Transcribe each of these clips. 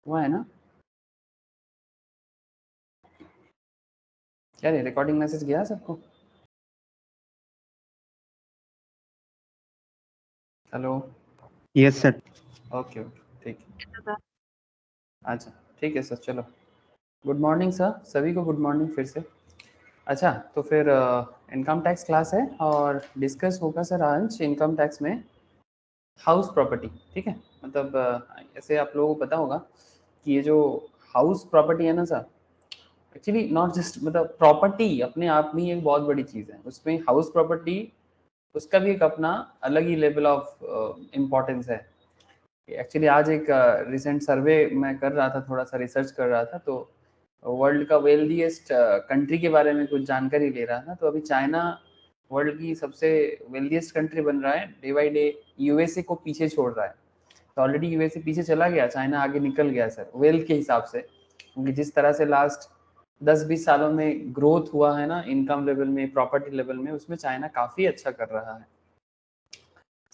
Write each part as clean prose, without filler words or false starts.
हुआ है ना? क्या रिकॉर्डिंग मैसेज गया सबको? Hello. Yes sir. Okay okay ठीक है। अच्छा ठीक है सर, चलो गुड मॉर्निंग सर, सभी को गुड मॉर्निंग फिर से। अच्छा तो फिर इनकम टैक्स क्लास है और डिस्कस होगा सर आज इनकम टैक्स में हाउस प्रॉपर्टी। ठीक है, मतलब ऐसे आप लोगों को पता होगा कि ये जो हाउस प्रॉपर्टी है ना सर, एक्चुअली नॉट जस्ट मतलब प्रॉपर्टी अपने आप में ही एक बहुत बड़ी चीज़ है, उसमें हाउस प्रॉपर्टी उसका भी एक अपना अलग ही लेवल ऑफ इम्पोर्टेंस है। एक्चुअली आज एक रिसेंट सर्वे मैं कर रहा था, थोड़ा सा रिसर्च कर रहा था, तो वर्ल्ड का वेल्दीएस्ट कंट्री के बारे में कुछ जानकारी ले रहा था। तो अभी चाइना वर्ल्ड की सबसे वेल्दीएस्ट कंट्री बन रहा है, डे बाई डे यूएसए को पीछे छोड़ रहा है। तो ऑलरेडी यूएसए पीछे चला गया, चाइना आगे निकल गया सर वेल्थ के हिसाब से, क्योंकि जिस तरह से लास्ट 10-20 सालों में ग्रोथ हुआ है ना इनकम लेवल में, प्रॉपर्टी लेवल में, उसमें चाइना काफ़ी अच्छा कर रहा है।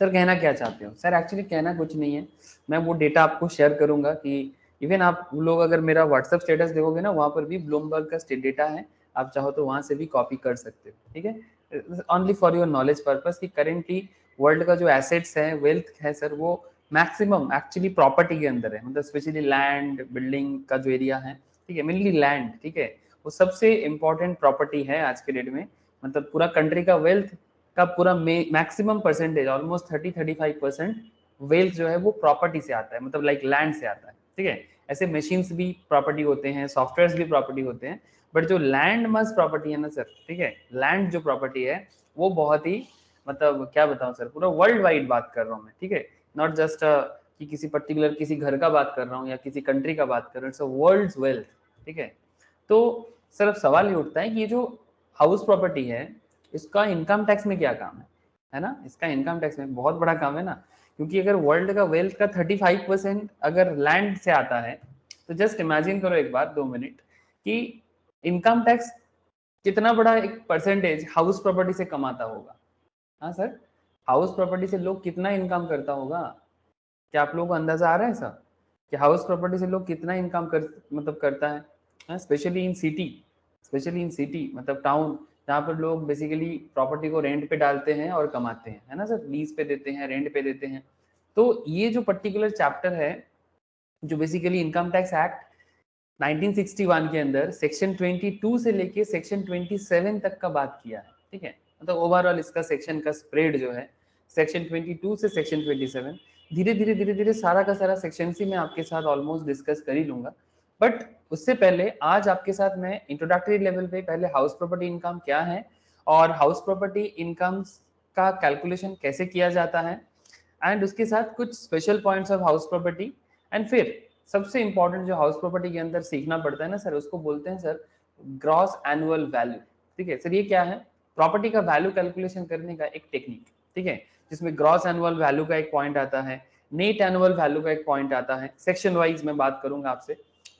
सर कहना क्या चाहते हो? सर एक्चुअली कहना कुछ नहीं है, मैं वो डेटा आपको शेयर करूंगा कि इवन आप लोग अगर मेरा व्हाट्सएप स्टेटस देखोगे ना, वहाँ पर भी ब्लूमबर्ग का डेटा है, आप चाहो तो वहाँ से भी कॉपी कर सकते हो। ठीक है, only for your knowledge purpose कि करेंटली वर्ल्ड का जो एसेट्स है, वेल्थ है सर, वो मैक्सिमम एक्चुअली प्रॉपर्टी के अंदर है, मतलब स्पेशली लैंड बिल्डिंग का जो एरिया है, ठीक है, मेनली लैंड, ठीक है, वो सबसे इंपॉर्टेंट प्रॉपर्टी है आज के डेट में। मतलब पूरा कंट्री का वेल्थ का पूरा मैक्सिमम परसेंटेज ऑलमोस्ट 30-35% वेल्थ जो है वो प्रॉपर्टी से आता है, मतलब लाइक लैंड से आता है। ठीक है, ऐसे मशीन्स भी प्रॉपर्टी होते हैं, सॉफ्टवेयर भी प्रॉपर्टी होते हैं, बट जो लैंड मस्ट प्रॉपर्टी है ना सर, ठीक है, लैंड जो प्रॉपर्टी है वो बहुत ही, मतलब क्या बताऊं सर, पूरा वर्ल्ड वाइड बात कर रहा हूँ मैं। ठीक है, नॉट जस्ट कि किसी पर्टिकुलर किसी घर का बात कर रहा हूँ या किसी कंट्री का बात कर रहा हूँ, इट्स अ वर्ल्ड्स वेल्थ। ठीक है, तो सर अब सवाल ये उठता है कि ये जो हाउस प्रॉपर्टी है इसका इनकम टैक्स में क्या काम है ना? इसका इनकम टैक्स में बहुत बड़ा काम है ना, क्योंकि अगर वर्ल्ड का वेल्थ का 35% अगर लैंड से आता है, तो जस्ट इमेजिन करो एक बार 2 मिनट कि इनकम टैक्स कितना बड़ा एक परसेंटेज हाउस प्रॉपर्टी से कमाता होगा। हाँ सर, हाउस प्रॉपर्टी से लोग कितना इनकम करता होगा? क्या आप लोगों को अंदाजा आ रहा है सर कि हाउस प्रॉपर्टी से लोग कितना इनकम कर मतलब करता है, specially in city, specially in city मतलब टाउन, जहाँ पर लोग बेसिकली प्रॉपर्टी को रेंट पे डालते हैं और कमाते हैं, है ना सर, लीज पे देते हैं, रेंट पे देते हैं। तो ये जो पर्टिकुलर चैप्टर है, जो बेसिकली इनकम टैक्स एक्ट 1961 के अंदर सेक्शन 22 से लेके सेक्शन 27 तक का बात किया है। ठीक है, मतलब ओवरऑल इसका सेक्शन का स्प्रेड जो है सेक्शन 22 से सेक्शन 27, धीरे धीरे सारा का सारा सेक्शन ही मैं आपके साथ ऑलमोस्ट डिस्कस कर ही लूंगा। बट उससे पहले आज आपके साथ मैं इंट्रोडक्टरी लेवल पे पहले हाउस प्रॉपर्टी इनकम क्या है और हाउस प्रॉपर्टी इनकम का कैलकुलेशन कैसे किया जाता है, एंड उसके साथ कुछ special points of house property, and फिर सबसे इंपॉर्टेंट जो हाउस प्रॉपर्टी के अंदर सीखना पड़ता है ना सर, उसको बोलते हैं सर ग्रॉस एनुअल वैल्यू। ठीक है सर, ये क्या है? प्रॉपर्टी का वैल्यू कैलकुलेशन करने का एक टेक्निक। ठीक है, जिसमें ग्रॉस एनुअल वैल्यू का एक पॉइंट आता है, नेट एनुअल वैल्यू का एक पॉइंट आता है, सेक्शन वाइज मैं बात करूंगा आपसे।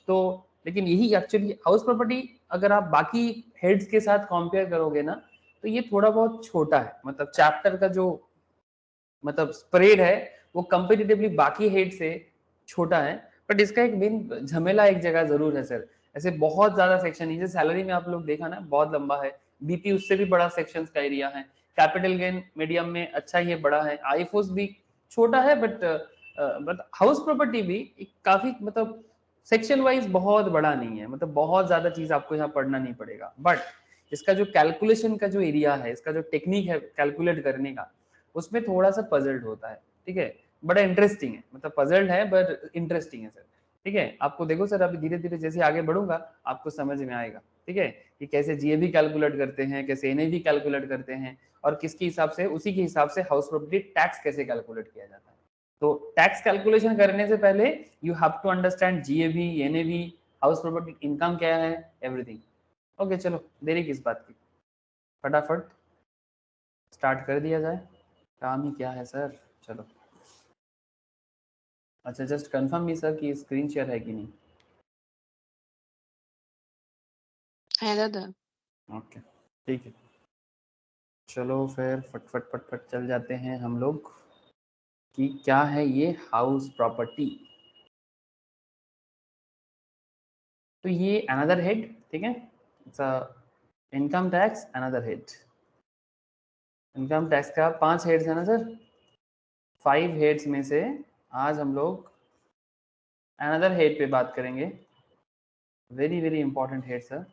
तो लेकिन यही एक्चुअली हाउस प्रॉपर्टी अगर आप बाकी हेड्स के साथ कंपेयर करोगे ना, तो ये थोड़ा बहुत छोटा है, मतलब चैप्टर का जो मतलब स्प्रेड है वो कंपेटिटिवली बाकी हेड से छोटा है। बट इसका एक मेन झमेला एक जगह जरूर है सर, ऐसे बहुत ज्यादा सेक्शन है, जैसे सैलरी में आप लोग देखा ना बहुत लंबा है, बीपी उससे भी बड़ा सेक्शन का एरिया है, कैपिटल गेन मीडियम में अच्छा ये बड़ा है, आईफोस भी छोटा है, बट हाउस प्रॉपर्टी भी एक काफी मतलब सेक्शन वाइज बहुत बड़ा नहीं है, मतलब बहुत ज्यादा चीज आपको यहाँ पढ़ना नहीं पड़ेगा। बट इसका जो कैलकुलेशन का जो एरिया है, इसका जो टेक्निक है कैलकुलेट करने का, उसमें थोड़ा सा पजल्ड होता है। ठीक है, बड़ा इंटरेस्टिंग है, मतलब पजल्ड है बट इंटरेस्टिंग है सर। ठीक है, आपको देखो सर अभी धीरे धीरे जैसे आगे बढ़ूंगा आपको समझ में आएगा। ठीक है, कि कैसे जीएबी कैलकुलेट करते हैं, कैसे एनएवी कैलकुलेट करते हैं, और किसके हिसाब से, उसी के हिसाब से हाउस प्रॉपर्टी टैक्स कैसे कैलकुलेट किया जाता है। तो टैक्स कैलकुलेशन करने से पहले you have to understand GAV, NAV, house property income क्या है, एवरीथिंग। ओके चलो देरी किस बात की, फटाफट स्टार्ट कर दिया जाए, काम ही क्या है सर। चलो, अच्छा जस्ट कंफर्म मी सर कि स्क्रीन शेयर है कि नहीं। है दादा। ओके ठीक है, चलो फिर फट फट फट फट चल जाते हैं हम लोग कि क्या है ये हाउस प्रॉपर्टी। तो ये अनदर हेड, ठीक है, income tax another head. Income tax का 5 हेड्स है ना सर, 5 हेड्स में से आज हम लोग अनदर हेड पे बात करेंगे, very very important head sir.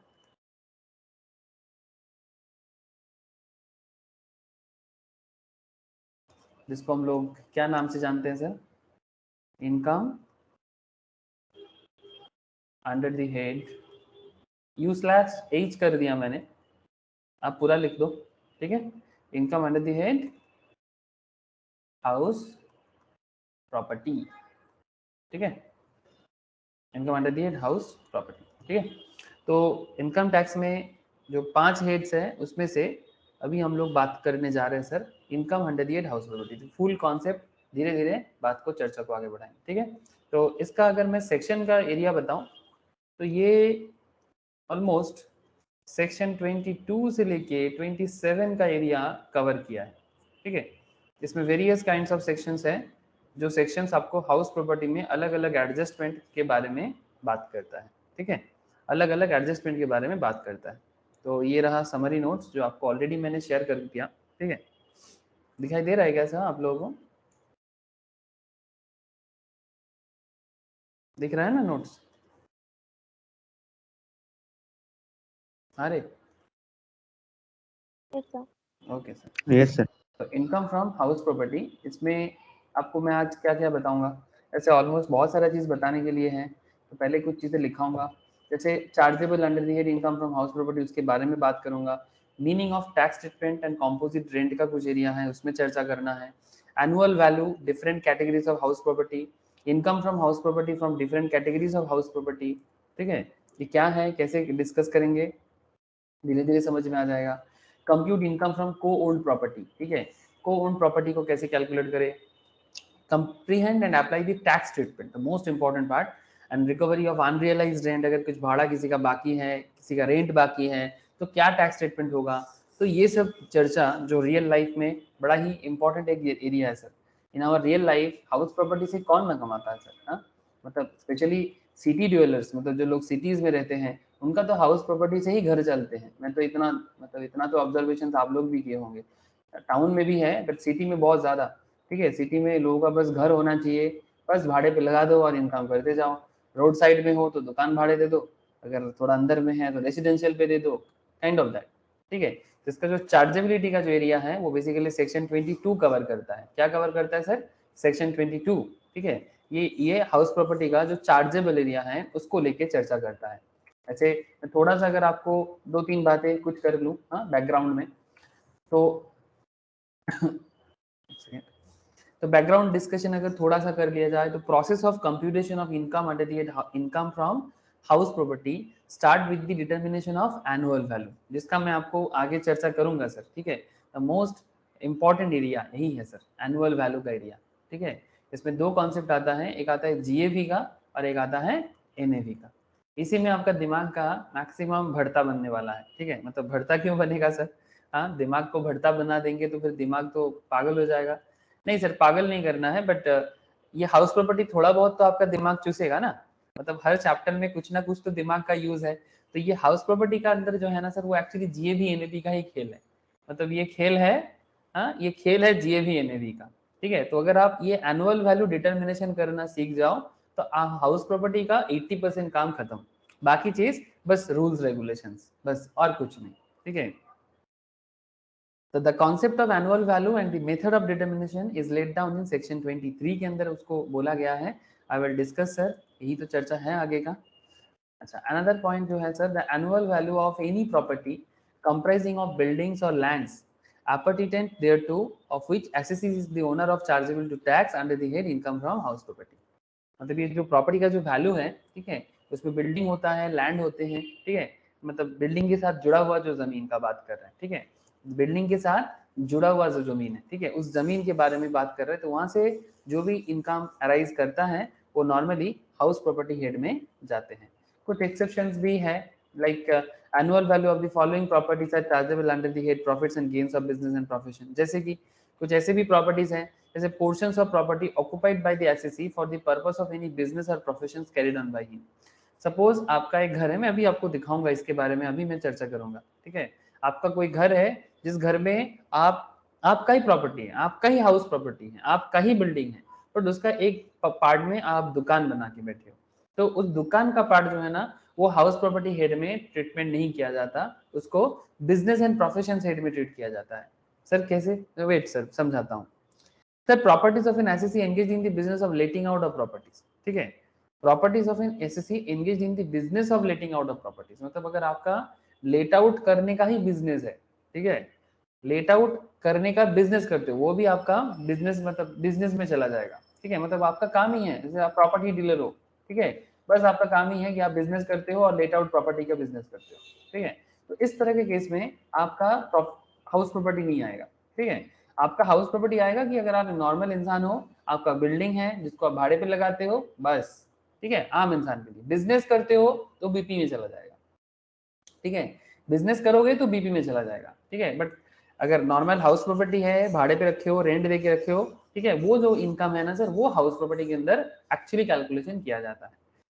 जिसको हम लोग क्या नाम से जानते हैं sir, income under the head, U/H कर दिया मैंने, आप पूरा लिख दो, ठीक है, income under the head house property, ठीक है, income under the head house property, ठीक है। तो इनकम टैक्स में जो 5 हेड्स है उसमें से अभी हम लोग बात करने जा रहे हैं sir income under the head house property. Full concept धीरे धीरे बात को चर्चा को आगे बढ़ाएंगे, ठीक है। तो इसका अगर मैं सेक्शन का एरिया बताऊं तो ये ऑलमोस्ट सेक्शन 22 से लेके 27 का एरिया कवर किया है, ठीक है। इसमें वेरियस काइंड्स ऑफ सेक्शंस हैं, जो सेक्शंस आपको हाउस प्रॉपर्टी में अलग अलग एडजस्टमेंट के बारे में बात करता है, ठीक है, अलग अलग एडजस्टमेंट के बारे में बात करता है। तो ये रहा समरी नोट्स जो आपको ऑलरेडी मैंने शेयर कर दिया, ठीक है। दिखाई दे रहा है क्या सर आप लोगों को, दिख रहा है ना नोट्स? अरे ओके सर, यस सर। तो इनकम फ्रॉम हाउस प्रॉपर्टी, इसमें आपको मैं आज क्या क्या बताऊंगा, ऐसे ऑलमोस्ट बहुत सारा चीज़ बताने के लिए है। तो पहले कुछ चीज़ें लिखाऊंगा, जैसे chargeable under the head income from house property, उसके बारे में बात करूंगा। Meaning of tax treatment and composite rent का कुछ एरिया है, उसमें चर्चा करना है। Annual value, different categories of house property, income from house property from different categories of house property, ठीक है, ये क्या है कैसे डिस्कस करेंगे, धीरे धीरे समझ में आ जाएगा। कंप्यूट इनकम फ्रॉम को ओन्ड प्रॉपर्टी, ठीक है, को ओन्ड प्रॉपर्टी को कैसे कैलकुलेट करें। Comprehend and apply the tax treatment, the most important part, and recovery of unrealised rent, अगर कुछ भाड़ा किसी का बाकी है, किसी का रेंट बाकी है तो क्या टैक्स ट्रीटमेंट होगा। तो ये सब चर्चा जो रियल लाइफ में बड़ा ही इंपॉर्टेंट एक एरिया है sir. In our real life house property से कौन ना कमाता है सर, हाँ, मतलब स्पेशली सिटी ड्वेलर्स, मतलब जो लोग सिटीज में रहते हैं उनका तो हाउस प्रॉपर्टी से ही घर चलते हैं। मैं तो इतना मतलब इतना तो ऑब्जर्वेशन आप लोग भी किए होंगे, टाउन में भी है बट सिटी में बहुत ज्यादा, ठीक है। सिटी में लोगों का बस घर होना चाहिए, बस भाड़े पे लगा दो और इनकम करते जाओ। रोड साइड में हो तो दुकान भाड़े दे दो, अगर थोड़ा अंदर में है तो रेसिडेंशियल पे दे दो, काइंड ऑफ दैट, ठीक है। तो इसका जो चार्जेबिलिटी का जो एरिया है वो बेसिकली सेक्शन 22 कवर करता है। क्या कवर करता है सर, सेक्शन 22, ठीक है। ये हाउस प्रॉपर्टी का जो चार्जेबल एरिया है उसको लेके चर्चा करता है। ऐसे थोड़ा सा अगर आपको 2-3 बातें कुछ कर लूँ हाँ बैकग्राउंड में, तो तो बैकग्राउंड डिस्कशन अगर थोड़ा सा कर लिया जाए तो process of computation of income under the income from house property start with the determination of annual value, जिसका मैं आपको आगे चर्चा करूंगा सर, ठीक है। द मोस्ट इंपॉर्टेंट एरिया यही है सर, एनुअल वैल्यू का एरिया, ठीक है। इसमें 2 कॉन्सेप्ट आता है, एक आता है जीएवी का और एक आता है एनएवी का। इसी में आपका दिमाग का मैक्सिमम भरता बनने वाला है, ठीक है। मतलब भरता क्यों बनेगा सर, हाँ, दिमाग को भरता बना देंगे तो फिर दिमाग तो पागल हो जाएगा। नहीं सर पागल नहीं करना है, बट ये हाउस प्रॉपर्टी थोड़ा बहुत तो आपका दिमाग चूसेगा ना, मतलब हर चैप्टर में कुछ ना कुछ तो दिमाग का यूज है। तो ये हाउस प्रॉपर्टी का अंदर जो है ना सर वो एक्चुअली जीएवी एनएवी का ही खेल है, मतलब ये खेल है, हाँ ये खेल है जीएवी एनएवी का, ठीक है। तो अगर आप ये एनुअल वैल्यू डिटर्मिनेशन करना सीख जाओ तो हाउस प्रॉपर्टी का 80% काम खत्म, बाकी चीज बस रूल्स रेगुलेशंस बस और कुछ नहीं, ठीक है। तो the concept of annual value and the method of determination is laid down in section 23 के अंदर उसको बोला गया है। आई विल डिस्कस सर, यही तो चर्चा है आगे का। अच्छा, अनदर पॉइंट जो है sir, the annual value of any property comprising of buildings और lands appurtenant thereto of which assessee is the owner of chargeable to tax under the head income from house property। मतलब ये जो property का जो value है, ठीक है, उसमें बिल्डिंग होता है, लैंड होते हैं, ठीक है, मतलब बिल्डिंग के साथ जुड़ा हुआ जो जमीन का बात कर रहे हैं, ठीक है, बिल्डिंग के साथ जुड़ा हुआ जो जमीन है, ठीक है, उस जमीन के बारे में बात कर रहे हैं। तो वहां से जो भी इनकम अराइज करता है वो नॉर्मली हाउस प्रॉपर्टी हेड में जाते हैं। कुछ एक्सेप्शंस भी है, like annual value of the following properties are chargeable under the head profits and gains of business and profession. जैसे कि कुछ ऐसे भी प्रॉपर्टीज हैं जैसे portions of property occupied by the assessee for the purpose of any business or professions carried on by him। Suppose आपका एक घर है, मैं अभी आपको दिखाऊंगा इसके बारे में, अभी मैं चर्चा करूंगा, ठीक है। आपका कोई घर है जिस घर में आपका ही प्रॉपर्टी है, आपका ही हाउस प्रॉपर्टी है, आपका ही बिल्डिंग है, बट उसका एक पार्ट में आप दुकान बना के बैठे हो, तो उस दुकान का पार्ट जो है ना वो हाउस प्रॉपर्टी हेड में ट्रीटमेंट नहीं किया जाता, उसको बिजनेस एंड प्रोफेशन हेड में ट्रीट किया जाता है। सर कैसे? वेट सर, समझाता हूँ। Sir properties of an SSC engage in the business of letting out of properties, ठीक है। Properties of an SSC engage in the business of letting out of properties, मतलब अगर आपका लेट आउट करने का ही business है, ठीक है, लेट आउट करने का बिजनेस करते हो, वो भी आपका बिजनेस, मतलब बिजनेस में चला जाएगा, ठीक है। मतलब आपका काम ही है, जैसे आप प्रॉपर्टी डीलर हो, ठीक है, बस आपका काम ही है कि आप बिजनेस करते हो और लेट आउट प्रॉपर्टी का बिजनेस करते हो, ठीक है। तो इस तरह के केस में आपका हाउस प्रॉपर्टी नहीं आएगा, ठीक है। आपका हाउस प्रॉपर्टी आएगा कि अगर आप नॉर्मल इंसान हो, आपका बिल्डिंग है जिसको आप भाड़े पे लगाते हो, बस, ठीक है, आम इंसान के लिए। बिजनेस करते हो तो बीपी में चला जाएगा, ठीक है, बिजनेस करोगे तो बीपी में चला जाएगा, ठीक है। बट अगर नॉर्मल हाउस प्रॉपर्टी है, भाड़े पे रखे हो, रेंट दे के रखे हो, ठीक है, वो जो इनकम है ना सर, वो हाउस प्रॉपर्टी के अंदर एक्चुअली कैलकुलेशन किया जाता है।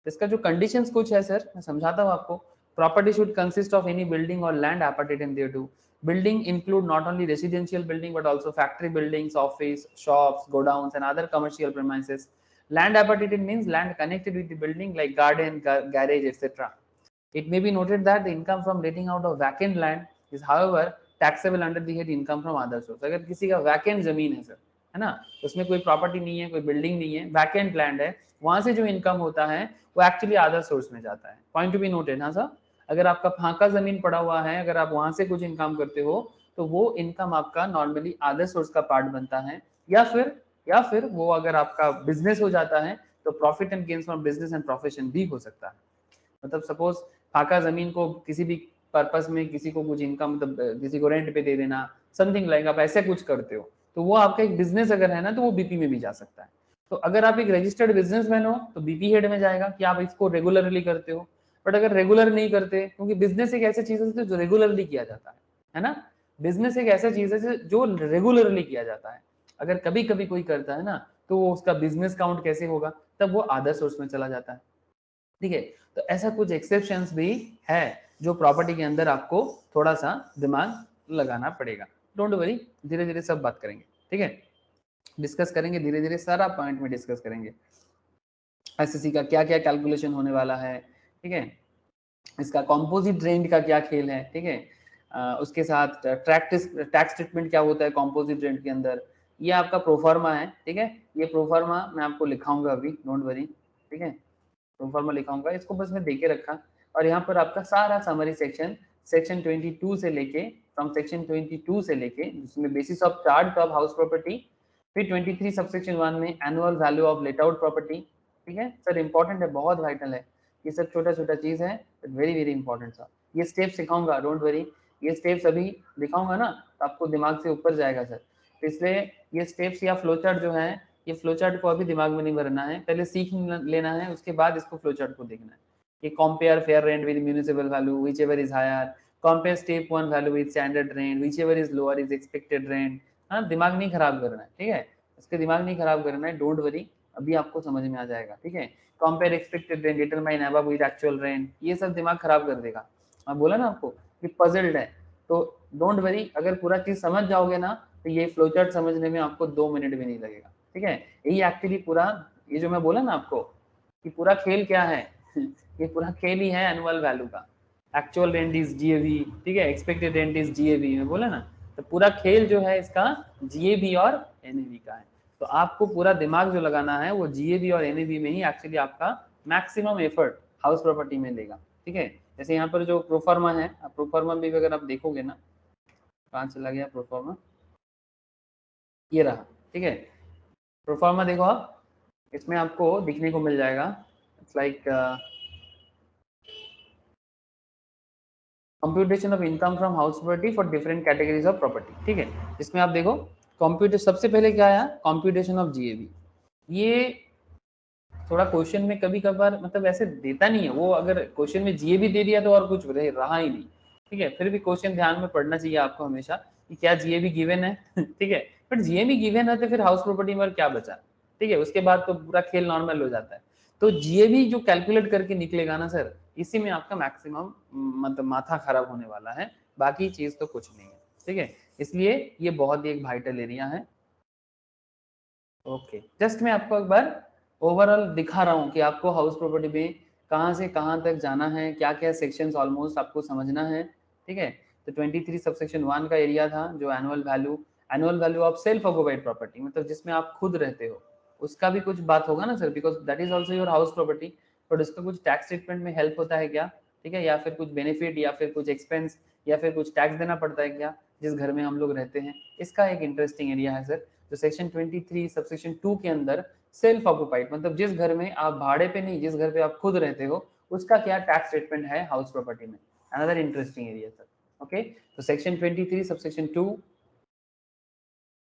इसका जो कंडीशंस कुछ है सर, मैं समझाता हूँ आपको। Property should consist of any building और land एपार्टेड देयरटू। Building include not only residential building but also factory buildings, office, shops, godowns, and other commercial premises. Land appertated means land connected with the building like garden, garage, etc. It may be noted that the income from letting out of vacant land is, however, taxable under the head income from other source. अगर किसी का vacant जमीन है sir, है ना, उसमें कोई property नहीं है, कोई बिल्डिंग नहीं है, वैकेंट लैंड है, वहां से जो इनकम होता है वो एक्चुअली अदर सोर्स में जाता है। Point to be noted. हाँ सर, अगर आपका फांका जमीन पड़ा हुआ है, अगर आप वहां से कुछ इनकम करते हो तो वो इनकम आपका नॉर्मली अदर सोर्स का पार्ट बनता है, या फिर वो अगर आपका बिजनेस हो जाता है तो profit and gains from business and profession भी हो सकता है। मतलब सपोज फाका जमीन को किसी भी पर्पस में किसी को कुछ इनकम, मतलब किसी को रेंट पे दे देना, समथिंग लाइक, आप ऐसे कुछ करते हो तो वो आपका एक बिजनेस अगर है ना तो वो बीपी में भी जा सकता है। तो अगर आप एक रजिस्टर्ड बिजनेसमैन हो तो बीपी हेड में जाएगा कि आप इसको रेगुलरली करते हो। बट अगर रेगुलर नहीं करते, क्योंकि बिजनेस एक ऐसी चीज है जो रेगुलरली किया जाता है ना, बिजनेस एक ऐसा चीज है जो रेगुलरली किया जाता है। अगर कभी कभी कोई करता है ना तो वो उसका बिजनेस काउंट कैसे होगा, तब वो अदर सोर्स में चला जाता है, ठीक है। तो ऐसा कुछ एक्सेप्शंस भी है जो प्रॉपर्टी के अंदर आपको थोड़ा सा दिमाग लगाना पड़ेगा। डोंट वरी, धीरे धीरे सब बात करेंगे, ठीक है, डिस्कस करेंगे धीरे धीरे, सारा पॉइंट में डिस्कस करेंगे। एसएससी का क्या क्या कैलकुलेशन होने वाला है, ठीक है, इसका कॉम्पोजिट रेंट का क्या खेल है, ठीक है, उसके साथ टैक्स ट्रीटमेंट क्या होता है कॉम्पोजिट रेंट के अंदर, ये आपका प्रोफार्मा है, ठीक है। ये प्रोफार्मा मैं आपको लिखाऊंगा अभी, डोंट वरी, ठीक है, प्रोफार्मा लिखाऊंगा, इसको बस मैं देके रखा। और यहाँ पर आपका सारा समरी सेक्शन, सेक्शन 22 से लेके, फ्रॉम सेक्शन 22 से लेके, जिसमें basis of charge of house property, फिर 23 सबसेक्शन 1 में annual value of late out property, ठीक है सर, इंपॉर्टेंट है, बहुत वाइटल है, ये सब छोटा छोटा चीज है, वेरी वेरी इंपॉर्टेंट सर। ये स्टेप्स सिखाऊंगा, डोंट वरी, ये स्टेप्स अभी दिखाऊंगा ना तो आपको दिमाग से ऊपर जाएगा सर। तो इसलिए ये स्टेप्स या फ्लोचार्ट जो है, ये फ्लोचार्ट को अभी दिमाग में नहीं भरना है, पहले सीख लेना है, उसके बाद इसको फ्लोचार्ट को देखना है कि compare fair rent with municipal value whichever is higher, compare step 1 value with standard rent whichever is lower is expected rent. हाँ, दिमाग नहीं खराब करना है, ठीक है, इसके दिमाग नहीं खराब करना है, डोंट वरी, अभी आपको समझ में आ जाएगा, ठीक है। Compare expected rent, determine above with actual rent, ये सब दिमाग खराब कर देगा। मैं बोला ना आपको कि पजल्ड है, तो डोंट वरी, अगर पूरा चीज समझ जाओगे ना तो ये फ्लोचार्ट समझने में आपको 2 मिनट भी नहीं लगेगा, ठीक है। यही एक्चुअली पूरा, ये जो मैं बोला ना आपको कि पूरा खेल क्या है ये पूरा खेल ही है एनुअल वैल्यू का। एक्चुअल रेंट इज जीएवी, ठीक है, एक्सपेक्टेड रेंट इज जीएवी, मैं बोला ना, तो पूरा खेल जो है इसका जीएवी और एनएवी का है। तो आपको पूरा दिमाग जो लगाना है वो जीएवी और एनएवी में ही एक्चुअली आपका मैक्सिमम एफर्ट हाउस प्रॉपर्टी में लेगा, ठीक है। जैसे यहाँ पर जो प्रोफार्मा है, प्रोफार्मा भी अगर आप देखोगे ना, कहाँ चला गया प्रोफार्मा, ये रहा, ठीक है, प्रोफार्मा देखो आप, इसमें आपको दिखने को मिल जाएगा, it's like computation of income from house property for different categories of property, ठीक है। इसमें आप देखो कंप्यूटर, सबसे पहले क्या आया, कंप्यूटेशन ऑफ जीएबी। ये थोड़ा क्वेश्चन में कभी कभार मतलब ऐसे देता नहीं है वो, अगर क्वेश्चन में जीएबी दे दिया तो और कुछ रहा ही नहीं, ठीक है। फिर भी क्वेश्चन ध्यान में पढ़ना चाहिए आपको हमेशा कि क्या जीएबी गिवन है ठीक है, बट जीएबी गिवन है तो फिर हाउस प्रॉपर्टी में क्या बचा, ठीक है, उसके बाद तो पूरा खेल नॉर्मल हो जाता है। तो जीएबी जो कैलकुलेट करके निकलेगा ना सर, इसी में आपका मैक्सिमम मतलब माथा खराब होने वाला है, बाकी चीज तो कुछ नहीं है, ठीक है। इसलिए ये बहुत ही एक वाइटल एरिया है। ओके, जस्ट मैं आपको एक बार ओवरऑल दिखा रहा हूँ कि आपको हाउस प्रॉपर्टी में कहाँ से कहाँ तक जाना है, क्या क्या सेक्शंस ऑलमोस्ट आपको समझना है, ठीक है। तो 23 सबसेक्शन 1 का एरिया था जो annual value of self occupied property, मतलब जिसमें आप खुद रहते हो, उसका भी कुछ बात होगा ना sir, because that is also your house property. But उसका कुछ टैक्स ट्रीटमेंट में हेल्प होता है क्या, ठीक है, या फिर कुछ बेनिफिट या फिर कुछ एक्सपेंस या फिर कुछ टैक्स देना पड़ता है क्या जिस घर में हम लोग रहते हैं, इसका एक इंटरेस्टिंग एरिया है सर। तो सेक्शन 23 सबसेक्शन 2 के अंदर सेल्फ ऑक्युपाइड, मतलब जिस घर में आप भाड़े पे नहीं, जिस घर पे आप खुद रहते हो, उसका क्या टैक्स ट्रीटमेंट है हाउस प्रॉपर्टी में, another interesting area sir. Okay, तो सेक्शन 23 सबसेक्शन 2,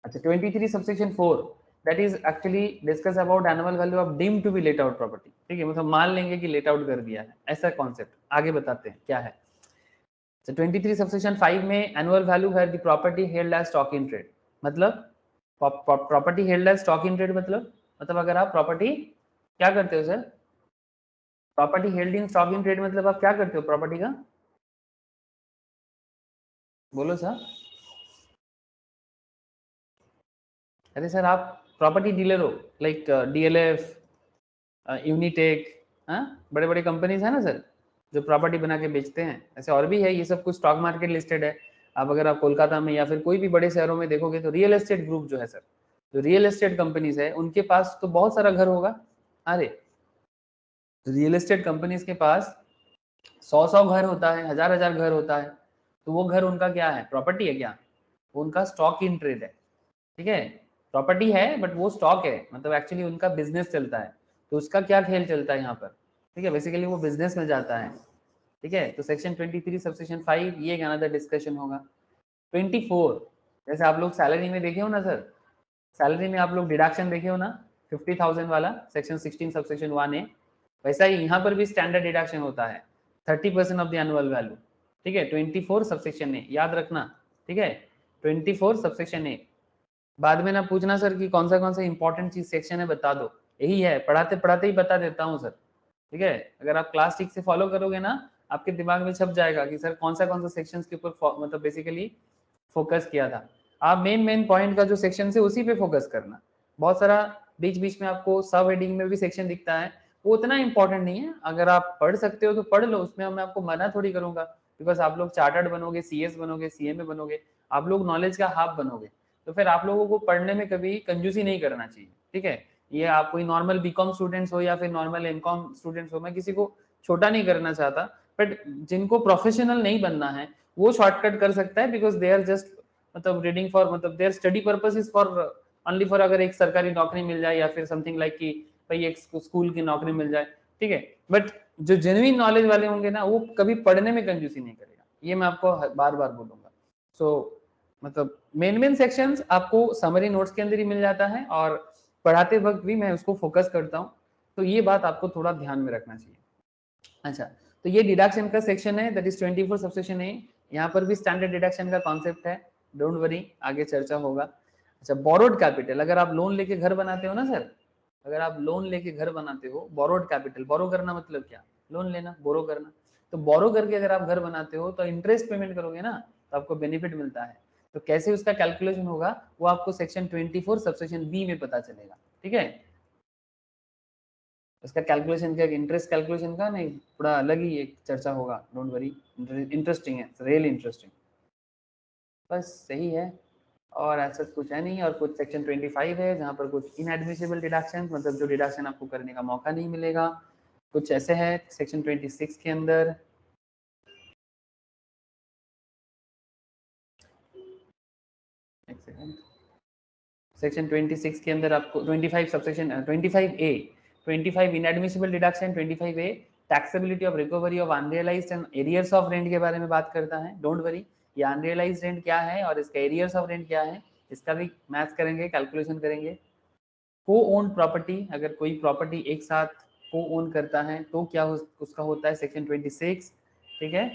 अच्छा 23 subsection 4 that is actually discuss about annual value of deemed to be let out property, ठीक है, मतलब मान लेंगे कि लेट आउट कर दिया है, ऐसा कॉन्सेप्ट आगे बताते हैं क्या है। So 23 सबसेक्शन 5 में एनुअल वैल्यू है the property held as stock in trade, मतलब property held as stock in trade मतलब अगर आप प्रॉपर्टी क्या करते हो sir, property held in stock in trade मतलब आप क्या करते हो प्रॉपर्टी का, बोलो सर। अरे सर आप प्रॉपर्टी डीलर हो, लाइक डीएलएफ, यूनिटेक, हाँ, बड़े बड़े कंपनीज है ना सर जो प्रॉपर्टी बना के बेचते हैं, ऐसे और भी है, ये सब कुछ स्टॉक मार्केट लिस्टेड है। आप अगर आप कोलकाता में या फिर कोई भी बड़े शहरों में देखोगे तो रियल एस्टेट ग्रुप जो है सर, जो रियल एस्टेट कंपनीज है उनके पास तो बहुत सारा घर होगा। अरे रियल एस्टेट कंपनीज के पास 100 घर होता है, हजार घर होता है, तो वो घर उनका क्या है, प्रॉपर्टी है क्या, वो उनका स्टॉक इन ट्रेड है, ठीक है। प्रॉपर्टी है बट वो स्टॉक है, मतलब एक्चुअली उनका बिजनेस चलता है, तो उसका क्या खेल चलता है यहाँ पर, ठीक है, बेसिकली वो बिजनेस में जाता है, ठीक है। तो सेक्शन 23 सबसेक्शन 5 ये एक अनदर डिस्कशन होगा। 24 जैसे आप लोग सैलरी में देखे हो ना सर, सैलरी में आप लोग डिडक्शन देखे हो ना, 50,000 वाला सेक्शन 16 सबसेक्शन 1A, वैसा ही यहाँ पर भी स्टैंडर्ड डिडक्शन होता है 30% ऑफ द एनुअल वैल्यू, ठीक है। 24 सबसेक्शन ए याद रखना, ठीक है, 24 सबसेक्शन ए। बाद में ना पूछना सर कि कौन सा इंपॉर्टेंट चीज सेक्शन है बता दो, यही है, पढ़ाते पढ़ाते ही बता देता हूँ सर, ठीक है। अगर आप क्लास ठीक से फॉलो करोगे ना, आपके दिमाग में छप जाएगा कि सर कौन सा सेक्शंस के ऊपर मतलब बेसिकली फोकस किया था। आप मेन पॉइंट का जो सेक्शन है उसी पे फोकस करना। बहुत सारा बीच बीच में आपको सब हेडिंग में भी सेक्शन दिखता है, वो उतना इंपॉर्टेंट नहीं है, अगर आप पढ़ सकते हो तो पढ़ लो, उसमें मैं आपको मना थोड़ी करूंगा, बिकॉज आप लोग चार्टर्ड बनोगे, सीएस बनोगे, सीएमए बनोगे, आप लोग नॉलेज का हाफ बनोगे, तो फिर आप लोगों को पढ़ने में कभी कंजूसी नहीं करना चाहिए, ठीक है। ये आप कोई नॉर्मल बीकॉम स्टूडेंट्स हो या फिर नॉर्मल एमकॉम स्टूडेंट्स हो, मैं किसी को छोटा नहीं करना चाहता, बट जिनको प्रोफेशनल नहीं बनना है वो शॉर्टकट कर सकता है, बिकॉज दे आर जस्ट मतलब रीडिंग फॉर, मतलब there study purpose is for only for, अगर एक सरकारी नौकरी मिल जाए या फिर समथिंग लाइक कि भाई एक स्कूल की नौकरी मिल जाए, ठीक है। बट जो जेन्युइन नॉलेज वाले होंगे ना वो कभी पढ़ने में कंजूसी नहीं करेगा, ये मैं आपको बार बार बोलूंगा। सो मतलब मेन सेक्शंस आपको समरी नोट्स के अंदर ही मिल जाता है और पढ़ाते वक्त भी मैं उसको फोकस करता हूँ, तो ये बात आपको थोड़ा ध्यान में रखना चाहिए। अच्छा, तो ये डिडक्शन का सेक्शन है, दैट इज 24 सबसेक्शन है, यहाँ पर भी स्टैंडर्ड डिडक्शन का कॉन्सेप्ट है, डोंट वरी आगे चर्चा होगा। अच्छा, बोरोड कैपिटल, अगर आप लोन लेके घर बनाते हो ना सर, अगर आप लोन लेके घर बनाते हो, बोरोड कैपिटल, बोरो करना मतलब क्या, लोन लेना, बोरो करना, तो बोरो करके अगर आप घर बनाते हो तो इंटरेस्ट पेमेंट करोगे ना, तो आपको बेनिफिट मिलता है, तो कैसे उसका कैलकुलेशन होगा वो आपको सेक्शन 24 सबसेक्शन बी में पता चलेगा, ठीक है। उसका कैलकुलेशन क्या, इंटरेस्ट कैलकुलेशन का नहीं, थोड़ा अलग ही एक चर्चा होगा, डोंट वरी, इंटरेस्टिंग है, रियली इंटरेस्टिंग, बस सही है। और ऐसा कुछ है नहीं, और कुछ सेक्शन 25 है जहाँ पर कुछ इनएडमिसिबल डिडक्शन, मतलब जो डिडक्शन आपको करने का मौका नहीं मिलेगा, कुछ ऐसे है सेक्शन 26 के अंदर। एक सेकंड, सेक्शन 26 के अंदर आपको 25 subsection 25A, 25 inadmissible deduction, 25A taxability of recovery of unrealised and arrears of rent के बारे में बात करता है, डोंट वरी, ये अनरियलाइज्ड रेंट क्या है और इसका एरियर्स ऑफ रेंट क्या है, इसका भी मैथ्स करेंगे, कैलकुलेशन करेंगे। को ओन प्रॉपर्टी, अगर कोई प्रॉपर्टी एक साथ को ओन करता है तो क्या उसका होता है सेक्शन 26, ठीक है।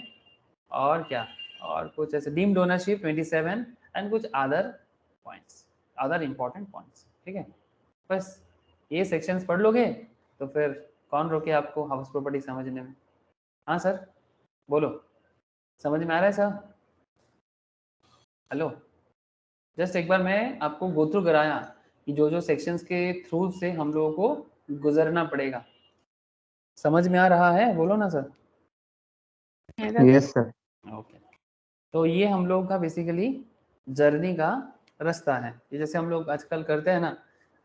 और क्या, और कुछ ऐसे डीम्ड ओनरशिप 27 एंड कुछ other points, other important points, ठीक है। बस ये सेक्शंस पढ़ लोगे तो फिर कौन रोके आपको हाउस प्रॉपर्टी समझने में? हाँ सर बोलो, समझ में आ रहा है सर? हेलो, जस्ट एक बार मैं आपको गो थ्रू कराया कि जो जो सेक्शंस के थ्रू से हम लोगों को गुजरना पड़ेगा। समझ में आ रहा है? बोलो ना सर। Yes sir. ओके, तो ये हम लोग का बेसिकली जर्नी का रास्ता है। ये जैसे हम लोग आजकल करते हैं ना,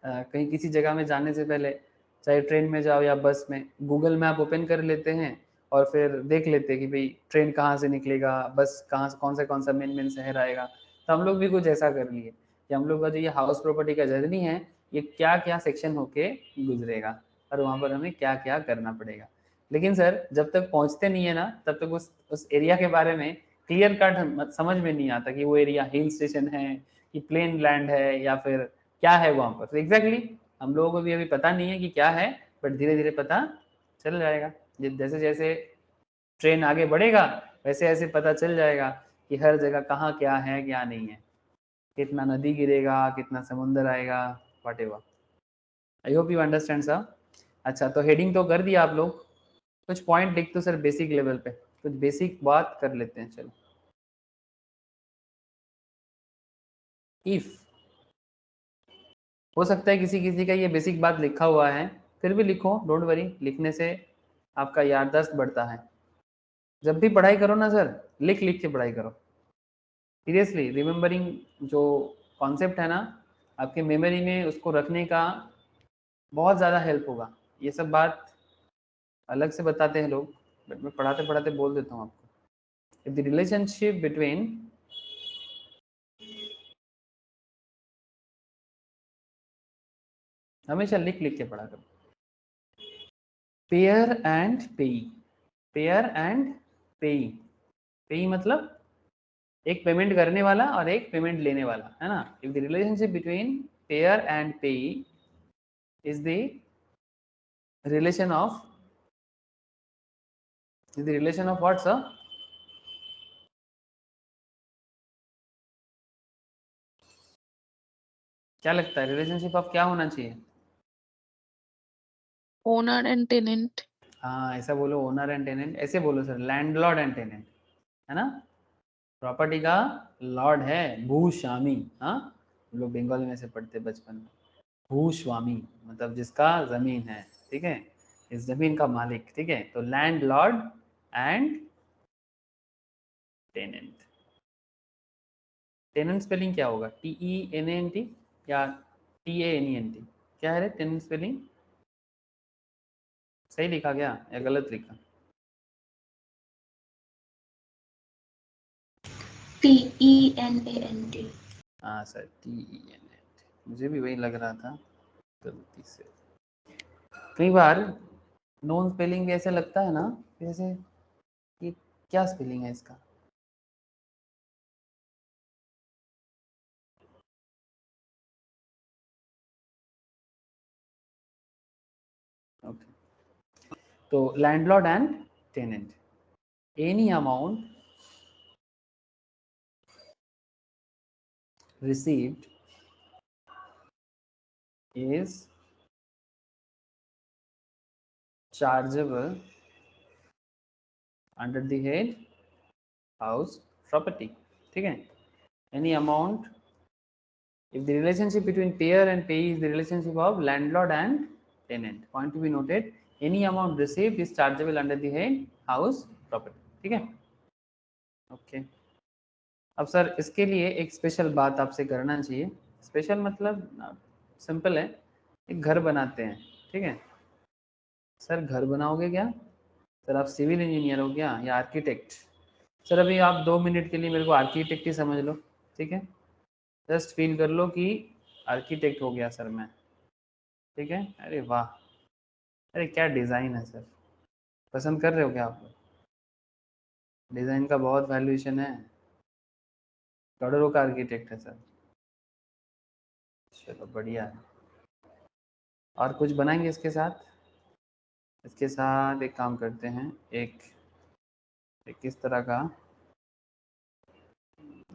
कहीं किसी जगह में जाने से पहले, चाहे ट्रेन में जाओ या बस में, गूगल मैप ओपन कर लेते हैं और फिर देख लेते हैं कि भाई ट्रेन कहाँ से निकलेगा, बस कहाँ से कौन सा मेन शहर आएगा। तो हम लोग भी कुछ ऐसा कर लिए कि हम लोग का जो ये हाउस प्रॉपर्टी का जर्नी है, ये क्या क्या सेक्शन होके गुजरेगा और वहाँ पर हमें क्या क्या करना पड़ेगा। लेकिन सर जब तक पहुँचते नहीं है ना, तब तक उस एरिया के बारे में क्लियर कट समझ में नहीं आता कि वो एरिया हिल स्टेशन है कि प्लेन लैंड है या फिर क्या है वहाँ पर। तो एग्जैक्टली हम लोगों को भी अभी पता नहीं है कि क्या है, बट धीरे धीरे पता चल जाएगा। जैसे जैसे ट्रेन आगे बढ़ेगा वैसे ऐसे पता चल जाएगा कि हर जगह कहाँ क्या है क्या नहीं है, कितना नदी गिरेगा, कितना समुंदर आएगा, whatever. I hope you understand sir. अच्छा, तो हेडिंग तो कर दिया आप लोग, कुछ पॉइंट लिख दो सर बेसिक लेवल पे, कुछ बेसिक बात कर लेते हैं। चलो, इफ हो सकता है किसी किसी का ये बेसिक बात लिखा हुआ है, फिर भी लिखो, डोंट वरी, लिखने से आपका याददाश्त बढ़ता है। जब भी पढ़ाई करो ना सर, लिख लिख के पढ़ाई करो। सीरियसली रिमेम्बरिंग जो कॉन्सेप्ट है ना, आपके मेमोरी में उसको रखने का बहुत ज़्यादा हेल्प होगा। ये सब बात अलग से बताते हैं लोग, बट मैं पढ़ाते पढ़ाते बोल देता हूँ आपको। इफ द रिलेशनशिप बिटवीन हमेशा लिख लिख के पढ़ा करो। पेयर एंड पेई, पेयर एंड पेई, पेई मतलब एक पेमेंट करने वाला और एक पेमेंट लेने वाला, है ना। If the relationship between payer and payee is the relation of, is the relation of what sir? क्या लगता है रिलेशनशिप ऑफ क्या होना चाहिए? Owner and tenant. हाँ ऐसा बोलो, ओनर एंड टेनेंट। ऐसे बोलो सर, लैंडलॉर्ड एंड टेनेंट, है ना। प्रॉपर्टी का लॉर्ड है भूस्वामी। हाँ, हम लोग बंगाली में से पढ़ते बचपन में, भूस्वामी मतलब जिसका जमीन है, ठीक है, इस जमीन का मालिक, ठीक है। तो landlord and tenant. Tenant spelling क्या होगा? TENANT या TANENT? क्या है रे टेनेंट स्पेलिंग? सही लिखा क्या या गलत लिखा? TENANT। हाँ सर, TENANT, मुझे भी वही लग रहा था गलती से। कई बार नॉन स्पेलिंग भी ऐसे लगता है ना, जैसे ये क्या स्पेलिंग है इसका। ओके, तो landlord and tenant, any amount received is chargeable under the head house property, ठीक है। any amount, if the relationship between payer and payee is the relationship of landlord and tenant, point to be noted, any amount received is chargeable under the head house property, ठीक है। Okay, अब sir इसके लिए एक special बात आपसे करना चाहिए। स्पेशल मतलब सिंपल है, एक घर बनाते हैं, ठीक है। सर घर बनाओगे क्या? सर आप सिविल इंजीनियर हो क्या या आर्किटेक्ट? सर अभी आप 2 मिनट के लिए मेरे को आर्किटेक्ट ही समझ लो, ठीक है। जस्ट फील कर लो कि आर्किटेक्ट हो गया सर मैं, ठीक है। अरे वाह, अरे क्या डिज़ाइन है सर, पसंद कर रहे हो क्या आप लोग? डिज़ाइन का बहुत वैल्यूएशन है, करोड़ों का आर्किटेक्ट है सर। चलो बढ़िया है। और कुछ बनाएंगे इसके साथ? इसके साथ एक काम करते हैं, एक किस तरह का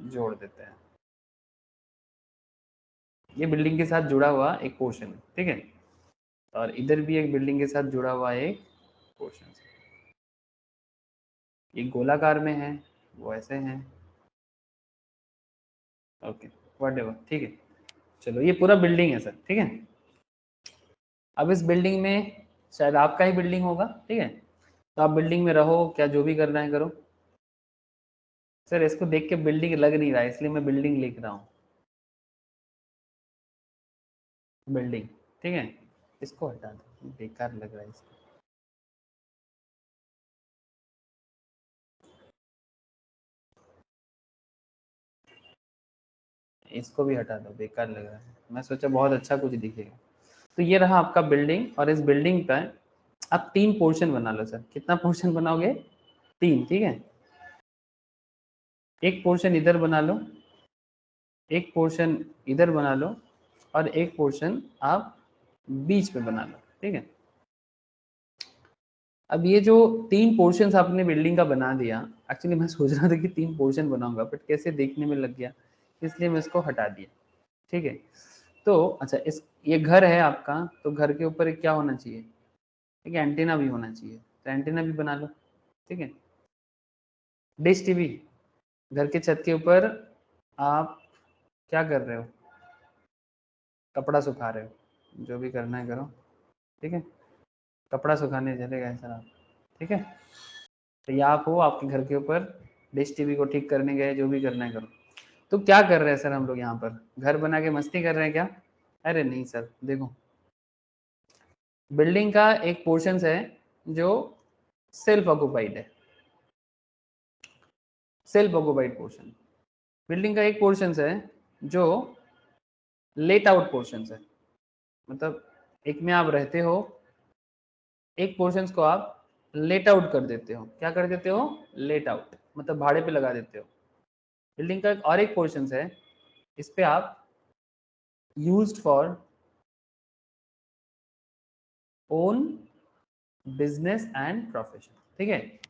जोड़ देते हैं, ये बिल्डिंग के साथ जुड़ा हुआ एक पोर्शन है, ठीक है। और इधर भी एक बिल्डिंग के साथ जुड़ा हुआ एक पोर्शन, ये गोलाकार में है, वो ऐसे हैं, ओके व्हाटएवर, ठीक है। चलो ये पूरा बिल्डिंग है सर, ठीक है। अब इस बिल्डिंग में शायद आपका ही बिल्डिंग होगा, ठीक है, तो आप बिल्डिंग में रहो, क्या जो भी करना है करो। सर इसको देख के बिल्डिंग लग नहीं रहा है, इसलिए मैं बिल्डिंग लिख रहा हूँ, बिल्डिंग, ठीक है। इसको हटा दो, बेकार लग रहा है इसको। इसको भी हटा दो, बेकार लग रहा है, मैं सोचा बहुत अच्छा कुछ दिखेगा। तो ये रहा आपका बिल्डिंग, और इस बिल्डिंग का आप 3 पोर्शन बना लो सर। कितना पोर्शन बनाओगे? 3, ठीक है। एक पोर्शन इधर बना लो, एक पोर्शन इधर बना लो, और एक पोर्शन आप बीच में बना लो, ठीक है। अब ये जो 3 पोर्शंस आपने बिल्डिंग का बना दिया, एक्चुअली मैं सोच रहा था कि 3 पोर्शन बनाऊंगा, बट कैसे देखने में लग गया, इसलिए मैं इसको हटा दिया, ठीक है। तो अच्छा, इस ये घर है आपका, तो घर के ऊपर क्या होना चाहिए? एक एंटीना भी होना चाहिए, तो एंटीना भी बना लो, ठीक है। डिश टीवी, घर के छत के ऊपर आप क्या कर रहे हो? कपड़ा सुखा रहे हो, जो भी करना है करो, ठीक है। कपड़ा सुखाने चले गए सर आप, ठीक है। तो या आप हो आपके घर के ऊपर डिश टीवी को ठीक करने गए, जो भी करना है करो। तो क्या कर रहे हैं सर हम लोग यहाँ पर? घर बना के मस्ती कर रहे हैं क्या? अरे नहीं सर, देखो बिल्डिंग का एक पोर्शन है जो सेल्फ ऑक्युपाइड है, सेल्फ ऑक्युपाइड पोर्शन। बिल्डिंग का एक पोर्शन है जो लेट आउट पोर्शन है, मतलब एक में आप रहते हो, एक पोर्शन को आप लेट आउट कर देते हो। क्या कर देते हो? लेट आउट, मतलब भाड़े पे लगा देते हो। बिल्डिंग का और एक पोर्शन है, इस पे आप used for own business and profession, ठीक है।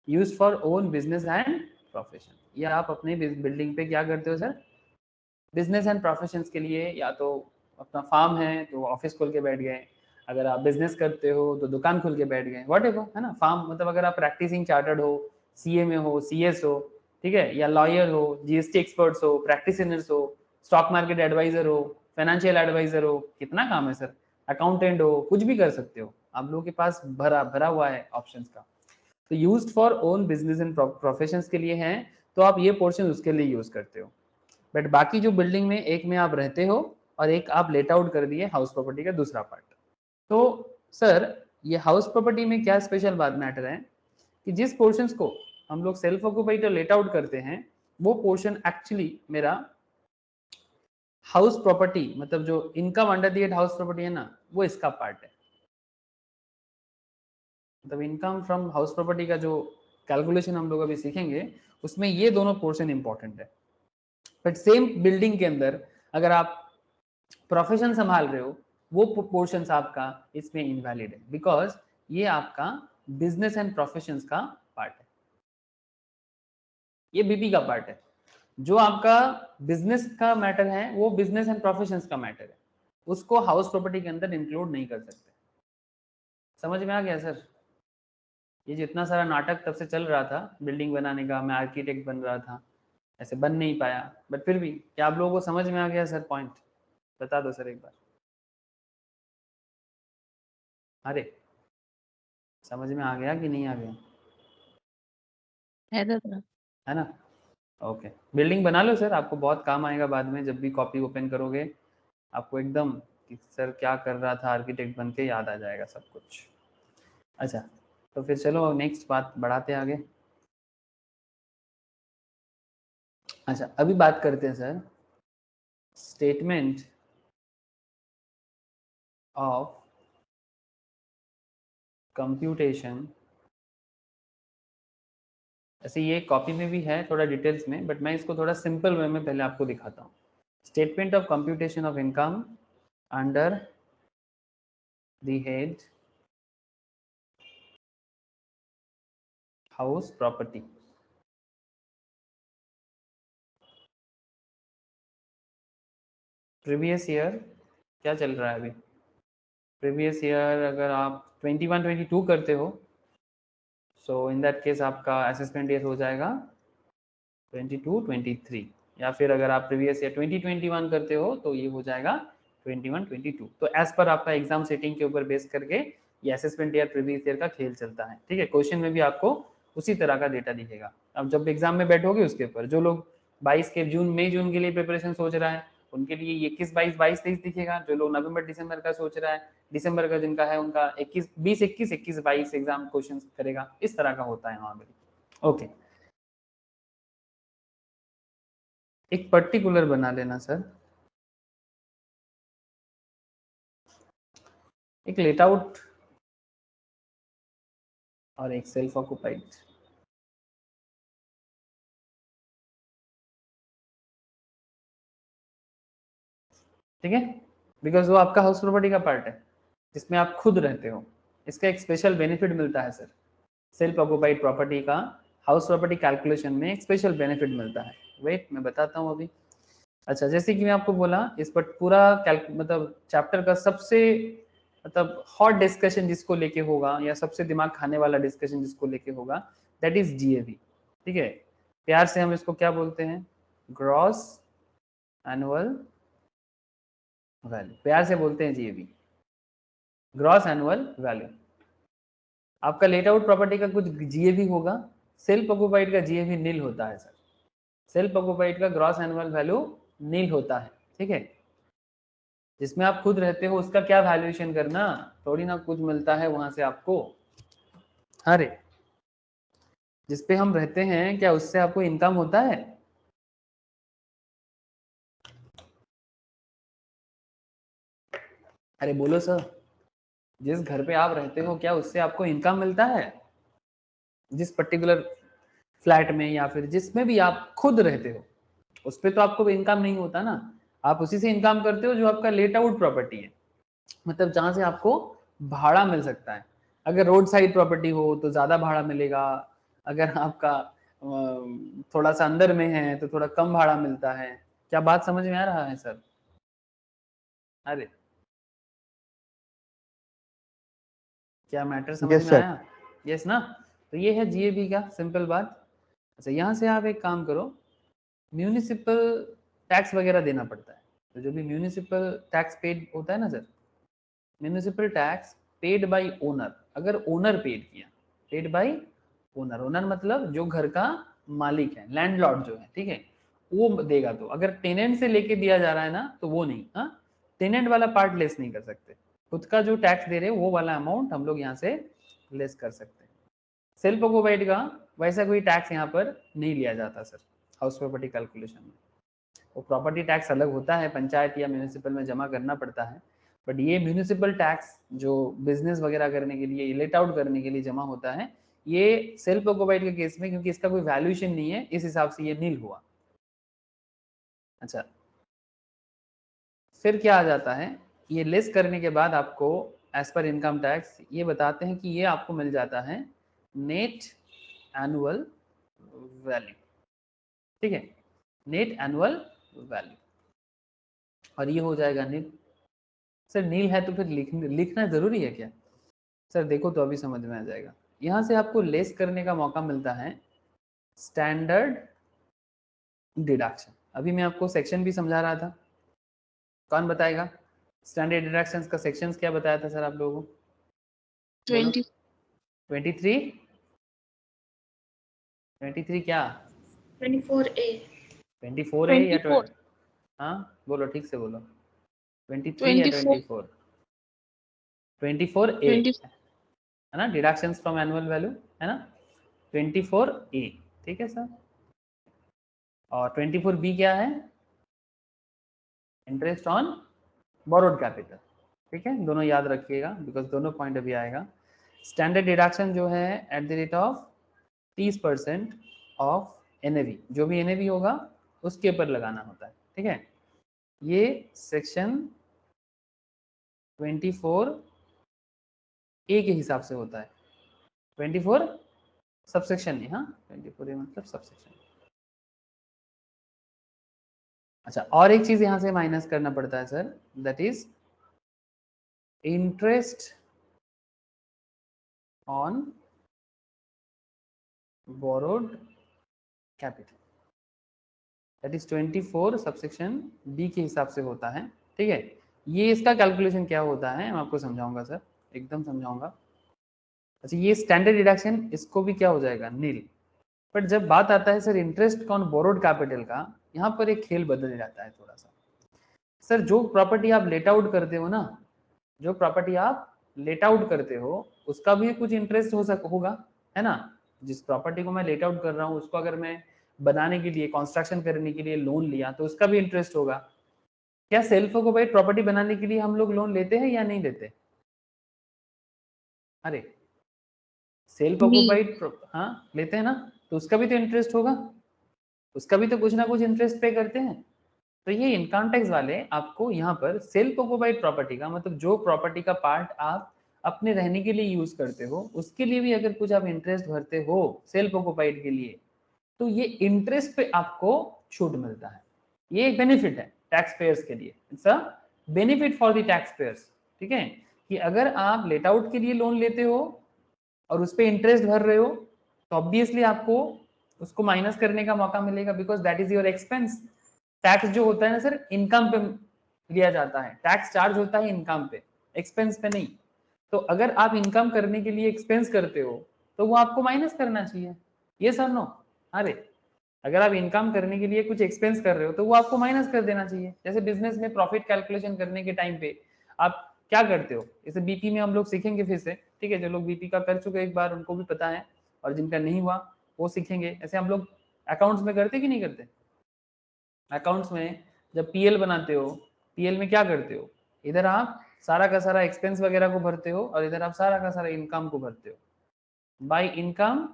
Use for own business and profession, या आप अपने बिल्डिंग पे क्या करते हो सर? बिजनेस एंड प्रोफेशन के लिए, या तो अपना फार्म है तो ऑफिस खोल के बैठ गए, अगर आप बिजनेस करते हो तो दुकान खोल के बैठ गए, वॉट एवर, है ना। फार्म मतलब अगर आप प्रैक्टिसिंग चार्टर्ड हो, सीए में हो, सीएस हो, ठीक है, या लॉयर हो, जीएसटी एक्सपर्ट्स हो, प्रैक्टिशनर्स हो, स्टॉक मार्केट एडवाइजर हो, फाइनेंशियल एडवाइजर हो, कितना काम है सर, अकाउंटेंट हो, कुछ भी कर सकते हो, आप लोगों के पास भरा भरा हुआ है ऑप्शंस का। तो used for own business and profession के लिए हैं, तो आप ये पोर्शन उसके लिए यूज करते हो। बट बाकी जो बिल्डिंग में एक में आप रहते हो और एक आप लेट आउट कर दिए, हाउस प्रॉपर्टी का दूसरा पार्ट। तो सर ये हाउस प्रॉपर्टी में क्या स्पेशल बात मैटर है कि जिस पोर्शंस को हम लोग सेल्फ ऑक्युपाइड और लेट आउट करते हैं, वो पोर्शन एक्चुअली मेरा हाउस प्रॉपर्टी, मतलब जो income under the head house property है ना, वो इसका पार्ट है। मतलब इनकम फ्रॉम हाउस प्रॉपर्टी का जो कैलकुलेशन हम लोग अभी सीखेंगे, उसमें ये दोनों पोर्शन इंपॉर्टेंट है। बट सेम बिल्डिंग के अंदर अगर आप प्रोफेशन संभाल रहे हो, वो पोर्शन आपका इसमें इनवैलिड है, बिकॉज ये आपका बिजनेस एंड प्रोफेशंस का पार्ट है, ये बीपी का पार्ट है। जो आपका बिजनेस का मैटर है वो बिजनेस एंड प्रोफेशंस का मैटर है, उसको हाउस प्रॉपर्टी के अंदर इंक्लूड नहीं कर सकते। समझ में आ गया सर? ये जितना सारा नाटक तब से चल रहा था बिल्डिंग बनाने का, मैं आर्किटेक्ट बन रहा था, ऐसे बन नहीं पाया, बट फिर भी क्या आप लोगों को समझ में आ गया सर पॉइंट? बता दो सर एक बार। अरे समझ में आ गया कि नहीं आ गया? है दादा। है ना? ओके, बिल्डिंग बना लो सर, आपको बहुत काम आएगा बाद में, जब भी कॉपी ओपन करोगे आपको एकदम कि सर क्या कर रहा था आर्किटेक्ट बन के, याद आ जाएगा सब कुछ। अच्छा, तो फिर चलो नेक्स्ट बात बढ़ाते हैं आगे। अच्छा, अभी बात करते हैं सर स्टेटमेंट ऑफ कंप्यूटेशन। ऐसे ये कॉपी में भी है थोड़ा डिटेल्स में, बट मैं इसको थोड़ा सिंपल वे में पहले आपको दिखाता हूँ। Statement of computation of income under the head house property. Previous year क्या चल रहा है अभी? प्रीवियस ईयर अगर आप 21-22 करते हो, सो इन दैट केस आपका असेसमेंट ईयर हो जाएगा 22-23, या फिर अगर आप प्रीवियस ईयर 2021 करते हो तो ये हो जाएगा 21-22। तो एज पर आपका एग्जाम सेटिंग के ऊपर बेस करके ये असेसमेंट ईयर प्रीवियस ईयर का खेल चलता है, ठीक है। क्वेश्चन में भी आपको उसी तरह का डेटा दिखेगा। अब जब एग्जाम में बैठोगे उसके ऊपर जो लोग 22 के मई जून के लिए प्रिपरेशन सोच रहा है उनके लिए 21, 22, 22, 23 दिखेगा। जो लोग नवंबर दिसंबर का सोच रहा है, दिसंबर का जिनका है उनका 21, 20, 21, 21, 22 एग्जाम क्वेश्चन करेगा। इस तरह का होता है नॉर्मली। ओके, एक पर्टिकुलर बना लेना सर, एक लेट आउट और एक सेल्फ ऑक्युपाइड। ठीक है, बिकॉज वो आपका हाउस प्रॉपर्टी का पार्ट है जिसमें आप खुद रहते हो। इसका एक स्पेशल बेनिफिट मिलता है सर, सेल्फ ऑक्युपाइड प्रॉपर्टी का हाउस प्रॉपर्टी कैलकुलेशन में एक स्पेशल बेनिफिट मिलता है। वेट मैं बताता हूँ अभी। अच्छा, जैसे कि मैं आपको बोला, इस पर पूरा मतलब चैप्टर का सबसे मतलब हॉट डिस्कशन जिसको लेके होगा या सबसे दिमाग खाने वाला डिस्कशन जिसको लेके होगा, दैट इज जीएवी। ठीक है, प्यार से हम इसको क्या बोलते हैं? ग्रॉस एनुअल वैल्यू, प्यार से बोलते हैं जीएवी, ग्रॉस एनुअल वैल्यू। आपका लेट आउट प्रॉपर्टी का कुछ जीएवी होगा, सेल्फ ऑक्युपाइड का जीएवी नील होता है सर। सेल्फ ऑक्युपाइड का ग्रॉस एनुअल वैल्यू नील होता है, ठीक है। जिसमें आप खुद रहते हो उसका क्या वैल्यूएशन करना, थोड़ी ना कुछ मिलता है वहां से आपको। अरे, जिसपे हम रहते हैं क्या उससे आपको इनकम होता है? अरे बोलो सर, जिस घर पे आप रहते हो क्या उससे आपको इनकम मिलता है? जिस पर्टिकुलर फ्लैट में या फिर जिसमें भी आप खुद रहते हो उस पर तो आपको इनकम नहीं होता ना। आप उसी से इनकम करते हो जो आपका लेट आउट प्रॉपर्टी है, मतलब जहां से आपको भाड़ा मिल सकता है। अगर रोड साइड प्रॉपर्टी हो तो ज्यादा भाड़ा मिलेगा, अगर आपका थोड़ा सा अंदर में है तो थोड़ा कम भाड़ा मिलता है। क्या बात समझ में आ रहा है सर? अरे, क्या मैटर समझ यस में सर। आया? यस ना? तो ये है जीएबी का सिंपल बात। अच्छा, यहाँ से आप एक काम करो, म्यूनिसिपल टैक्स वगैरह देना पड़ता है। तो जो भी म्यूनिसिपल टैक्स पेड होता है ना sir, municipal tax paid by owner, अगर ओनर पेड किया, पेड बाय ओनर, ओनर मतलब जो घर का मालिक है, लैंडलॉर्ड जो है, ठीक है, वो देगा। तो अगर टेनेंट से लेके दिया जा रहा है ना तो वो नहीं, हाँ, टेनेंट वाला पार्ट लेस नहीं कर सकते। खुद का जो टैक्स दे रहे हैं वो वाला अमाउंट हम लोग यहाँ से लेस कर सकते हैं। सेल्फ ऑक्युपाइड का वैसा कोई टैक्स यहाँ पर नहीं लिया जाता सर, हाउस प्रॉपर्टी कैलकुलेशन में। वो प्रॉपर्टी टैक्स अलग होता है, पंचायत या म्यूनिसिपल में जमा करना पड़ता है। बट ये म्यूनिसिपल टैक्स जो बिजनेस वगैरह करने के लिए, लेट आउट करने के लिए जमा होता है, ये सेल्फ ऑक्युपाइड के केस में क्योंकि इसका कोई वैल्यूएशन नहीं है इस हिसाब से ये नील हुआ। अच्छा, फिर क्या आ जाता है, ये लेस करने के बाद आपको एज पर इनकम टैक्स ये बताते हैं कि ये आपको मिल जाता है नेट एनुअल वैल्यू। ठीक है, नेट एनुअल वैल्यू, और ये हो जाएगा नील। सर नील है तो फिर लिखना जरूरी है क्या? सर देखो तो अभी समझ में आ जाएगा। यहाँ से आपको लेस करने का मौका मिलता है स्टैंडर्ड डिडक्शन। अभी मैं आपको सेक्शन भी समझा रहा था, कौन बताएगा? स्टैंडर्ड डिडक्शंस का सेक्शंस क्या बताया था सर आप लोगों को? बोलो। 20 23, 23 क्या? 24A 24 है या 24 हाँ बोलो, ठीक से बोलो, 23 या 24 24? 24A 20 है ना, डिडक्शंस फ्रॉम एनुअल वैल्यू, है ना, 24A। ठीक है सर। और 24B क्या है? Interest on borrowed capital. ठीक है, दोनों याद रखिएगा बिकॉज दोनों पॉइंट अभी आएगा। स्टैंडर्ड डिडक्शन जो है at the rate of 30% of NAV, जो भी एनएवी होगा उसके ऊपर लगाना होता है। ठीक है, ये सेक्शन 24A के हिसाब से होता है। 24 सबसेक्शन नहीं, हाँ 24A मतलब सबसेक्शन। अच्छा, और एक चीज यहां से माइनस करना पड़ता है sir, that is interest on borrowed capital, that is 24 subsection B के हिसाब से होता है। ठीक है, ये इसका कैलकुलेशन क्या होता है मैं आपको समझाऊंगा सर, एकदम समझाऊंगा। अच्छा, ये स्टैंडर्ड डिडक्शन, इसको भी क्या हो जाएगा, नील। बट जब बात आता है sir interest on borrowed capital का, यहाँ पर एक खेल बदल जाता है थोड़ा सा। सर जो प्रॉपर्टी आप लेट आउट करते हो ना, जो प्रॉपर्टी आप लेट आउट करते हो उसका भी कुछ इंटरेस्ट होगा, है ना। जिस प्रॉपर्टी को मैं लेट आउट कर रहा हूँ उसको अगर मैं बनाने के लिए, कंस्ट्रक्शन करने के लिए लोन लिया तो उसका भी इंटरेस्ट होगा। क्या सेल्फ ऑक्युपाइड प्रॉपर्टी बनाने के लिए हम लोग लोन लेते हैं या नहीं लेते? अरे सेल्फ ऑक्युपाइड, हाँ लेते हैं ना, तो उसका भी तो इंटरेस्ट होगा, उसका भी तो कुछ ना कुछ इंटरेस्ट पे करते हैं। तो ये इनकम टैक्स वाले आपको यहाँ पर सेल्फ ऑक्युपाइड प्रॉपर्टी का मतलब जो प्रॉपर्टी का पार्ट आप अपने रहने के लिए यूज करते हो उसके लिए भी अगर कुछ आप इंटरेस्ट भरते हो सेल्फ ऑक्युपाइड के लिए, तो ये इंटरेस्ट पे आपको छूट मिलता है। ये एक बेनिफिट है टैक्स पेयर्स के लिए, it's a benefit for the tax payers. ठीक है, कि अगर आप लेट आउट के लिए लोन लेते हो और उस पर इंटरेस्ट भर रहे हो तो ऑब्वियसली आपको उसको माइनस करने का मौका मिलेगा, because that is your expense. Tax जो होता है ना सर इनकम पे लिया जाता है, टैक्स चार्ज होता है इनकम पे, एक्सपेंस पे नहीं। तो अगर आप इनकम करने के लिए एक्सपेंस करते हो तो वो आपको माइनस करना चाहिए, ये सर नो। अरे अगर आप इनकम करने के लिए कुछ एक्सपेंस कर रहे हो तो वो आपको माइनस कर देना चाहिए। जैसे बिजनेस में प्रॉफिट कैलकुलेशन करने के टाइम पे आप क्या करते हो, जैसे बीपी में हम लोग सीखेंगे फिर से, ठीक है, जो लोग बीपी का कर चुके एक बार उनको भी पता है, और जिनका नहीं हुआ वो सीखेंगे। ऐसे हम लोग अकाउंट्स में करते कि नहीं करते? अकाउंट्स में जब पीएल बनाते हो, पीएल में क्या करते हो, इधर आप सारा का सारा एक्सपेंस वगैरह को भरते हो और इधर आप सारा का सारा इनकम को भरते हो, बाय इनकम,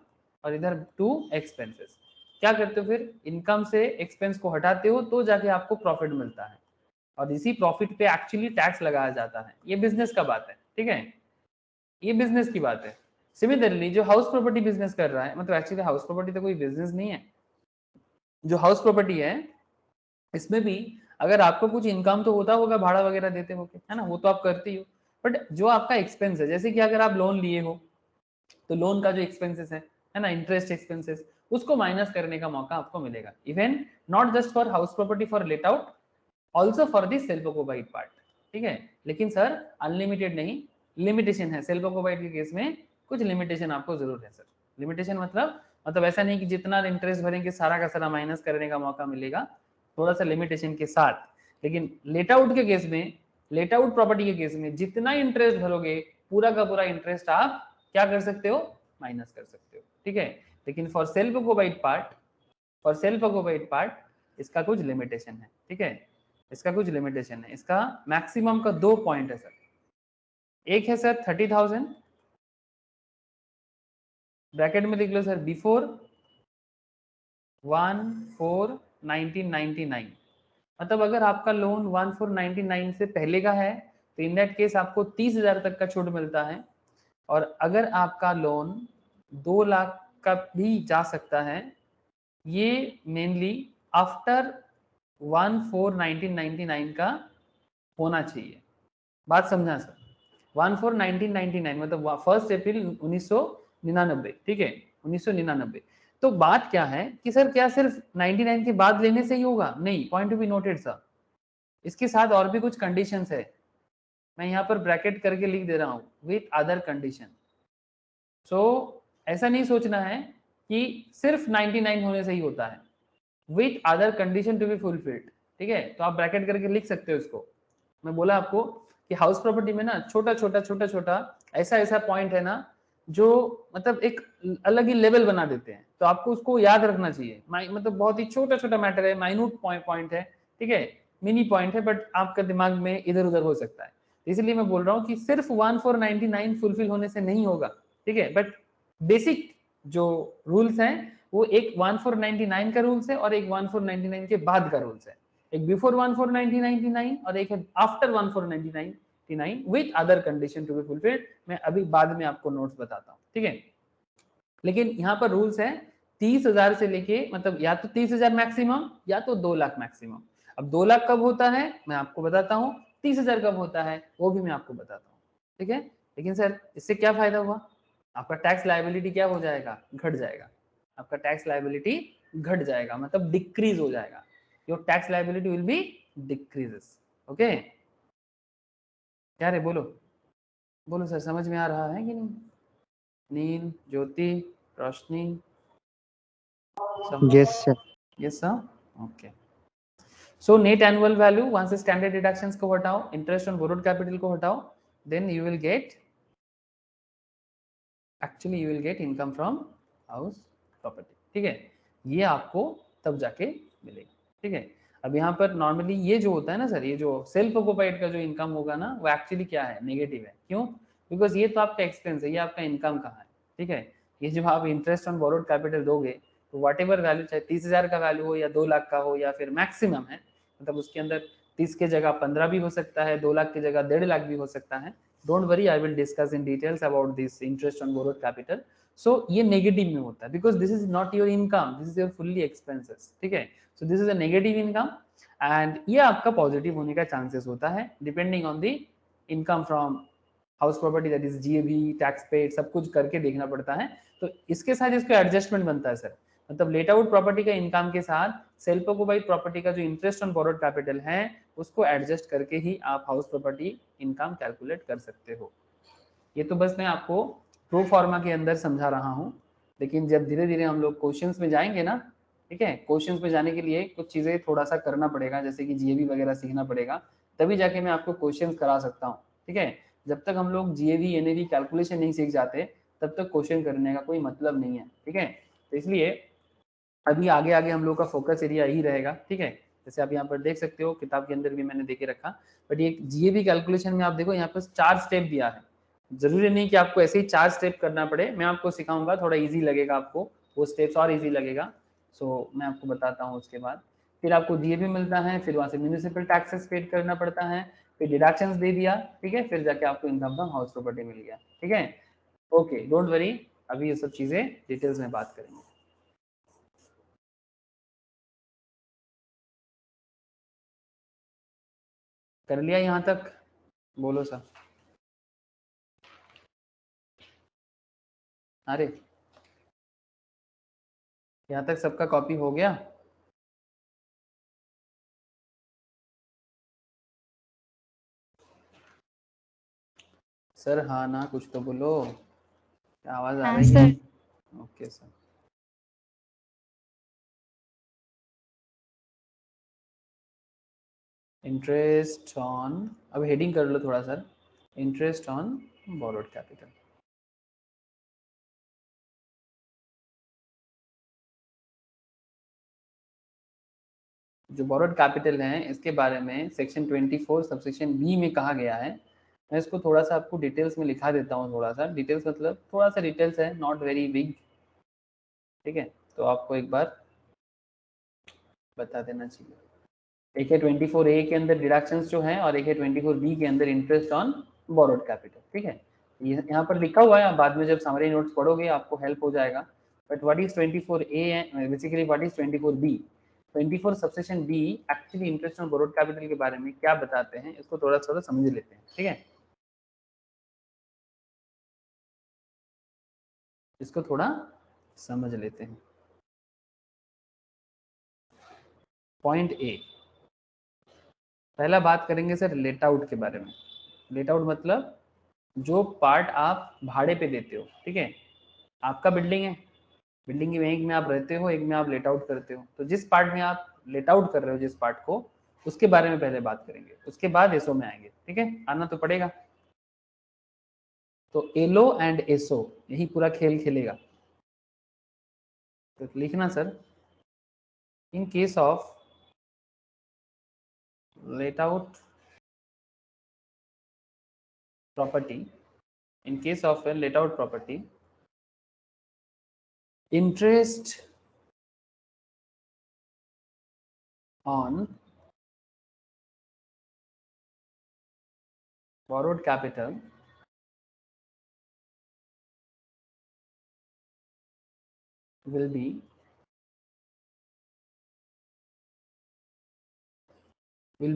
और इधर टू एक्सपेंसेस। क्या करते हो फिर, इनकम से एक्सपेंस को हटाते हो तो जाके आपको प्रॉफिट मिलता है, और इसी प्रॉफिट पे एक्चुअली टैक्स लगाया जाता है। ये बिजनेस का बात है, ठीक है, ये बिजनेस की बात है। सिमिलरली जो हाउस प्रॉपर्टी बिजनेस कर रहा है, मतलब एक्चुअली हाउस प्रॉपर्टी तो कोई बिजनेस नहीं है, जो हाउस प्रॉपर्टी है इसमें भी अगर आपको कुछ इनकम तो होता होगा, भाड़ा वगैरह देते हो, है ना, वो तो आप करते ही हो। बट जो आपका एक्सपेंस है, जैसे कि अगर आप लोन लिए हो तो लोन का जो एक्सपेंसेस है ना, इंटरेस्ट एक्सपेंसेस, उसको माइनस करने का मौका आपको मिलेगा। Even not just for house property for let out, also for this self occupied part. ठीक है, लेकिन सर अनलिमिटेड नहीं, लिमिटेशन है। सेल्फ ऑक्युपाइड के केस में कुछ लिमिटेशन आपको जरूर है सर। लिमिटेशन मतलब ऐसा नहीं कि जितना इंटरेस्ट भरेंगे सारा का सारा माइनस करने का मौका मिलेगा, थोड़ा सा लिमिटेशन के साथ। लेकिन लेट आउट के केस में, लेट आउट प्रॉपर्टी के केस में जितना इंटरेस्ट भरोगे पूरा का पूरा इंटरेस्ट आप क्या कर सकते हो, माइनस कर सकते हो। ठीक है, लेकिन for self occupied part, for self occupied part इसका कुछ लिमिटेशन है। ठीक है, इसका कुछ लिमिटेशन है। इसका मैक्सिमम का 2 पॉइंट है सर। एक है सर 30,000, ब्रैकेट में लिख लो सर, बिफोर 1/4/1999। मतलब अगर आपका लोन 1/4/1999 से पहले का है तो इन दैट केस आपको 30,000 तक का छूट मिलता है। और अगर आपका लोन 2 लाख का भी जा सकता है, ये मेनली आफ्टर 1/4/1999 का होना चाहिए। बात समझा सर, 1/4/1999 मतलब 1 अप्रैल 1999। ठीक है, 1999। तो बात क्या है कि सर क्या सिर्फ 99 के बाद लेने से ही होगा? नहीं, point to be noted sir, इसके साथ और भी कुछ कंडीशंस है, मैं यहाँ पर ब्रैकेट करके लिख दे रहा हूँ, विथ अदर कंडीशन। सो ऐसा नहीं सोचना है कि सिर्फ 99 होने से ही होता है, with other condition to be fulfilled. ठीक है, तो आप ब्रैकेट करके लिख सकते हो इसको। मैं बोला आपको कि हाउस प्रॉपर्टी में ना छोटा छोटा छोटा छोटा ऐसा ऐसा पॉइंट है ना जो मतलब एक अलग ही लेवल बना देते हैं, तो आपको उसको याद रखना चाहिए। मतलब बहुत ही छोटा छोटा मैटर है, माइन्यूट पॉइंट है, ठीक है, मिनी पॉइंट है, बट आपका दिमाग में इधर उधर हो सकता है। इसलिए मैं बोल रहा हूँ कि सिर्फ 1/4/99 फुलफिल होने से नहीं होगा। ठीक है, बट बेसिक जो रूल्स हैं वो एक 1/4/99 का रूल्स है और एक 1/4/99 के बाद का रूल्स है। एक बिफोर 1/4/1999 और एक है after 1/4/1999 with other condition to be fulfilled. मैं अभी बाद में आपको नोट्स बताता हूँ, ठीक है। लेकिन यहाँ पर रूल्स है 30,000 से लेके, मतलब या तो 30,000 मैक्सिमम या तो 2 लाख मैक्सिमम। अब 2 लाख कब होता है मैं आपको बताता हूँ, 30,000 कब होता है वो भी मैं आपको बताता हूँ। ठीक है। लेकिन सर इससे क्या फायदा हुआ, आपका टैक्स लायबिलिटी क्या हो जाएगा, घट जाएगा, आपका टैक्स लायबिलिटी घट जाएगा, मतलब डिक्रीज हो जाएगा, your tax liability will be decreases. Okay, क्या रे बोलो बोलो सर, समझ में आ रहा है कि नहीं? Neel, Jyoti, Roshni, yes sir. Yes sir, okay. So net annual value, वहां से स्टैंडर्ड डिडक्शंस को हटाओ, इंटरेस्ट ऑन बोरोड कैपिटल को हटाओ, then you will get, actually you will get income from house property. ठीक है, ये आपको तब जाके मिलेगा। ठीक है, अब यहाँ पर नॉर्मली ये जो होता है ना सर, ये जो सेल्फ ऑक्युपाइड का जो इनकम होगा ना, वो एक्चुअली क्या है, नेगेटिव है। क्यों? बिकॉज ये तो आपका एक्सपेंस है, ये आपका इनकम कहाँ है। ठीक है, ये जब आप इंटरेस्ट ऑन बोरोड कैपिटल दोगे तो वाट एवर वैल्यू, चाहे 30,000 का वैल्यू हो या 2 लाख का हो, या फिर मैक्सिमम है, मतलब उसके अंदर 30 के जगह 15 भी हो सकता है, 2 लाख की जगह 1.5 लाख भी हो सकता है। Don't worry, I will discuss in details about this interest on borrowed capital. So ये नेगेटिव में होता है, because this is not your income, this is your fully expenses. ठीक है, so this is a negative income, and ये आपका positive होने का चांसेस होता है depending on the income from house property, that is GAV, tax paid, सब कुछ करके देखना पड़ता है। तो इसके साथ इसका एडजस्टमेंट बनता है सर, मतलब लेट आउट प्रॉपर्टी का इनकम के साथ सेल्फ ऑक्युपाइड प्रॉपर्टी का जो इंटरेस्ट ऑन बोरोड कैपिटल है उसको एडजस्ट करके ही आप हाउस प्रॉपर्टी इनकम कैलकुलेट कर सकते हो। ये तो बस मैं आपको प्रो फॉर्मा के अंदर समझा रहा हूँ, लेकिन जब धीरे धीरे हम लोग क्वेश्चंस में जाएंगे ना, ठीक है, क्वेश्चंस में जाने के लिए कुछ चीज़ें थोड़ा सा करना पड़ेगा, जैसे कि जीएबी वगैरह सीखना पड़ेगा, तभी जाके मैं आपको क्वेश्चंस करा सकता हूँ। ठीक है, जब तक हम लोग जीएबी एनएबी कैलकुलेशन नहीं सीख जाते तब तक क्वेश्चन करने का कोई मतलब नहीं है। ठीक है, तो इसलिए अभी आगे आगे हम लोग का फोकस एरिया यही रहेगा। ठीक है, जैसे आप यहाँ पर देख सकते हो, किताब के अंदर भी मैंने देखे रखा, बट ये जीएबी कैलकुलेशन में आप देखो यहाँ पर 4 स्टेप दिया है। जरूरी नहीं कि आपको ऐसे ही 4 स्टेप करना पड़े, मैं आपको सिखाऊंगा, थोड़ा इजी लगेगा आपको, वो स्टेप्स और इजी लगेगा। सो मैं आपको बताता हूँ। उसके बाद फिर आपको जीएबी मिलता है, फिर वहाँ से म्यूनिसिपल टैक्सेस पेड करना पड़ता है, फिर डिडक्शंस दे दिया। ठीक है, फिर जाके आपको इनकम फ्रॉम हाउस प्रॉपर्टी मिल गया। ठीक है, ओके, डोंट वरी, अभी ये सब चीजें डिटेल्स में बात करेंगे। कर लिया यहाँ तक, बोलो सर। अरे यहाँ तक सबका कॉपी हो गया? सर हाँ ना, कुछ तो बोलो, आवाज आ रही है? Okay sir. इंटरेस्ट ऑन, अब हेडिंग कर लो थोड़ा sir, interest on borrowed capital. जो बोरोड कैपिटल है इसके बारे में सेक्शन 24 सबसेक्शन बी में कहा गया है। मैं इसको थोड़ा सा आपको डिटेल्स में लिखा देता हूँ, थोड़ा सा डिटेल्स, मतलब थोड़ा सा डिटेल्स है, नॉट वेरी बिग। ठीक है, तो आपको एक बार बता देना चाहिए। एक है 24A के अंदर डिडक्शंस जो है, और एक है 24B के अंदर इंटरेस्ट ऑन बोरोड कैपिटल। ठीक है, ये यहाँ पर लिखा हुआ है, बाद में जब समरी नोट्स पढ़ोगे आपको हेल्प हो जाएगा। But what is 24A, basically what is 24B? 24 subsection B actually interest on borrowed capital के बारे में क्या बताते हैं, इसको थोड़ा थोड़ा समझ लेते हैं। ठीक है, इसको थोड़ा समझ लेते हैं। पॉइंट ए, पहला बात करेंगे सर लेट आउट के बारे में। लेट आउट मतलब जो पार्ट आप भाड़े पे देते हो। ठीक है, आपका बिल्डिंग है, बिल्डिंग में एक में आप रहते हो, एक में आप लेट आउट करते हो, तो जिस पार्ट में आप लेट आउट कर रहे हो, जिस पार्ट को, उसके बारे में पहले बात करेंगे, उसके बाद एसओ में आएंगे। ठीक है, आना तो पड़ेगा। तो एलो एंड एसओ, यही पूरा खेल खेलेगा। तो लिखना sir, in case of let out property, in case of a let out property, interest on borrowed capital will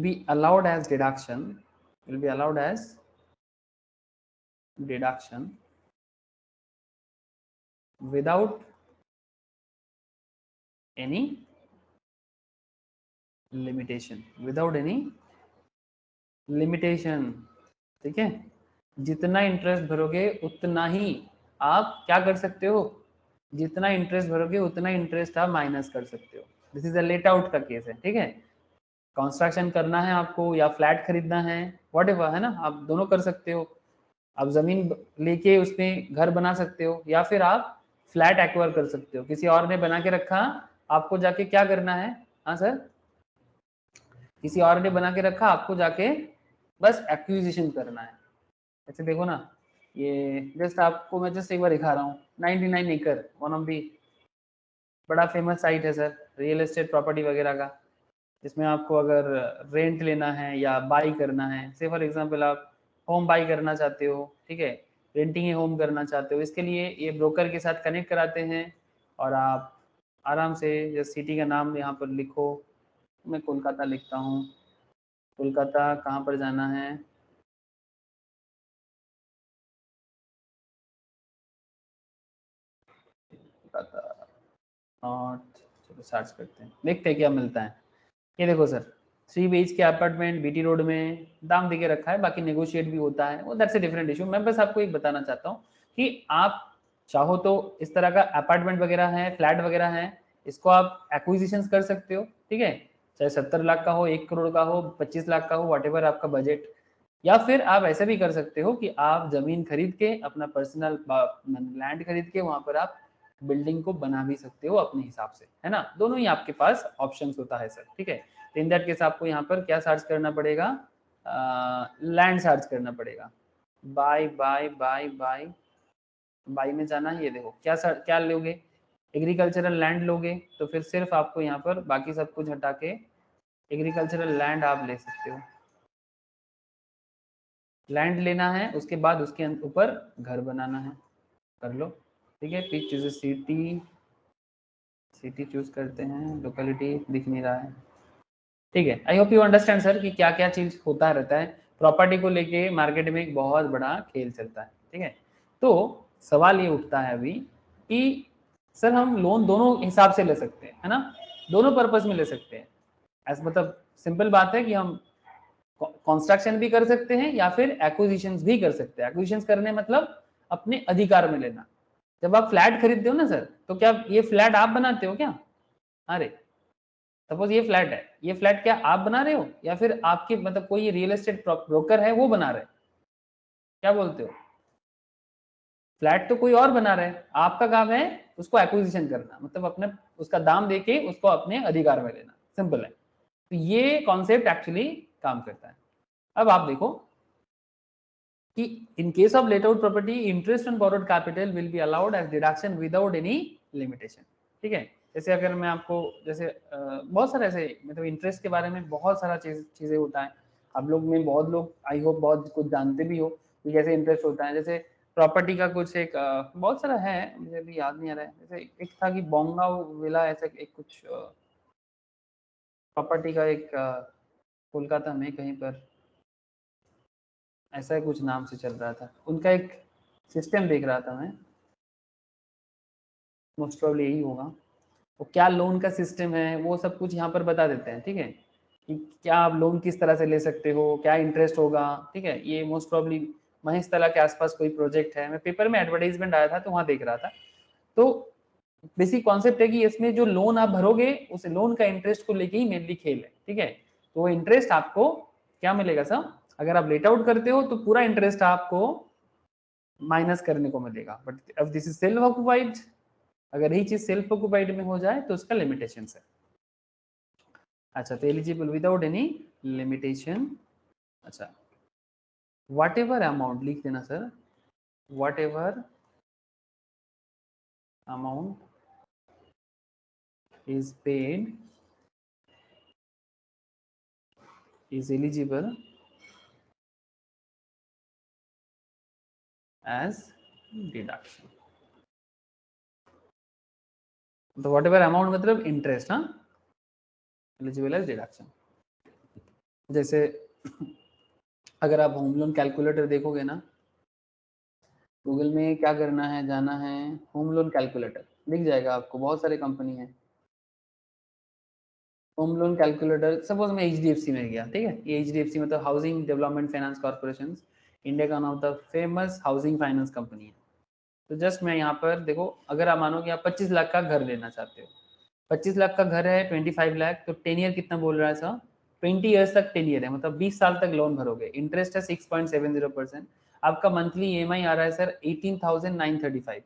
be allowed as deduction, will be allowed as deduction without any limitation, without any limitation. ठीक है, जितना interest भरोगे उतना ही आप क्या कर सकते हो, जितना इंटरेस्ट भरोगे उतना इंटरेस्ट आप माइनस कर सकते हो। This is a let out का केस है। ठीक है, कंस्ट्रक्शन करना है आपको या फ्लैट खरीदना है, व्हाटएवर है ना, आप दोनों कर सकते हो। आप जमीन लेके उसमें घर बना सकते हो या फिर आप फ्लैट एक्वायर कर सकते हो, किसी और ने बना के रखा, आपको जाके क्या करना है। हाँ सर, किसी और ने बना के रखा, आपको जाके बस एक्विजिशन करना है। ऐसे देखो ना, ये जस्ट आपको मैं जस्ट एक बार दिखा रहा हूँ, 99 एकड़, वन ऑफ दी बड़ा फेमस साइट है सर रियल एस्टेट प्रॉपर्टी वगैरह का। इसमें आपको अगर रेंट लेना है या बाई करना है, से फॉर एग्जांपल आप होम बाई करना चाहते हो, ठीक है, रेंटिंग होम करना चाहते हो, इसके लिए ये ब्रोकर के साथ कनेक्ट कराते हैं और आप आराम से जस्ट सिटी का नाम यहाँ पर लिखो, मैं कोलकाता लिखता हूँ, कोलकाता कहाँ पर जाना है, कोलकाता, और चलो सर्च करते हैं, देखते हैं क्या मिलता है। ये देखो सर, 3 BHK के अपार्टमेंट बीटी रोड में, दाम देके रखा है, बाकी नेगोशिएट भी होता है, वो दैट्स ए डिफरेंट इशू। मैं बस आपको एक बताना चाहता हूँ कि आप चाहो तो इस तरह का अपार्टमेंट वगैरह है, फ्लैट वगैरह है, इसको आप एक्विजिशन कर सकते हो। ठीक है, चाहे 70 लाख का हो, 1 करोड़ का हो, 25 लाख का हो, वॉट आपका बजट। या फिर आप ऐसे भी कर सकते हो कि आप जमीन खरीद के अपना पर्सनल लैंड खरीद के वहां पर आप बिल्डिंग को बना भी सकते हो अपने हिसाब से, है ना, दोनों ही आपके पास ऑप्शंस होता है सर। ठीक है, तो इन दैट केस आपको यहाँ पर क्या सर्च करना पड़ेगा, लैंड सर्च करना पड़ेगा, by by by by by में जाना है। ये देखो क्या लोगे, एग्रीकल्चरल लैंड लोगे तो फिर सिर्फ आपको यहाँ पर बाकी सब कुछ हटा के एग्रीकल्चरल लैंड आप ले सकते हो। लैंड लेना है, उसके बाद उसके ऊपर घर बनाना है, कर लो। ठीक है, फिर चूज सिटी, सिटी चूज करते हैं, लोकेलिटी दिख नहीं रहा है। ठीक है, I hope you understand sir कि क्या क्या चीज होता रहता है प्रॉपर्टी को लेके, मार्केट में एक बहुत बड़ा खेल चलता है। ठीक है, तो सवाल ये उठता है अभी कि सर हम लोन दोनों हिसाब से ले सकते हैं, है ना, दोनों पर्पज में ले सकते हैं। ऐसा मतलब सिंपल बात है कि हम कंस्ट्रक्शन भी कर सकते हैं या फिर एक्विजिशन भी कर सकते हैं। एक्विजिशन करने मतलब अपने अधिकार में लेना। जब आप फ्लैट खरीदते हो ना सर, तो क्या ये फ्लैट आप बनाते हो क्या, अरे सपोज ये फ्लैट है, ये फ्लैट क्या आप बना रहे हो या फिर आपके मतलब कोई रियल एस्टेट ब्रोकर है वो बना रहे, क्या बोलते हो, फ्लैट तो कोई और बना रहे हैं, आपका काम है उसको एक्विजिशन करना, मतलब अपने उसका दाम देके उसको अपने अधिकार में लेना, सिंपल है। तो ये कॉन्सेप्ट एक्चुअली काम करता है। अब आप देखो कि in case of let out property, interest on borrowed capital will be allowed as deduction without any limitation। ठीक है, जैसे अगर मैं आपको जैसे बहुत सारे ऐसे मतलब इंटरेस्ट के बारे में बहुत सारा चीजें होता है, आप लोग में बहुत लोग आई होप बहुत कुछ जानते भी हो कि कैसे इंटरेस्ट होता है। जैसे प्रॉपर्टी का कुछ एक बहुत सारा है, मुझे भी याद नहीं आ रहा है, जैसे एक था कि बोंगा विला, ऐसा एक कुछ प्रॉपर्टी का एक कोलकाता में कहीं पर ऐसा कुछ नाम से चल रहा था, उनका एक सिस्टम देख रहा था मैं, मोस्ट प्रॉब्ली यही होगा। वो क्या लोन का सिस्टम है वो सब कुछ यहाँ पर बता देते हैं। ठीक है, कि क्या आप लोन किस तरह से ले सकते हो, क्या इंटरेस्ट होगा। ठीक है, ये मोस्ट प्रॉब्ली महेश तला के आसपास कोई प्रोजेक्ट है, मैं पेपर में एडवर्टाइजमेंट आया था तो वहाँ देख रहा था। तो बेसिक कॉन्सेप्ट है कि इसमें जो लोन आप भरोगे उस लोन का इंटरेस्ट को लेके ही मेनली खेल है। ठीक है, तो वो इंटरेस्ट आपको क्या मिलेगा सर, अगर आप लेट आउट करते हो तो पूरा इंटरेस्ट आपको माइनस करने को मिलेगा, बट अब दिस इज सेल्फ ऑक्युपाइड, अगर यही चीज सेल्फ ऑक्युपाइड में हो जाए तो उसका लिमिटेशन है। अच्छा, तो एलिजिबल विदाउट एनी लिमिटेशन। अच्छा, वट एवर अमाउंट लिख देना sir, what ever amount is paid is eligible as deduction। तो वट एवर अमाउंट मतलब इंटरेस्ट, हाँ, एलिजिबल एज डिडक्शन। जैसे अगर आप होम लोन कैलकुलेटर देखोगे ना, गूगल में क्या करना है, जाना है होम लोन कैलकुलेटर, दिख जाएगा आपको, बहुत सारे कंपनी है। होम लोन कैलकुलेटर, सपोज मैं HDFC में गया, ठीक है, ये HDFC मतलब housing development finance corporation, India का one of the famous housing finance company है। तो जस्ट मैं यहाँ पर देखो, अगर आप मानो कि आप 25 लाख का घर लेना चाहते हो, 25 लाख का घर है, 25 लाख, तो 10 ईयर कितना बोल रहा है सर, 20 ईयर्स तक 10 ईयर है, मतलब 20 साल तक लोन भरोगे, इंटरेस्ट है 6.70%, आपका मंथली EMI आ रहा है सर 18,935,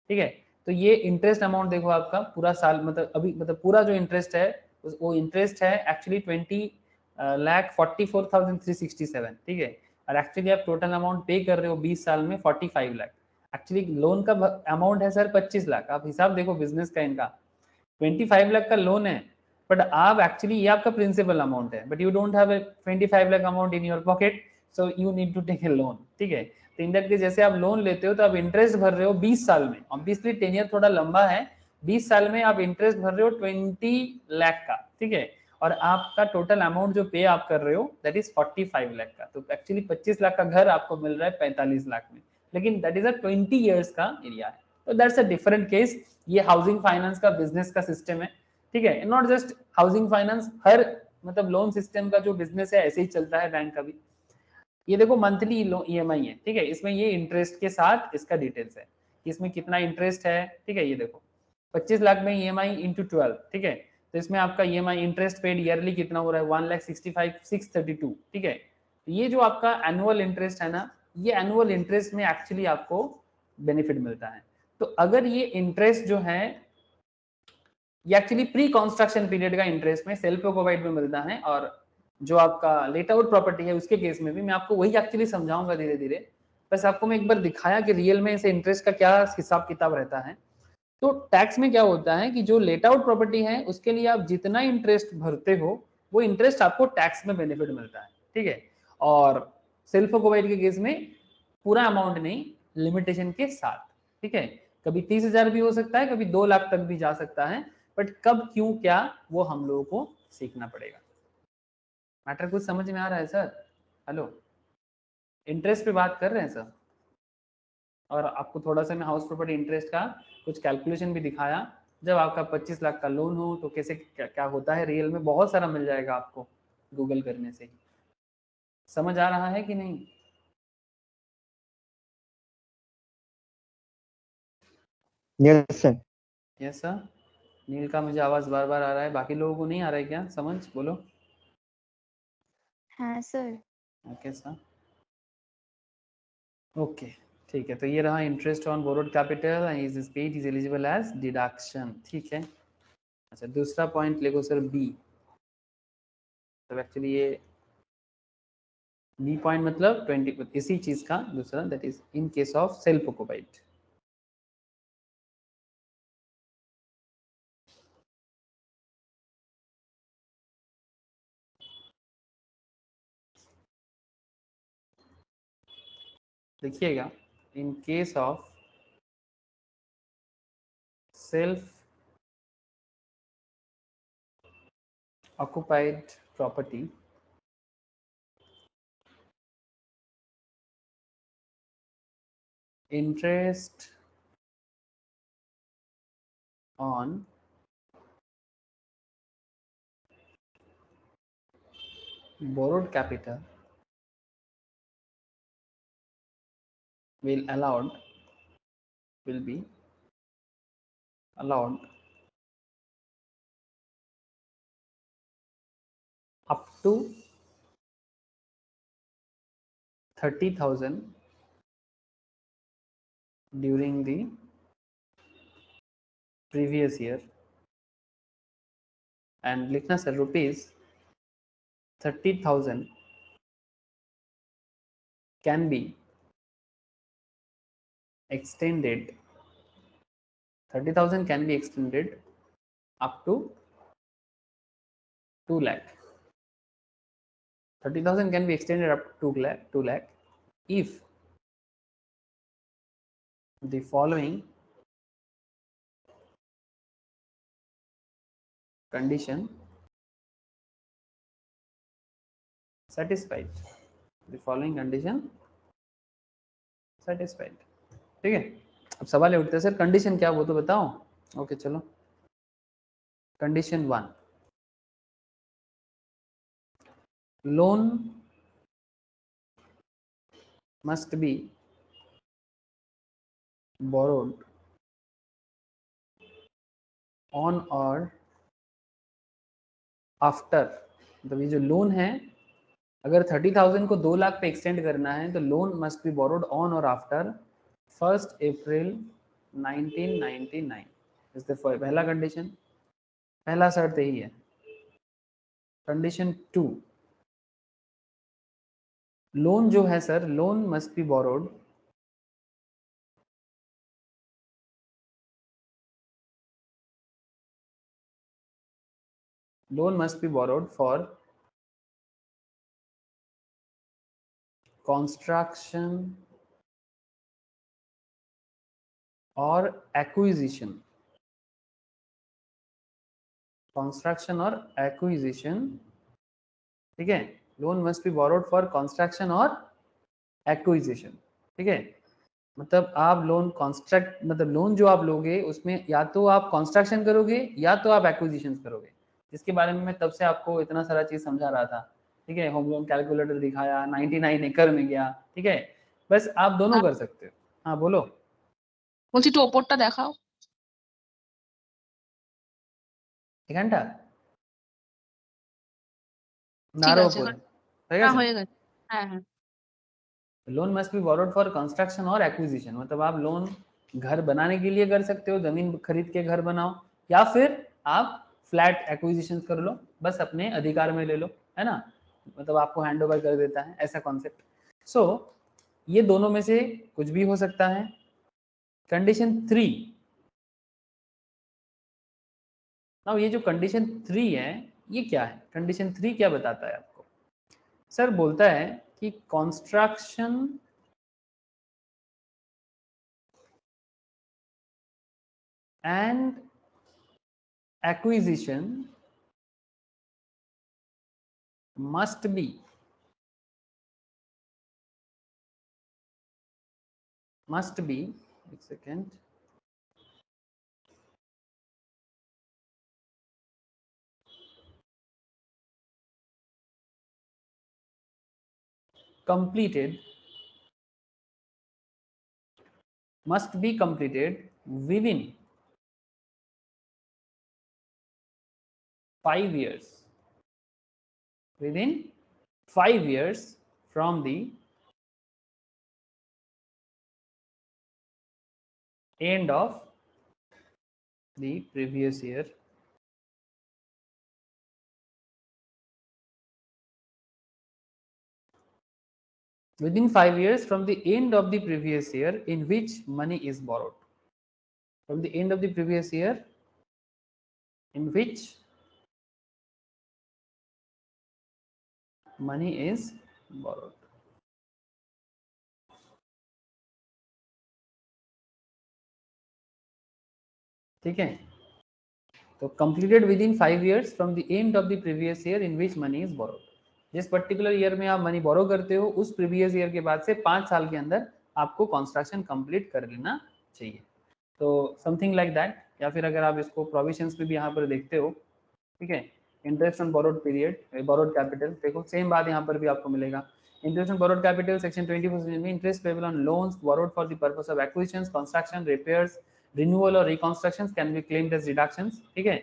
ठीक है। तो ये इंटरेस्ट अमाउंट देखो आपका पूरा साल, मतलब अभी मतलब पूरा जो इंटरेस्ट है वो इंटरेस्ट है एक्चुअली 20,44,367, ठीक है, और एक्चुअली आप टोटल अमाउंट पे कर रहे हो 20 साल में 45 लाख। एक्चुअली लोन का अमाउंट है सर 25 लाख, आप हिसाब देखो बिजनेस का इनका, 25 लाख का लोन है, बट आप एक्चुअली ये आपका प्रिंसिपल अमाउंट है, but you don't have a 25 lakh amount in your pocket, so you need to take a loan, ठीक है। तो इन दैट केस जैसे आप लोन लेते हो तो आप इंटरेस्ट भर रहे हो 20 साल में, ऑब्वियसली 10 ईयर थोड़ा लंबा है, 20 साल में आप इंटरेस्ट भर रहे हो 20 लाख का, ठीक है, और आपका टोटल अमाउंट जो पे आप कर रहे हो दैट इज 45 लाख का। तो एक्चुअली 25 लाख का घर आपको मिल रहा है 45 लाख में, लेकिन दैट इज अ 20 ईयर्स का एरिया है, तो दैट्स अ डिफरेंट केस। ये हाउसिंग फाइनेंस का बिजनेस का सिस्टम है, ठीक है, नॉट जस्ट हाउसिंग फाइनेंस, हर मतलब लोन सिस्टम का जो बिजनेस है ऐसे ही चलता है बैंक का भी। ये देखो मंथली EMI है, ठीक है, इसमें ये इंटरेस्ट के साथ इसका डिटेल्स है, इसमें कितना इंटरेस्ट है, ठीक है, ये देखो 25 लाख में EMI इंटू 12, ठीक है, तो इसमें आपका EMI इंटरेस्ट पेड ईयरली कितना हो रहा है 1,65,632, ठीक है। ये जो आपका एनुअल इंटरेस्ट है ना, ये एनुअल इंटरेस्ट में एक्चुअली आपको बेनिफिट मिलता है। तो अगर ये इंटरेस्ट जो है ये एक्चुअली प्री कंस्ट्रक्शन पीरियड का इंटरेस्ट में सेल्फ प्रोवाइड में मिलता है, और जो आपका लेट आउट प्रॉपर्टी है उसके केस में भी मैं आपको वही एक्चुअली समझाऊंगा धीरे धीरे, बस आपको मैं एक बार दिखाया कि रियल में इसे इंटरेस्ट का क्या हिसाब किताब रहता है। तो टैक्स में क्या होता है कि जो लेट आउट प्रॉपर्टी है उसके लिए आप जितना इंटरेस्ट भरते हो वो इंटरेस्ट आपको टैक्स में बेनिफिट मिलता है, ठीक है, और सेल्फ प्रोवाइड के केस में पूरा अमाउंट नहीं, लिमिटेशन के साथ, ठीक है, कभी 30,000 भी हो सकता है, कभी 2 लाख तक भी जा सकता है, बट कब क्यों क्या वो हम लोगों को सीखना पड़ेगा। मैटर कुछ समझ में आ रहा है सर? हेलो, इंटरेस्ट पे बात कर रहे हैं सर, और आपको थोड़ा सा मैं हाउस प्रॉपर्टी इंटरेस्ट का कुछ कैलकुलेशन भी दिखाया, जब आपका 25 लाख का लोन हो तो कैसे क्या होता है रियल में, बहुत सारा मिल जाएगा आपको गूगल करने से ही। समझ आ रहा है कि नहीं? Yes sir. Yes sir. Neel का मुझे आवाज बार बार आ रहा है, बाकी लोगों को नहीं आ रहा है क्या? समझ बोलो। हाँ सर। ओके सर, ओके, ठीक है, तो ये रहा interest on borrowed capital and is paid is eligible as deduction, ठीक है। अच्छा, दूसरा पॉइंट लिखो सर बी, तो एक्चुअली ये बी पॉइंट मतलब 20 इसी चीज का दूसरा, that is in case of self occupied. देखिएगा, in case of self occupied property, interest on borrowed capital will be allowed up to 30,000 during the previous year, and लिखना sir rupees 30,000 can be extended, 30,000 can be extended up to 2 lakh, 30,000 can be extended up to 2 lakh if the following condition satisfied, the following condition satisfied, ठीक है, अब सवाल ये उठते हैं, sir condition क्या वो तो बताओ। ओके चलो, condition 1, loan must be borrowed on or after, मतलब ये जो लोन है अगर 30,000 को 2 लाख पे एक्सटेंड करना है तो loan must be borrowed on और आफ्टर 1 अप्रैल 1999 इज द पहला कंडीशन, पहला शर्त यही है। कंडीशन 2, लोन जो है sir, loan must be borrowed for construction और acquisition, कंस्ट्रक्शन और एक्विजिशन, ठीक है। Loan must be borrowed for construction और एक्विजिशन, ठीक है। मतलब आप लोन कॉन्स्ट्रक्ट, मतलब लोन जो आप लोगे उसमें या तो आप कंस्ट्रक्शन करोगे या तो आप एक्विजिशन करोगे, जिसके बारे में मैं तब से आपको इतना सारा चीज समझा रहा था, ठीक है। होम लोन कैलकुलेटर दिखाया, 99 एकड़ में गया, ठीक है। बस आप दोनों कर सकते हो। हाँ बोलो। বলছি একটু ওপরটা দেখাও। এখানটা ঠিক নারো আছে, উপরে হয়ে হ্যাঁ গেছে। হয়ে গেছে। হ্যাঁ হ্যাঁ loan must be borrowed for construction और एक्विजिशन, मतलब आप लोन घर बनाने के लिए कर सकते हो, जमीन खरीद के घर बनाओ, या फिर आप फ्लैट एक्विजिशन कर लो, बस अपने अधिकार में ले लो, है ना, मतलब आपको हैंड ओवर कर देता है, ऐसा कॉन्सेप्ट। सो ये दोनों में से कुछ भी हो सकता है। कंडीशन 3, नाउ ये जो कंडीशन 3 है ये क्या है, कंडीशन 3 क्या बताता है आपको? सर बोलता है कि construction and acquisition must be एक second, completed, must be completed within 5 years, within 5 years from the end of the previous year, within 5 years from the end of the previous year in which money is borrowed, from the end of the previous year in which money is borrowed, ठीक है। तो completed with in 5 years from the end of the previous year in which money is borrowed, जिस particular year में आप money borrow करते हो उस previous year के बाद से 5 साल के अंदर आपको कंस्ट्रक्शन कंप्लीट कर लेना चाहिए। तो समथिंग लाइक दैट, या फिर अगर आप इसको प्रोविजंस में भी यहाँ पर देखते हो, ठीक है, interest on borrowed period, borrowed capital, देखो सेम बात यहाँ पर भी आपको मिलेगा। Interest on borrowed capital section 24 में interest payable on loans borrowed for the purpose of acquisitions, construction, repairs, renewal or reconstructions can be claimed as deductions, ठीक है।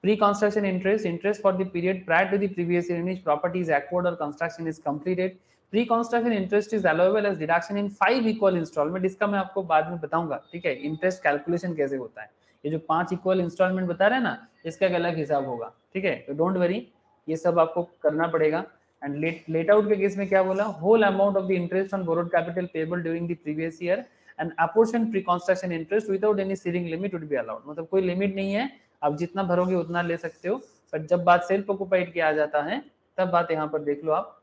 Pre-construction interest, interest for the period prior to the previous year in which property is acquired or construction is completed. Pre-construction interest is allowable as deduction in 5 equal installment, इसका मैं आपको बाद में बताऊंगा, ठीक है। इंटरेस्ट कैलकुलेशन कैसे होता है, ये जो 5 इक्वल इंस्टॉलमेंट बता रहे हैं ना, इसका एक अलग हिसाब होगा, ठीक है। तो डोंट वरी, ये सब आपको करना पड़ेगा। एंड लेट आउट के केस में क्या बोला, whole amount of the interest on borrowed capital payable during the previous year and apportion pre-construction interest without any ceiling limit would be allowed, मतलब कोई लिमिट नहीं है, आप जितना भरोगे उतना ले सकते हो। पर जब बात सेल्फ ऑक्युपाइड की आ जाता है तब बात यहाँ पर देख लो आप,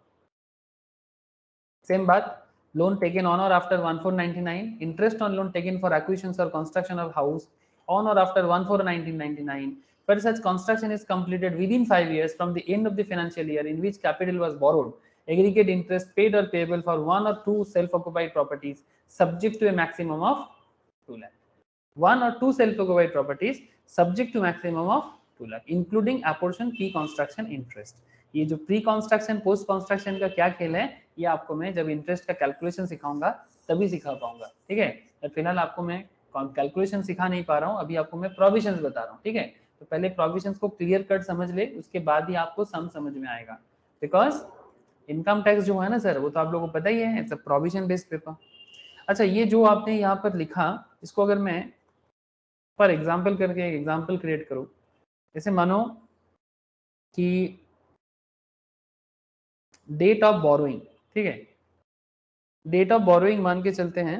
सेम बात, लोन टेकन ऑन और after 1499, interest on loan taken for acquisition और कंस्ट्रक्शन ऑफ हाउस ऑन और आफ्टर 141999, पर such construction is completed within 5 years from the end of the financial year in which capital was borrowed aggregate interest paid or payable for one or two self-occupied properties subject to a maximum of 2 lakh. One or two self-occupied properties subject to maximum of 2 lakh, including apportion pre-construction interest. ये जो pre construction post construction का क्या खेल है, ये आपको मैं जब इंटरेस्ट का कैलकुलेशन सिखाऊंगा तभी सिखा पाऊंगा, ठीक है। तो फिलहाल आपको मैं कैलकुलेशन सिखा नहीं पा रहा हूँ, अभी आपको मैं प्रोविजंस बता रहा हूँ, ठीक है। तो पहले प्रोविजंस को क्लियर कट समझ ले, उसके बाद ही आपको सम समझ में आएगा, बिकॉज इनकम टैक्स जो है ना सर, वो तो आप लोगों को पता ही है, it's a provision based paper. अच्छा, ये जो आपने यहाँ पर लिखा, इसको अगर मैं फॉर एग्जाम्पल करके एक एग्जाम्पल क्रिएट करूँ, जैसे मानो कि डेट ऑफ बोरोइंग, ठीक है, डेट ऑफ बोरोइंग मान के चलते हैं,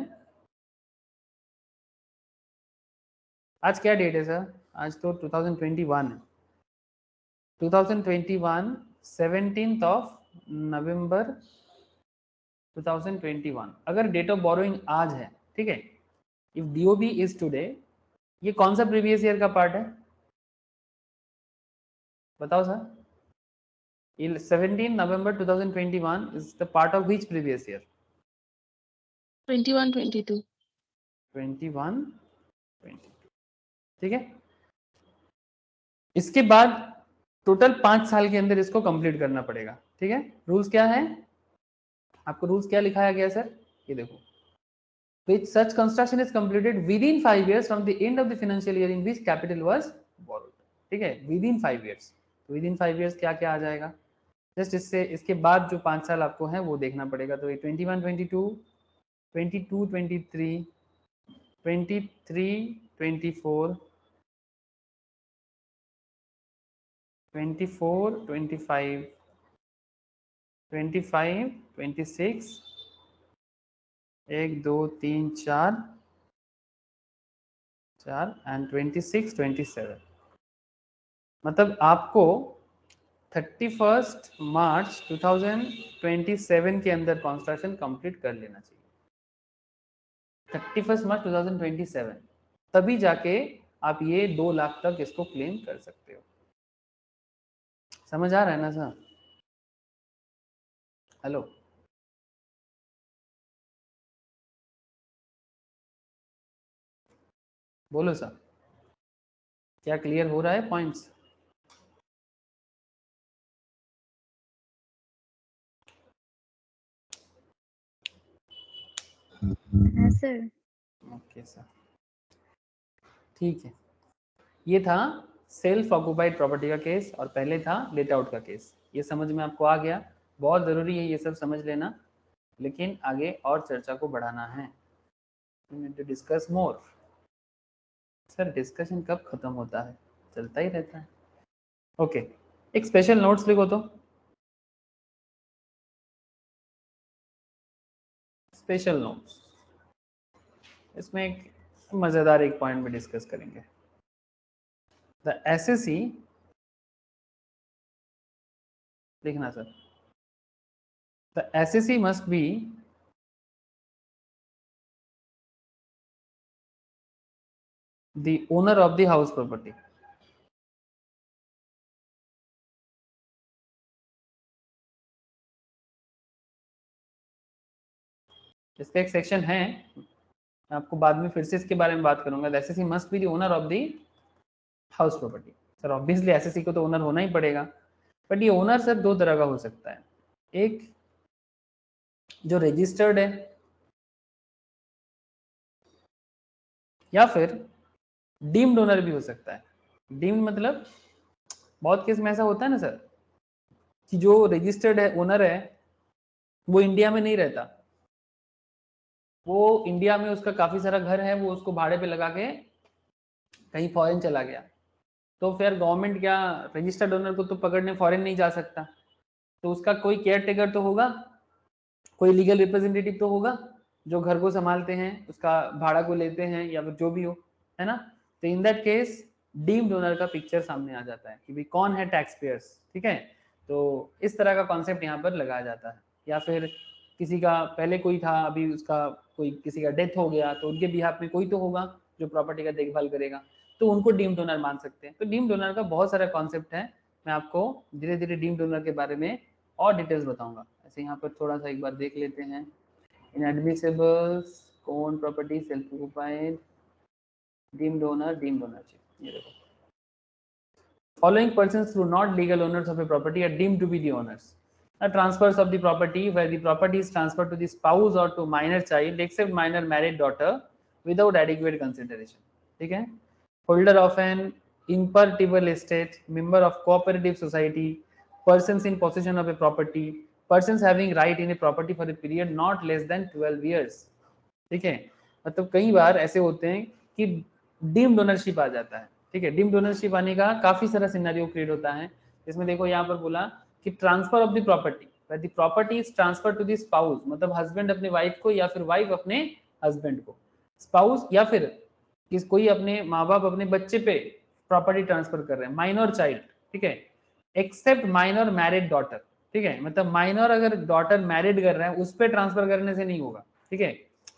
आज क्या डेट है सर, आज तो 2021 है, 2021 17th ऑफ नवंबर 2021। अगर डेट ऑफ बोरोइंग आज है, ठीक है, इफ डीओबी इज टुडे, ये कौन सा प्रीवियस ईयर का पार्ट है बताओ sir. 17 November 2021 is the part of which previous year? 21 22 21 22, ठीक है। इसके बाद टोटल 5 साल के अंदर इसको कंप्लीट करना पड़ेगा, ठीक है। रूल्स क्या है, आपको रूल्स क्या लिखाया गया सर, ये देखो, which such construction is completed within 5 years from the end of the financial year in which capital was borrowed, ठीक है, within 5 years। तो within 5 years क्या क्या आ जाएगा, जस्ट इससे इसके बाद जो 5 साल आपको है वो देखना पड़ेगा। तो 21 22 22 23 23 24 24 25 25 26 1 2 3 4 4 एंड 26 27, मतलब आपको 31 मार्च 2027 के अंदर कंस्ट्रक्शन कंप्लीट कर लेना चाहिए। 31 मार्च 2027, तभी जाके आप ये 2 लाख तक इसको क्लेम कर सकते हो। समझ आ रहा है ना सर? हेलो, बोलो सर, क्या क्लियर हो रहा है पॉइंट्स? हाँ सर। ओके सर, ठीक है। ये था सेल्फ ऑक्युपाइड प्रॉपर्टी का केस और पहले था लेट आउट का केस। ये समझ में आपको आ गया, बहुत ज़रूरी है ये सब समझ लेना, लेकिन आगे और चर्चा को बढ़ाना है, to discuss more. Sir discussion कब खत्म होता है, चलता ही रहता है। ओके, एक स्पेशल नोट्स लिखो तो, स्पेशल नोट्स, इसमें एक मज़ेदार एक पॉइंट में डिस्कस करेंगे। द एसएससी, लिखना sir, the assessee must be the owner of the house property। इसका एक सेक्शन है, मैं आपको बाद में फिर से इसके बारे में बात करूंगा। The assessee must be the owner of the house property. Sir obviously SSC को तो ओनर होना ही पड़ेगा, बट ये ओनर सर 2 तरह का हो सकता है, एक जो रजिस्टर्ड है, या फिर डीम्ड ओनर भी हो सकता है। डीम्ड मतलब बहुत केस में ऐसा होता है ना सर कि जो रजिस्टर्ड है ओनर है वो इंडिया में नहीं रहता, वो इंडिया में उसका काफी सारा घर है, वो उसको भाड़े पे लगा के कहीं फॉरेन चला गया, तो फिर गवर्नमेंट क्या रजिस्टर्ड ओनर को तो पकड़ने फॉरेन नहीं जा सकता, तो उसका कोई केयर टेकर तो होगा, कोई लीगल रिप्रेजेंटेटिव तो होगा जो घर को संभालते हैं, उसका भाड़ा को लेते हैं या फिर जो भी हो, है ना। तो in that case deemed owner का पिक्चर सामने आ जाता है कि भाई कौन है टैक्स पेयर्स, ठीक है। तो इस तरह का कॉन्सेप्ट यहाँ पर लगाया जाता है। या फिर किसी का पहले कोई था, अभी उसका कोई किसी का डेथ हो गया, तो उनके बिहाफ में कोई तो होगा जो प्रॉपर्टी का देखभाल करेगा, तो उनको डीम्ड ओनर मान सकते हैं। तो डीम्ड ओनर का बहुत सारा कॉन्सेप्ट है, मैं आपको धीरे धीरे डीम्ड ओनर के बारे में और डिटेल्स बताऊंगा। ऐसे यहाँ पर थोड़ा सा एक बार देख लेते हैं। इनएडमिसिबल्स, कौन property, self occupied, deemed owner, deemed ownership. ये देखो, following persons who are not legal owners of a property are deemed to be the owners. Transfers of the property where the property is transferred to the spouse or to minor child except minor married daughter without adequate consideration. ठीक है? Holder of an impertible estate, member of cooperative society, persons in possession of a property, persons having right in a property for a period not less than 12 years. ठीक है? मतलब कई बार ऐसे होते हैं कि डीम्ड ओनरशिप आ जाता है। ठीक है, डीम्ड ओनरशिप आने का काफी सारा सिनेरियो क्रिएट होता है। इसमें देखो यहाँ पर बोला कि transfer of the property, the property is transfer to the spouse, मतलब हस्बैंड अपने वाइफ को या फिर वाइफ अपने हस्बैंड को, स्पाउस या फिर किस कोई अपने माँ बाप अपने बच्चे पे प्रॉपर्टी ट्रांसफर कर रहे हैं, माइनर चाइल्ड। ठीक है, एक्सेप्ट माइनर मैरिड डॉटर। ठीक है, मतलब माइनर अगर डॉटर मैरिड कर रहे हैं उस पर ट्रांसफर करने से नहीं होगा। ठीक है,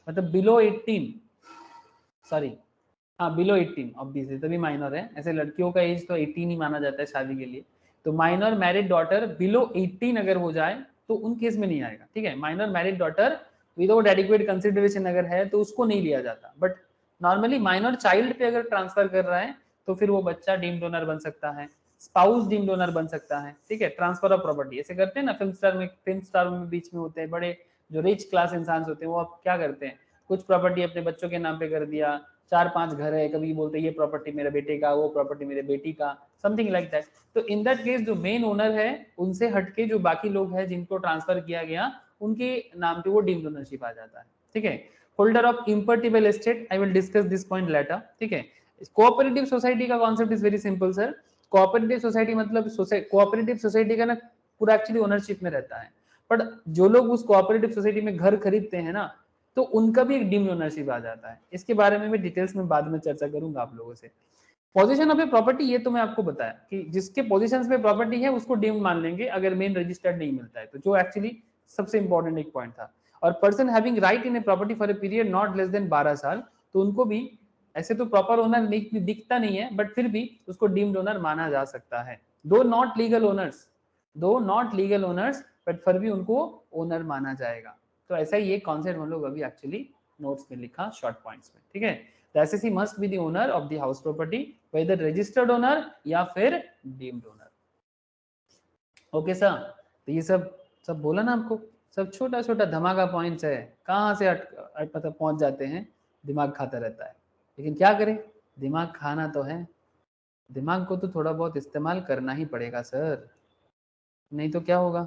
मतलब बिलो 18, सॉरी हाँ बिलो 18 ऑब्वियसली तभी माइनर है। ऐसे लड़कियों का एज तो 18 ही माना जाता है शादी के लिए। तो माइनर मैरिड डॉटर बिलो 18 अगर हो जाए तो उन केस में नहीं आएगा। ठीक है, minor married daughter without adequate consideration अगर है तो उसको नहीं लिया जाता। बट नॉर्मली माइनर चाइल्ड पे अगर ट्रांसफर कर रहा है तो फिर वो बच्चा डीम्ड ओनर बन सकता है, स्पाउस डीम्ड ओनर बन सकता है। ठीक है, ट्रांसफर ऑफ प्रॉपर्टी ऐसे करते हैं ना फिल्म स्टार में बीच में होते हैं बड़े जो रिच क्लास इंसान होते हैं, वो अब क्या करते हैं, कुछ प्रॉपर्टी अपने बच्चों के नाम पे कर दिया, 4-5 घर है, कभी बोलते ये प्रॉपर्टी मेरे बेटे का, वो प्रॉपर्टी मेरे बेटी का, समथिंग लाइक दैट। तो इन दैट केस जो मेन ओनर है उनसे हटके जो बाकी लोग हैं जिनको ट्रांसफर किया गया उनके नाम पे वो डीम्ड ओनरशिप आ जाता है। ठीक है, holder of impartible estate, I will discuss this point later. ठीक है, कोऑपरेटिव सोसाइटी का concept is very simple sir. Cooperative society मतलब कोऑपरेटिव सोसाइटी का ना पूरा एक्चुअली ओनरशिप में रहता है, बट जो लोग उस कोऑपरेटिव सोसाइटी में घर खरीदते हैं ना तो उनका भी एक डीम्ड ओनरशिप आ जाता है। इसके बारे में मैं डिटेल्स में बाद में चर्चा करूंगा आप लोगों से। पोजीशन ऑफ ए प्रॉपर्टी, ये तो मैं आपको बताया कि जिसके पोजीशंस में प्रॉपर्टी है उसको डीम्ड मान लेंगे अगर मेन रजिस्टर्ड नहीं मिलता है, तो जो एक्चुअली सबसे इंपॉर्टेंट एक पॉइंट था। और person having right in a property for a period not less than 12 साल, तो उनको भी ऐसे तो प्रॉपर ओनर दिखता नहीं है बट फिर भी उसको डीम्ड ओनर माना जा सकता है। दो नॉट लीगल ओनर्स बट फिर भी उनको ओनर माना जाएगा। तो ऐसा ही ये कॉन्सेप्ट हम लोग अभी एक्चुअली नोट्स में लिखा शॉर्ट पॉइंट्स में। ठीक है, the assessee must be the owner of the house property, whether registered owner या फिर deemed owner। ओके सर, तो ये सब बोला ना आपको, सब छोटा छोटा धमाका पॉइंट्स है, कहाँ से मतलब पहुंच जाते हैं, दिमाग खाता रहता है। लेकिन क्या करें, दिमाग खाना तो है, दिमाग को तो थोड़ा बहुत इस्तेमाल करना ही पड़ेगा सर, नहीं तो क्या होगा,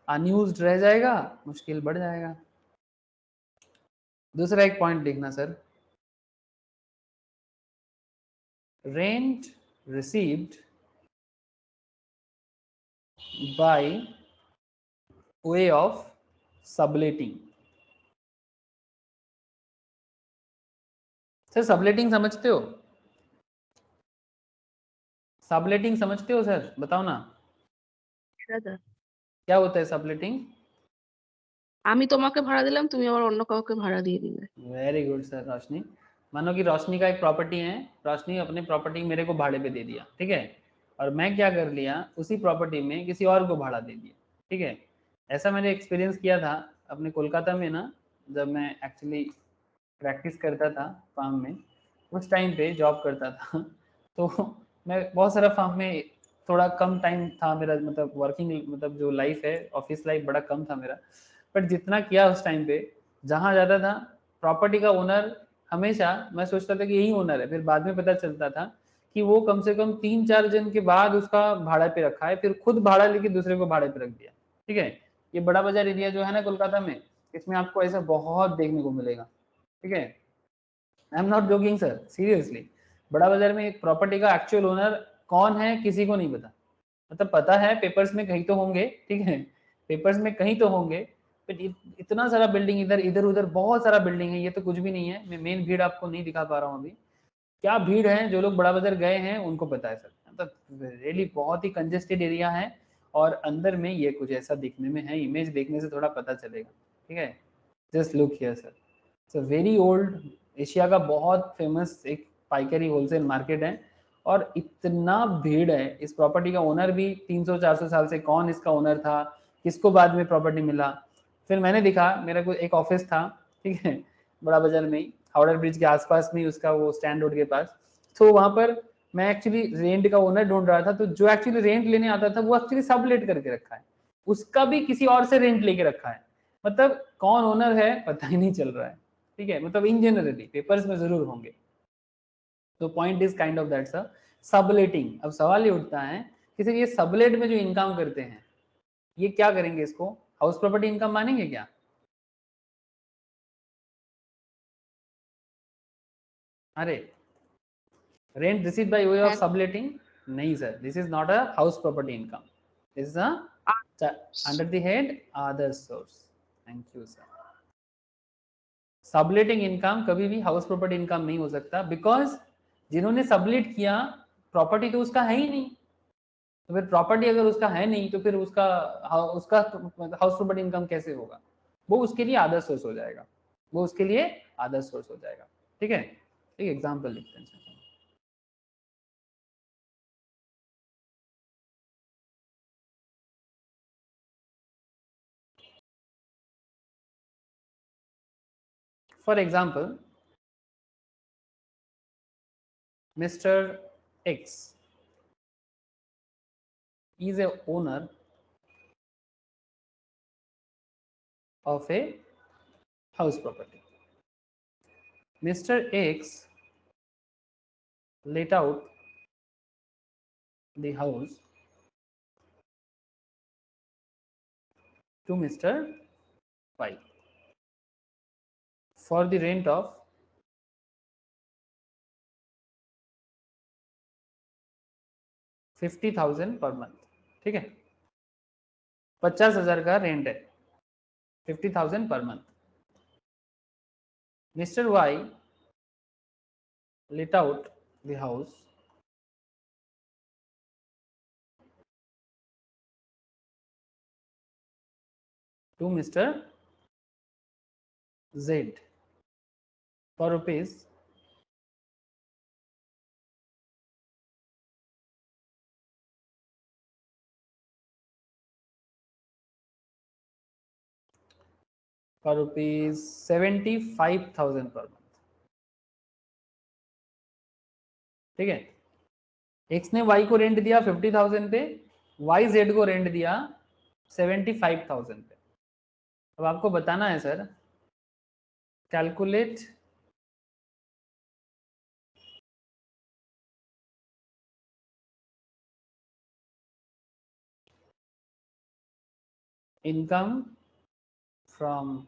अनयूज्ड रह जाएगा, मुश्किल बढ़ जाएगा। दूसरा एक पॉइंट देखना sir, rent received by way of subletting। Sir subletting समझते हो, सबलेटिंग समझते हो सर, बताओ ना क्या होता है सबलेटिंग। আমি তোমাকে ভাড়া দিলাম, তুমি আবার অন্য কাউকে ভাড়া দিয়ে দিলে। वेरी गुड सर रोशनी। मानो कि रोशनी का एक प्रॉपर्टी है, रोशनी अपने प्रॉपर्टी मेरे को भाड़े पे दे दिया, ठीक है, और मैं क्या कर लिया, उसी प्रॉपर्टी में किसी और को भाड़ा दे दिया। ठीक है, ऐसा मैंने एक्सपीरियंस किया था अपने कोलकाता में ना, जब मैं एक्चुअली प्रैक्टिस करता था फार्म में, उस टाइम पे जॉब करता था तो मैं बहुत सारा फार्म में, थोड़ा कम टाइम था मेरा, मतलब वर्किंग मतलब जो लाइफ है ऑफिस लाइफ बड़ा कम था मेरा, बट जितना किया उस टाइम पे जहाँ जाता था प्रॉपर्टी का ओनर हमेशा मैं सोचता था कि यही ओनर है, फिर बाद में पता चलता था कि वो कम से कम 3-4 जन के बाद उसका भाड़ा पे रखा है, फिर खुद भाड़ा लेके दूसरे को भाड़े पे रख दिया। ठीक है, ये बड़ा बाजार एरिया जो है ना कोलकाता में, इसमें आपको ऐसा बहुत देखने को मिलेगा। ठीक है, I am not joking sir, seriously बड़ा बाजार में प्रॉपर्टी का एक्चुअल ओनर कौन है किसी को नहीं पता, मतलब पता है पेपर्स में कहीं तो होंगे, ठीक है, पेपर्स में कहीं तो होंगे, बट इतना सारा बिल्डिंग इधर इधर उधर बहुत सारा बिल्डिंग है, ये तो कुछ भी नहीं है। मैं मेन भीड़ आपको नहीं दिखा पा रहा हूँ अभी, क्या भीड़ है, जो लोग बड़ा बाजार गए हैं उनको पता है सर, मतलब रियली बहुत ही कंजेस्टेड एरिया है, और अंदर में ये कुछ ऐसा दिखने में है, इमेज देखने से थोड़ा पता चलेगा। ठीक है, just look here sir, it's a very old, Asia का बहुत फेमस एक पाइकरी होलसेल मार्केट है, और इतना भीड़ है। इस प्रॉपर्टी का ओनर भी 300-400 साल से, कौन इसका ओनर था, किसको बाद में प्रॉपर्टी मिला। फिर मैंने देखा, मेरा कोई एक ऑफिस था, ठीक है, बड़ा बाजार में ही, हावड़ा ब्रिज के आसपास में ही उसका वो स्टैंड रोड के पास। तो वहां पर मैं एक्चुअली रेंट का ओनर ढूंढ रहा था, तो जो एक्चुअली रेंट लेने आता था वो एक्चुअली सबलेट करके रखा है, उसका भी किसी और से रेंट लेके रखा है, मतलब कौन ओनर है पता ही नहीं चल रहा है, ठीक है, मतलब इन जनरली पेपर्स में जरूर होंगे। तो point is kind of that sir, subletting. अब सवाल ये उठता है कि सर ये सबलेट में जो इनकम करते हैं ये क्या करेंगे, इसको हाउस प्रॉपर्टी इनकम मानेंगे क्या? अरे rent received by way of subletting, नहीं sir, this is not a house property income, this is under the head other source. Thank you sir. Subletting income कभी भी हाउस प्रॉपर्टी इनकम नहीं हो सकता, because जिन्होंने सबलेट किया property तो उसका है ही नहीं, तो फिर प्रॉपर्टी अगर उसका है नहीं तो फिर उसका उसका हाउस प्रॉपर्टी इनकम कैसे होगा? वो उसके लिए आदर्श सोर्स हो जाएगा, वो उसके लिए आदर्श सोर्स हो जाएगा, ठीक है। एक एग्जांपल लिखते हैं। For example Mr. X is a owner of a house property. Mr. X let out the house to Mr. Y for the rent of 50,000 per month, ठीक है, 50,000 का रेंट है, 50,000 per month. Mr. Y let out the house to Mr. Z for rupees 75,000 per month, ठीक है। X ने Y को rent दिया 50,000 पे, वाई जेड को रेंट दिया 75,000 पे। अब आपको बताना है sir, calculate income from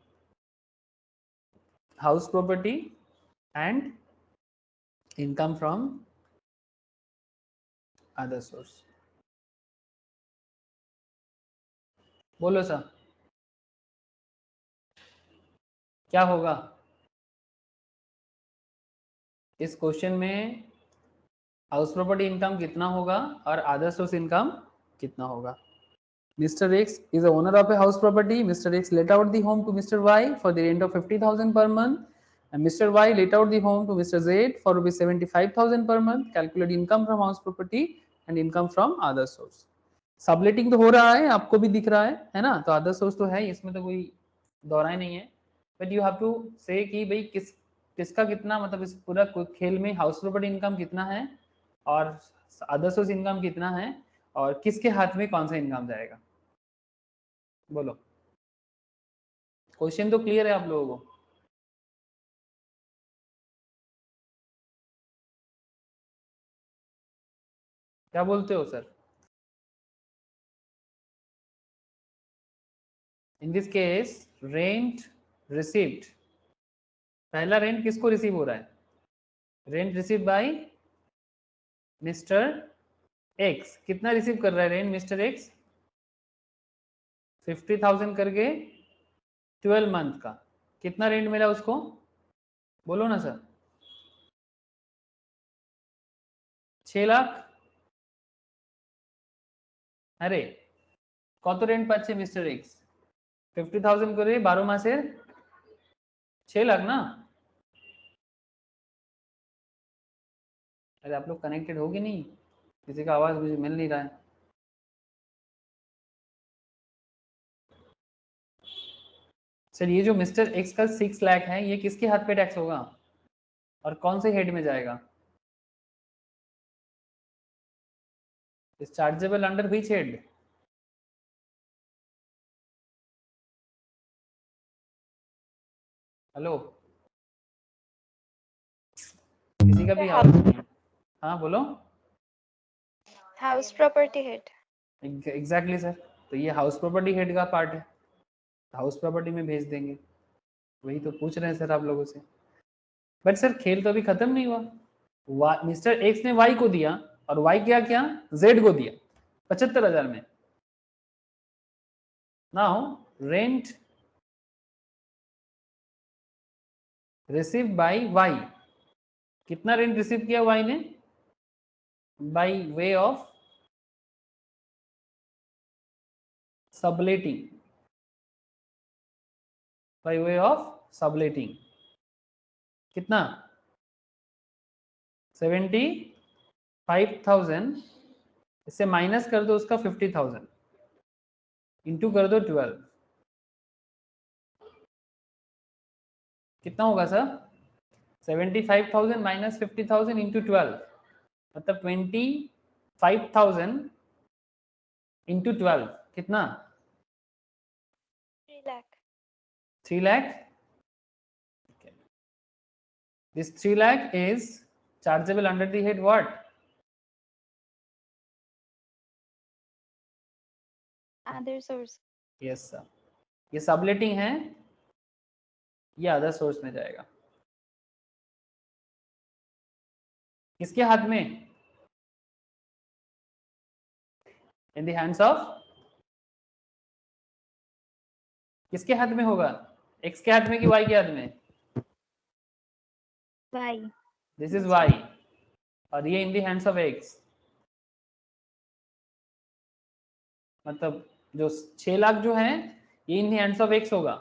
house property and income from other source. बोलो सर क्या होगा इस क्वेश्चन में? हाउस प्रॉपर्टी इनकम कितना होगा और अदर सोर्स इनकम कितना होगा? Mr. X is the owner of a house property. Mr. X let out the home to Mr. Y for the rent of 50,000 per month, and Mr. Y let out the home to Mr. Z for rupees 75,000 per month. Calculate income from house property and income from other source. Subletting तो हो रहा है, आपको भी दिख रहा है ना, तो अदर सोर्स तो है, इसमें तो कोई दौरा ही नहीं है। बट यू हैव टू से कि भाई किसका कितना, मतलब इस पूरा खेल में हाउस प्रॉपर्टी इनकम कितना है और अदर सोर्स इनकम कितना है और किसके हाथ में कौन सा इनकम जाएगा। बोलो, क्वेश्चन तो क्लियर है आप लोगों को? क्या बोलते हो sir? In this case rent received, पहला रेंट किसको रिसीव हो रहा है? Rent receive bye mister x. कितना रिसीव कर रहा है रेंट मिस्टर एक्स? 50,000 करके 12 मंथ का। कितना रेंट मिला उसको? बोलो ना सर। 6 लाख। अरे কত রেন্ট পাচ্ছে মিস্টার এক্স? 50,000 করে 12 মাসের 6 लाख ना। अरे आप लोग कनेक्टेड हो कि नहीं? किसी का आवाज मुझे मिल नहीं रहा है। सर ये जो मिस्टर एक्स का 6 लाख है ये किसके हाथ पे टैक्स होगा और कौन से हेड में जाएगा? Is chargeable under which head? Hello, किसी का भी आवाज नहीं है। हाँ बोलो। House property head. Exactly sir, तो ये हाउस प्रॉपर्टी हेड का पार्ट है, हाउस प्रॉपर्टी में भेज देंगे। वही तो पूछ रहे हैं सर आप लोगों से। बट सर खेल तो अभी खत्म नहीं हुआ। मिस्टर एक्स ने वाई को दिया और वाई क्या क्या जेड को दिया 75,000 में। Now rent receive by Y, कितना रेंट रिसीव किया वाई ने? By way of subletting, by way of subletting. कितना? 75,000, इससे माइनस कर दो उसका 50,000, इंटू कर दो 12। कितना होगा सर? 75,000 माइनस 50,000 इंटू 12, मतलब 25,000 इंटू 12 कितना? 3 lakh. 3 lakh. Okay. This 3 lakh is chargeable under the head what? Other source. Yes sir. ये सबलेटिंग है, ये अदर सोर्स में जाएगा। किसके हाथ में? इन द हैंड्स ऑफ, किसके हाथ में होगा? एक्स के हाथ में कि वाई के हाथ में? वाई। दिस इज वाई, और ये in the hands of X. मतलब जो 6 लाख जो है ये in the hands of X होगा,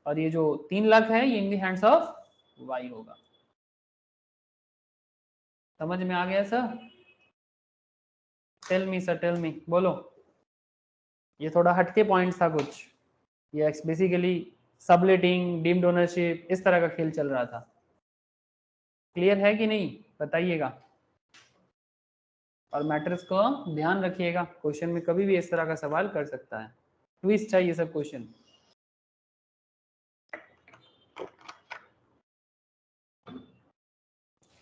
और ये जो 3 लाख है ये in the hands of Y होगा। समझ में आ गया sir? Tell me sir, tell me, बोलो। ये थोड़ा हटके पॉइंट था कुछ, ये बेसिकली सबलेटिंग, डीम्ड ओनरशिप, इस तरह का खेल चल रहा था। क्लियर है कि नहीं बताइएगा, और मैटर्स को ध्यान रखिएगा, क्वेश्चन में कभी भी इस तरह का सवाल कर सकता है, ट्विस्ट चाहिए सब क्वेश्चन।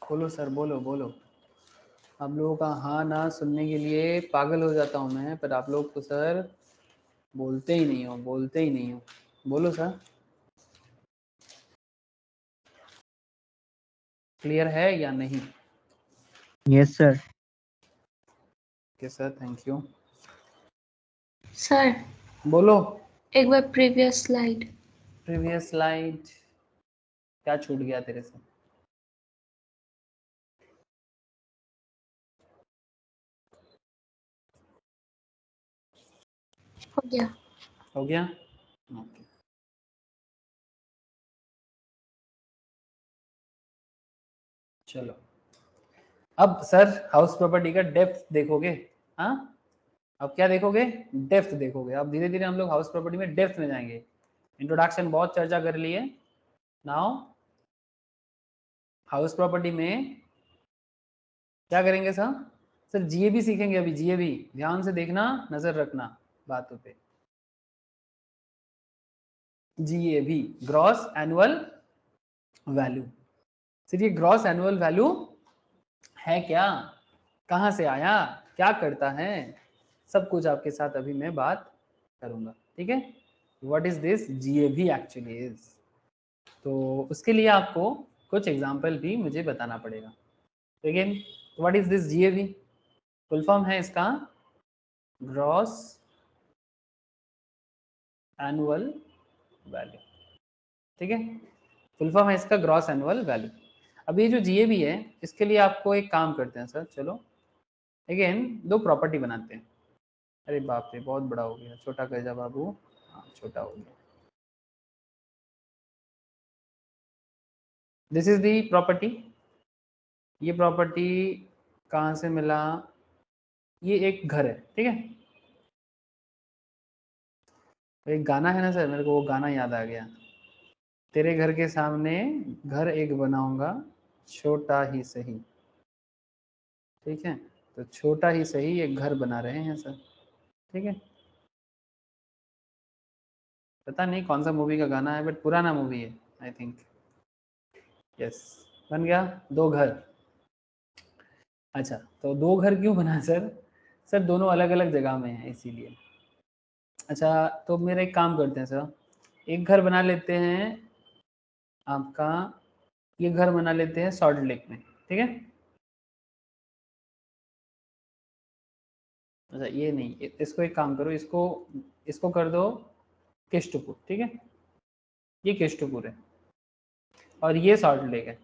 बोलो सर, बोलो बोलो। आप लोगों का हाँ ना सुनने के लिए पागल हो जाता हूँ मैं, पर आप लोग तो सर बोलते ही नहीं हो, बोलते ही नहीं हो। बोलो सर। क्लियर है या नहीं? Yes sir. Okay sir, thank you. Sir बोलो। एक बार प्रीवियस स्लाइड। प्रीवियस स्लाइड, क्या छूट गया तेरे से? हो गया। हो गया? ओके। चलो, अब सर हाउस प्रॉपर्टी का डेप्थ देखोगे। हाँ, अब क्या देखोगे? डेप्थ देखोगे। अब धीरे धीरे हम लोग हाउस प्रॉपर्टी में डेप्थ में जाएंगे। इंट्रोडक्शन बहुत चर्चा कर लिए, नाउ हाउस प्रॉपर्टी में क्या करेंगे सर? सर जीएबी सीखेंगे अभी, जीएबी ध्यान से देखना, नजर रखना बातों पे। GAB gross annual value. Sir ये ग्रॉस एनुअल वैल्यू है क्या, कहाँ से आया, क्या करता है, सब कुछ आपके साथ अभी मैं बात करूंगा, ठीक है? What is this GAB actually is, तो उसके लिए आपको कुछ एग्जांपल भी मुझे बताना पड़ेगा। तो again, what is this GAB? Full form है इसका ग्रॉस एनुअल वैल्यू, ठीक है? फुल फॉर्म है इसका ग्रॉस एनुअल वैल्यू। अब ये जो जीएबी है इसके लिए आपको एक काम करते हैं सर, चलो अगेन दो प्रॉपर्टी बनाते हैं। अरे बाप रे, बहुत बड़ा हो गया, छोटा कर जा बाबू। हाँ छोटा हो गया। This is the property. ये प्रॉपर्टी कहाँ से मिला? ये एक घर है, ठीक है? एक गाना है ना सर, मेरे को वो गाना याद आ गया। तेरे घर के सामने घर एक बनाऊंगा, छोटा ही सही। ठीक है, तो छोटा ही सही एक घर बना रहे हैं सर। ठीक है, पता नहीं कौन सा मूवी का गाना है, बट पुराना मूवी है आई थिंक। यस, बन गया 2 घर। अच्छा, तो 2 घर क्यों बना सर? सर दोनों अलग अलग जगह में हैं इसीलिए। अच्छा, तो मेरा एक काम करते हैं सर, एक घर बना लेते हैं आपका, ये घर बना लेते हैं सॉल्ट लेक में। ठीक है, अच्छा ये नहीं, इसको एक काम करो, इसको इसको कर दो केष्टपुर। ठीक है, ये केष्टपुर है और ये सॉल्ट लेक है,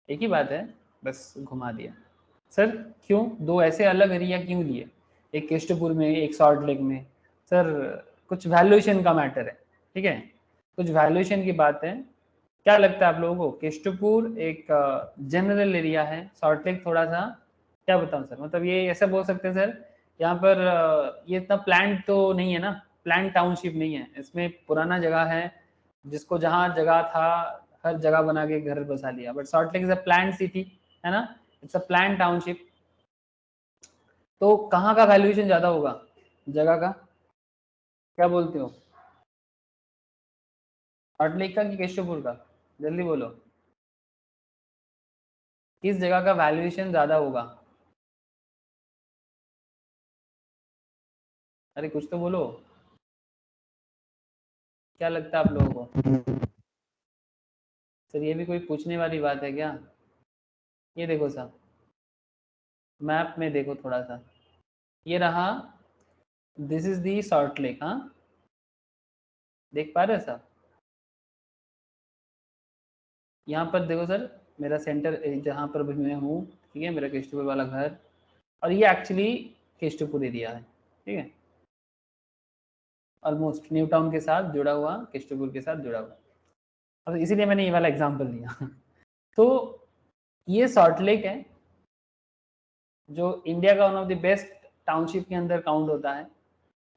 एक ही बात है, बस घुमा दिया। सर क्यों 2 ऐसे अलग एरिया क्यों लिए, एक केष्टपुर में एक सॉल्ट लेक में? सर कुछ वैल्यूएशन का मैटर है। ठीक है, कुछ वैल्यूएशन की बात है। क्या लगता है आप लोगों को, केष्टपुर एक जनरल एरिया है, सॉल्ट लेक थोड़ा सा, क्या बताऊं सर, मतलब ये ऐसा बोल सकते हैं सर, यहाँ पर ये इतना प्लान्ड तो नहीं है ना, प्लान्ड टाउनशिप नहीं है, इसमें पुराना जगह है, जिसको जहाँ जगह था हर जगह बना के घर बसा लिया। But salt lake is a planned city, है ना, इट्स अ प्लान्ड टाउनशिप। तो कहाँ का वैल्यूएशन ज्यादा होगा जगह का, क्या बोलते हो? सॉल्ट लेक का कि केशवपुर का? जल्दी बोलो, किस जगह का वैल्यूएशन ज्यादा होगा? अरे कुछ तो बोलो, क्या लगता है आप लोगों को? सर ये भी कोई पूछने वाली बात है क्या? ये देखो साहब, मैप में देखो थोड़ा सा, ये रहा, this is the salt lake. हाँ, देख पा रहे हो साहब? यहाँ पर देखो सर, मेरा सेंटर जहाँ पर भी मैं हूँ, ठीक है, मेरा केष्टपुर वाला घर, और ये एक्चुअली केष्टपुर एरिया है। ठीक है, ऑलमोस्ट न्यू टाउन के साथ जुड़ा हुआ, केष्टपुर के साथ जुड़ा हुआ, और इसीलिए मैंने ये वाला एग्जाम्पल दिया। तो ये सॉल्ट लेक है जो इंडिया का one of the best township के अंदर काउंट होता है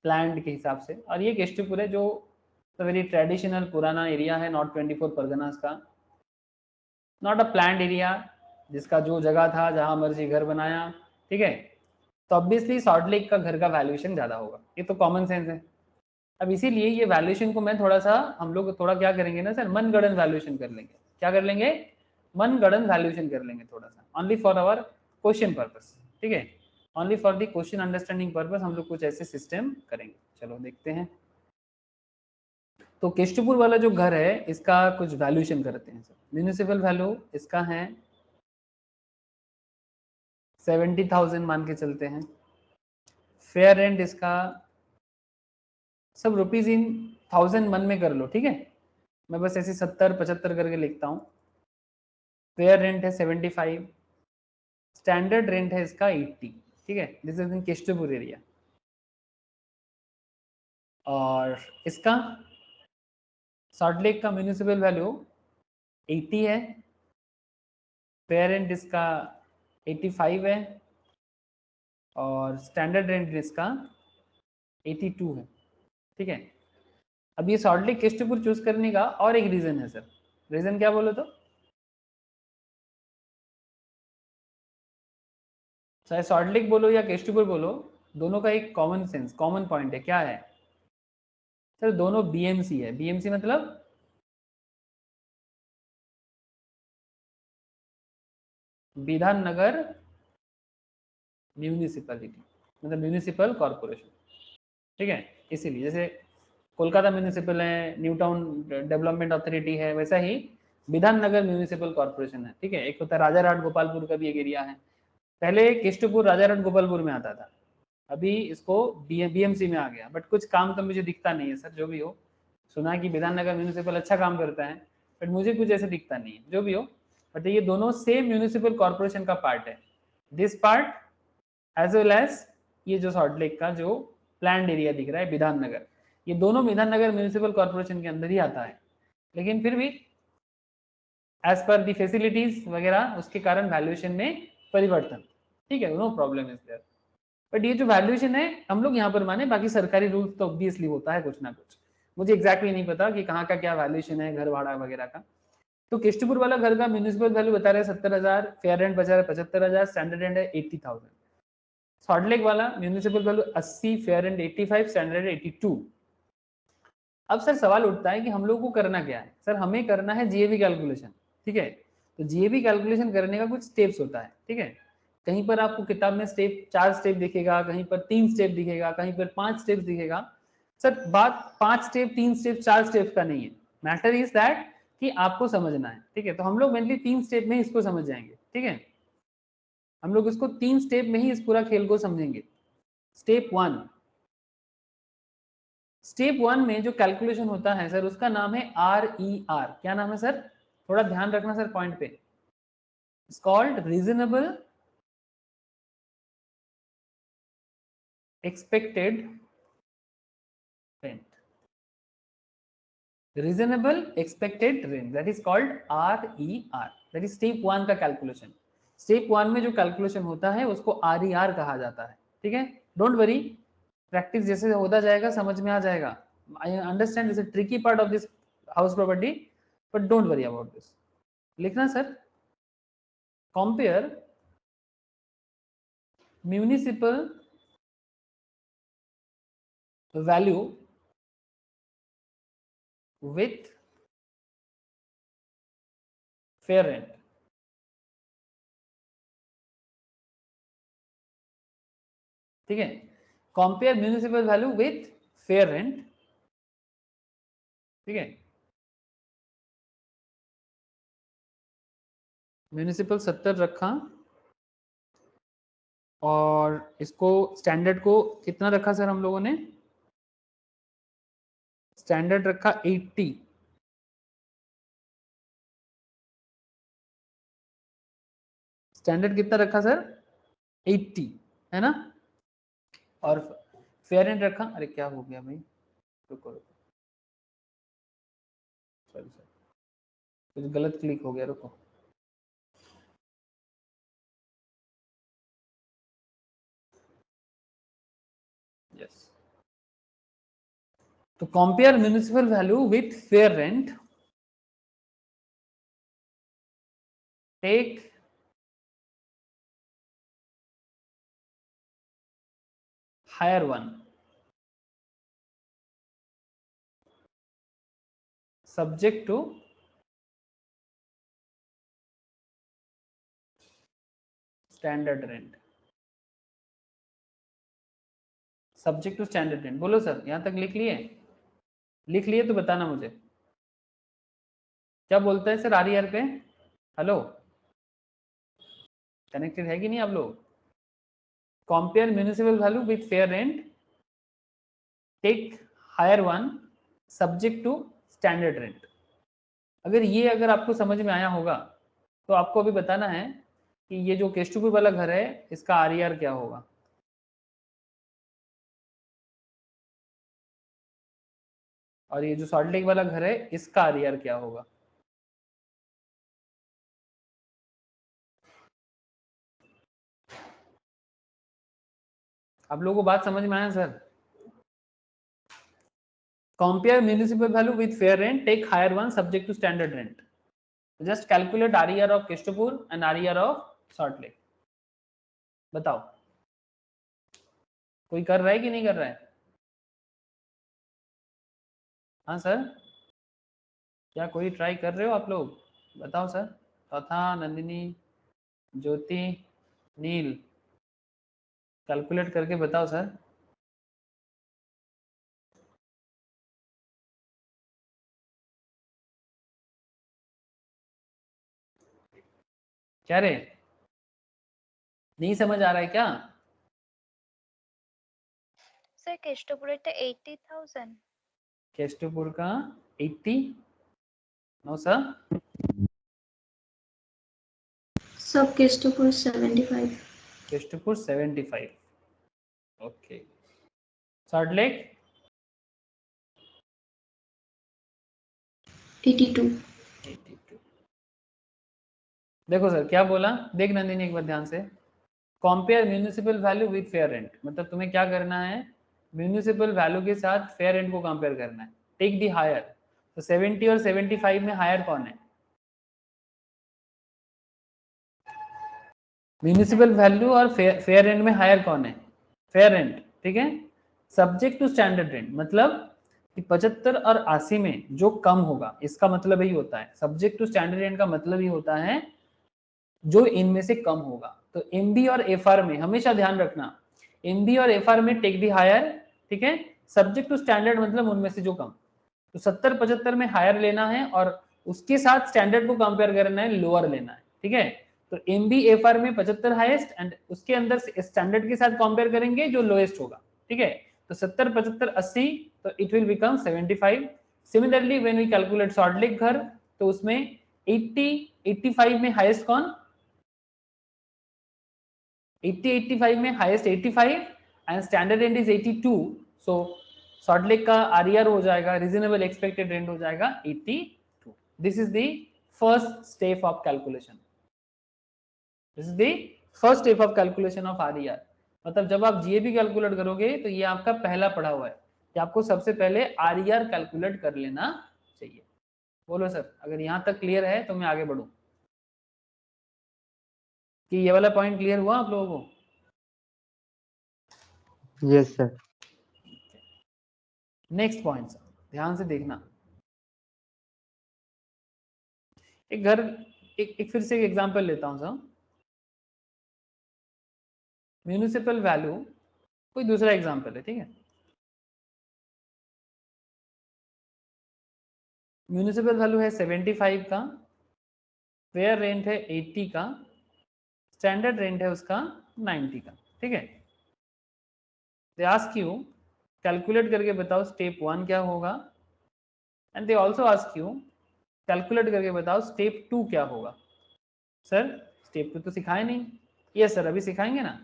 प्लान्ड के हिसाब से, और ये केष्टपुर है जो वेरी ट्रेडिशनल पुराना एरिया है नॉर्थ 24 परगनास का, नॉट अ प्लान्ड एरिया, जिसका जो जगह था जहां मर्जी घर बनाया। ठीक है, तो ऑब्वियसली सॉल्ट लेक का घर का वैल्यूएशन ज्यादा होगा, ये तो कॉमन सेंस है। अब इसीलिए ये वैल्यूएशन को मैं थोड़ा सा, हम लोग थोड़ा क्या करेंगे ना सर, मनगढ़ंत वैल्यूएशन कर लेंगे। क्या कर लेंगे? मनगढ़ंत वैल्यूएशन कर लेंगे थोड़ा सा, only for our question purpose. ठीक है, only for the question understanding purpose हम लोग कुछ ऐसे सिस्टम करेंगे। चलो देखते हैं। तो केष्टपुर वाला जो घर है इसका कुछ वैल्यूएशन करते हैं सर। म्यूनिसिपल वैल्यू इसका है 70,000 मान के चलते हैं। फेयर रेंट इसका, सब रुपीज इन 1000 मन में कर लो। ठीक है, मैं बस ऐसे 70-75 करके लिखता हूँ। फेयर रेंट है 75, स्टैंडर्ड रेंट है इसका 80। ठीक है, दिस इज इन केष्टपुर एरिया। और इसका सॉल्ट लेक का म्यूनिसिपल वैल्यू 80 है, फेयर रेंट इसका 85 है, और स्टैंडर्ड रेंट इसका 82 है। ठीक है, अब ये सॉल्ट लेक केष्टपुर चूज करने का और एक रीजन है सर। रीजन क्या बोलो तो? चाहे सॉल्ट लेक बोलो या केष्टपुर बोलो, दोनों का एक कॉमन सेंस, कॉमन पॉइंट है। क्या है सर? दोनों बीएमसी है। बीएमसी मतलब विधान नगर म्यूनिसिपैलिटी, मतलब म्यूनिसिपल कॉर्पोरेशन। ठीक है, इसीलिए जैसे कोलकाता म्यूनिसिपल है, न्यू टाउन डेवलपमेंट अथॉरिटी है, वैसा ही विधान नगर म्यूनिसिपल कॉर्पोरेशन है। ठीक है, एक होता है राजारहाट गोपालपुर का भी एक एरिया है। पहले केष्टपुर राजारहाट गोपालपुर में आता था, अभी इसको बीएमसी में आ गया। बट कुछ काम तो मुझे दिखता नहीं है सर, जो भी हो। सुना कि विधान नगर म्यूनिसिपल अच्छा काम करता है, बट मुझे कुछ ऐसे दिखता नहीं है, जो भी हो। बट ये दोनों सेम म्यूनिसिपल कॉर्पोरेशन का पार्ट है, this part as well as ये जो सॉल्ट लेक का जो प्लान्ड एरिया दिख रहा है विधान नगर, ये दोनों विधान नगर म्यूनिसिपल कॉर्पोरेशन के अंदर ही आता है। लेकिन फिर भी एज पर दी फैसिलिटीज वगैरह उसके कारण वैल्यूएशन में परिवर्तन। ठीक है, no problem is there. But ये जो वैल्यूएशन है हम लोग यहाँ पर माने, बाकी सरकारी रूल्स तो ऑब्वियसली होता है कुछ ना कुछ, मुझे एग्जैक्टली नहीं पता कि कहाँ का क्या वैल्यूएशन है घर भाड़ा वगैरह का। तो केष्टपुर वाला घर का म्यूनिसिपल वैल्यू बता रहे हैं 70,000, फेयर रेंट बचा रहे 75,000, स्टैंडर्ड रेंट है 80,000। सॉल्ट लेक वाला municipal value 80, fair rent 85, standard rent 82। अब सर सवाल उठता है कि हम लोग को करना क्या है। सर हमें करना है जीएबी कैलकुलेशन, ठीक है। तो जीएबी कैलकुलेशन करने का कुछ स्टेप्स होता है, ठीक है। कहीं पर आपको किताब में स्टेप 4 स्टेप दिखेगा, कहीं पर 3 स्टेप दिखेगा, कहीं पर 5 स्टेप दिखेगा। सर बात 5 स्टेप, 3 स्टेप, 4 स्टेप का नहीं है। मैटर इज दैट कि आपको समझना है, ठीक है। तो हम लोग मेनली 3 स्टेप में इसको समझ जाएंगे, ठीक है। हम लोग इसको 3 स्टेप में ही इस पूरा खेल को समझेंगे। स्टेप 1, स्टेप 1 में जो कैलकुलेशन होता है सर उसका नाम है RER। क्या नाम है सर, थोड़ा ध्यान रखना सर पॉइंट पे। It's called reasonable expected rent. Reasonable expected rent, that is called RER। That is step 1 का कैलकुलेशन। स्टेप 1 में जो कैलकुलेशन होता है उसको RER कहा जाता है, ठीक है। डोंट वरी, प्रैक्टिस जैसे होता जाएगा समझ में आ जाएगा। I understand this is tricky part of this house property, but don't worry about this. लिखना sir, compare municipal value with fair rent. ठीक है, compare municipal value with fair rent, ठीक है। म्यूनिसिपल 70 रखा और इसको स्टैंडर्ड को कितना रखा सर हम लोगों ने, स्टैंडर्ड रखा 80, स्टैंडर्ड कितना रखा सर 80, है ना। और फेयर रेंट रखा, अरे क्या हो गया भाई, रुको रुको, सॉरी सर कुछ गलत क्लिक हो गया, रुको। यस, तो compare municipal value with fair rent, take higher one subject to standard rent, subject to standard rent. बोलो सर यहां तक लिख लिए, लिख लिए तो बताना मुझे क्या बोलता है सर। RER पे हेलो, कनेक्टेड है कि नहीं आप लोग। Compare municipal value with fair rent, take higher one, subject to standard rent. अगर आपको समझ में आया होगा तो आपको अभी बताना है कि ये जो केष्टपुर वाला घर है इसका RER क्या होगा। और ये जो सॉल्ट लेक वाला घर है इसका RER क्या होगा। आप लोगों को बात समझ में आया सर। Compare municipal value with fair rent, take higher one subject to standard rent. Just calculate RER of Keshtopur and RER of Salt Lake. बताओ कोई कर रहा है कि नहीं कर रहा है। हाँ सर, क्या कोई ट्राई कर रहे हो आप लोग, बताओ सर। तथा नंदिनी, ज्योति, नील, कैलकुलेट करके बताओ सर। क्या रे, नहीं समझ आ रहा है क्या। Sir, Keshtapurita 80,000. केष्टपुर का 80, no sir. Sub Keshtapur 75. Keshtapur 75, okay. Salt Lake 82. 82। देखो सर क्या बोला, देख नंदिनी एक बार ध्यान से। Compare municipal value with fair rent, मतलब तुम्हें क्या करना है, म्यूनिसिपल वैल्यू के साथ फेयर रेंट को कंपेयर करना है। Take the higher. तो 70 और 75 में हायर कौन है? म्यूनिसिपल वैल्यू और फेयर रेंट में हायर कौन है? फेयर रेंट, ठीक है। सब्जेक्ट टू स्टैंडर्ड रेंट मतलब कि 75 और 80 में जो कम होगा, इसका मतलब यही होता है। सब्जेक्ट टू स्टैंडर्ड रेंट का मतलब ही होता है जो इनमें से कम होगा। तो एमबी और एफआर में हमेशा ध्यान रखना, एमबी और एफआर में टेक दी हायर, ठीक है। सब्जेक्ट टू स्टैंडर्ड मतलब उनमें से जो कम। तो 70-75 में हायर लेना है और उसके साथ स्टैंडर्ड को कंपेयर करना है, लोअर लेना है, ठीक है। तो एमबी एफआर में 75 हाईएस्ट एंड उसके अंदर स्टैंडर्ड के साथ कंपेयर करेंगे जो लोएस्ट होगा, ठीक है। तो 70, 75, 80 तो it will become 75। Similarly when we calculate Salt Lake घर तो उसमें 80, 85 में हाईएस्ट कौन? 80, 85 में highest 85 and standard rent is 82। So salt lake का आरईआर हो जाएगा, रीजनेबल एक्सपेक्टेड रेंट हो जाएगा 82। This is the first step of calculation. This is the first step of calculation of RER. मतलब जब आप जीएबी कैलकुलेट करोगे तो ये आपका पहला पढ़ा हुआ है कि आपको सबसे पहले आरईआर कैलकुलेट कर लेना चाहिए। बोलो सर, अगर यहां तक क्लियर है तो मैं आगे बढ़ूं कि ये वाला पॉइंट क्लियर हुआ आप लोगों को? Yes sir. नेक्स्ट पॉइंट ध्यान से देखना। एक घर, एक फिर से एक एग्जांपल लेता हूं सर। म्यूनिसिपल वैल्यू, कोई दूसरा एग्जांपल है, ठीक है। म्यूनिसिपल वैल्यू है 75 का, फेयर रेंट है 80 का, स्टैंडर्ड रेंट है उसका 90 का, ठीक है। दे आस्क यू कैलकुलेट करके बताओ स्टेप 1 क्या होगा and they also ask you calculate करके बताओ स्टेप 2 क्या होगा। सर स्टेप 2 तो सिखाए नहीं। यस सर, अभी सिखाएंगे ना।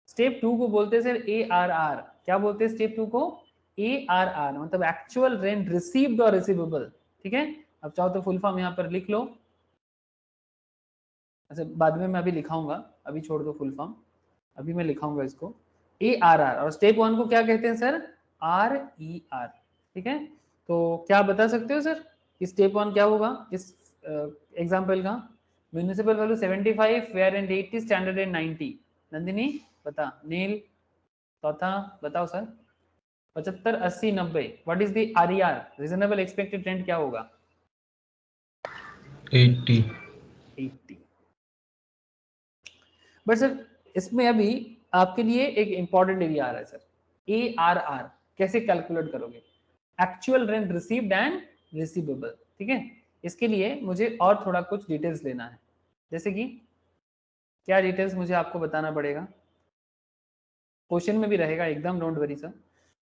स्टेप 2 को बोलते हैं सर ARR। क्या बोलते हैं स्टेप 2 को? ARR मतलब एक्चुअल रेंट रिसीव्ड और रिसीवेबल, ठीक है। अब चाहो तो फुल फॉर्म यहाँ पर लिख लो। अच्छा बाद में मैं अभी लिखाऊंगा, अभी छोड़ दो फुल फॉर्म, अभी मैं लिखाऊंगा इसको। ARR और स्टेप 1 को क्या कहते हैं सर? RER, ठीक है। तो क्या बता सकते हो सर कि स्टेप 1 क्या होगा इस एग्जाम्पल का? Municipal value 75, fair and 80, standard and 90। Nandini बता। नील चौथा बताओ sir. 75, 80, 90 what is the RER, reasonable expected rent क्या होगा? 80। बट सर इसमें अभी आपके लिए एक इंपॉर्टेंट एरिया आ रहा है सर। ARR कैसे कैलकुलेट करोगे? Actual rent received and receivable, ठीक है। इसके लिए मुझे और थोड़ा कुछ डिटेल्स लेना है। जैसे कि क्या डिटेल्स मुझे आपको बताना पड़ेगा? क्वेश्चन में भी रहेगा एकदम, डोंट वरी सर।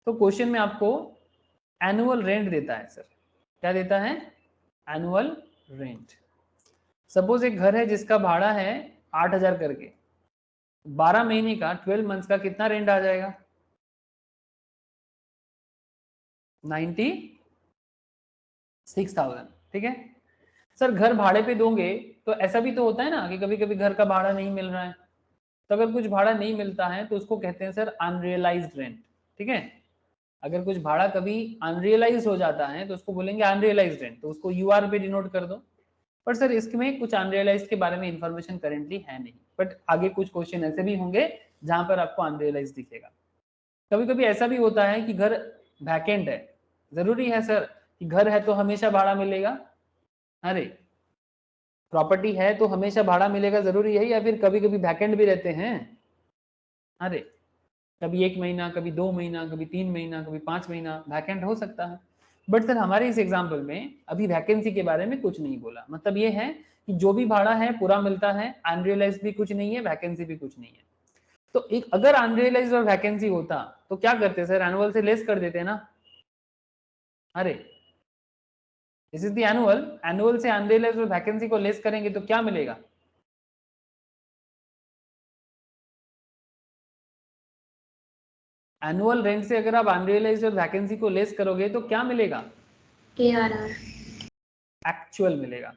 तो क्वेश्चन में आपको एनुअल रेंट देता है सर। क्या देता है? Annual rent. सपोज एक घर है जिसका भाड़ा है 8000 करके, 12 महीने का 12 मंथ्स का कितना रेंट आ जाएगा? 96,000, ठीक है। सर घर भाड़े पे दोगे तो ऐसा भी तो होता है ना कि कभी कभी घर का भाड़ा नहीं मिल रहा है। तो अगर कुछ भाड़ा नहीं मिलता है तो उसको कहते हैं सर अनरियलाइज्ड रेंट, ठीक है। अगर कुछ भाड़ा कभी अनरियलाइज हो जाता है तो उसको बोलेंगे अनरियलाइज्ड रेंट, तो उसको यूआर पे डिनोट कर दो। पर सर इसमें कुछ अनरियलाइज के बारे में इंफॉर्मेशन करेंटली है नहीं, बट आगे कुछ क्वेश्चन ऐसे भी होंगे जहां पर आपको अनरियलाइज दिखेगा। कभी कभी ऐसा भी होता है कि घर वैकेंट है। जरूरी है सर कि घर है तो हमेशा भाड़ा मिलेगा? अरे प्रॉपर्टी है तो हमेशा भाड़ा मिलेगा जरूरी है, या फिर कभी कभी वैकेंट भी रहते हैं? अरे कभी 1 महीना, कभी 2 महीना, कभी 3 महीना, कभी 5 महीना वैकेंट हो सकता है। बट सर हमारे इस एग्जाम्पल में अभी वैकेंसी के बारे में कुछ नहीं बोला। मतलब ये है कि जो भी भाड़ा है पूरा मिलता है, अनरियलाइज भी कुछ नहीं है, वैकेंसी भी कुछ नहीं है। तो एक अगर अनरियलाइज और वैकेंसी होता तो क्या करते सर? एनुअल से लेस कर देते ना। अरे this is the annual, annual से अनरियलाइज और वैकेंसी को लेस करेंगे तो क्या मिलेगा? एनुअल रेंट से अगर आप अनरियलाइज और वैकेंसी को लेस करोगे तो क्या मिलेगा? ARR एक्चुअल मिलेगा।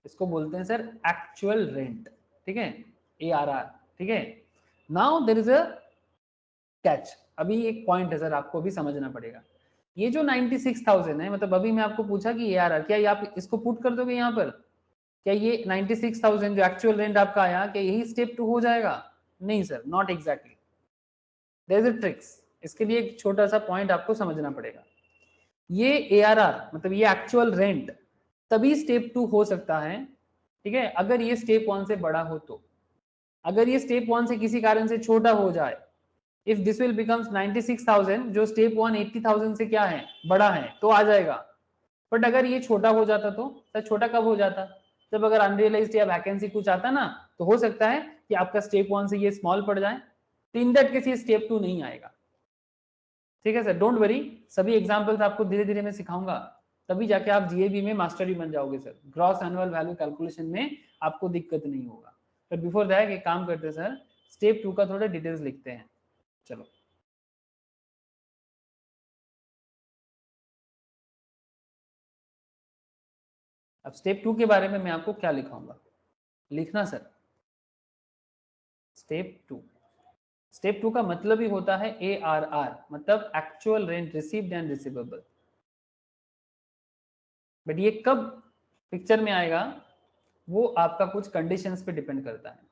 इसको बोलते हैं सर एक्चुअल रेंट, ठीक है। ARR, ठीक है। Now there is a catch. अभी एक पॉइंट है सर आपको भी समझना पड़ेगा। ये जो 96,000 है, मतलब अभी मैं आपको पूछा कि ARR, क्या ये आप इसको पुट कर दोगे यहाँ पर? क्या ये 96,000 जो एक्चुअल रेंट आपका आया, क्या यही स्टेप 2 हो जाएगा? नहीं sir, not exactly, there is a tricks. इसके लिए एक छोटा सा पॉइंट आपको समझना पड़ेगा। ये ARR मतलब ये एक्चुअल रेंट तभी स्टेप 2 हो सकता है, ठीक है, अगर ये स्टेप 1 से बड़ा हो तो। अगर ये स्टेप 1 से किसी कारण से छोटा हो जाए, इफ दिस विल बिकम्स 96,000 जो स्टेप 1 80,000 से क्या है, बड़ा है, तो आ जाएगा। बट अगर ये छोटा हो जाता तो सर, छोटा कब हो जाता? जब अगर अनरियलाइज्ड या वैकेंसी कुछ आता ना, तो हो सकता है कि आपका स्टेप 1 से ये स्मॉल पड़ जाए, तो इन दैट केस ये स्टेप 2 नहीं आएगा। ठीक है सर, डोंट वरी, सभी एग्जांपल्स आपको धीरे धीरे मैं सिखाऊंगा, तभी जाके आप जीएबी में मास्टर भी बन जाओगे sir. Gross annual value calculation में आपको दिक्कत नहीं होगा। बट बिफोर दैट एक काम करते हैं सर, स्टेप 2 का थोड़ा डिटेल्स लिखते हैं। चलो, अब स्टेप 2 के बारे में मैं आपको क्या लिखाऊंगा, लिखना सर। स्टेप 2 का मतलब ही होता है ARR, मतलब actual rent received and receivable. But ये कब पिक्चर में आएगा, वो आपका कुछ कंडीशंस पे डिपेंड करता है।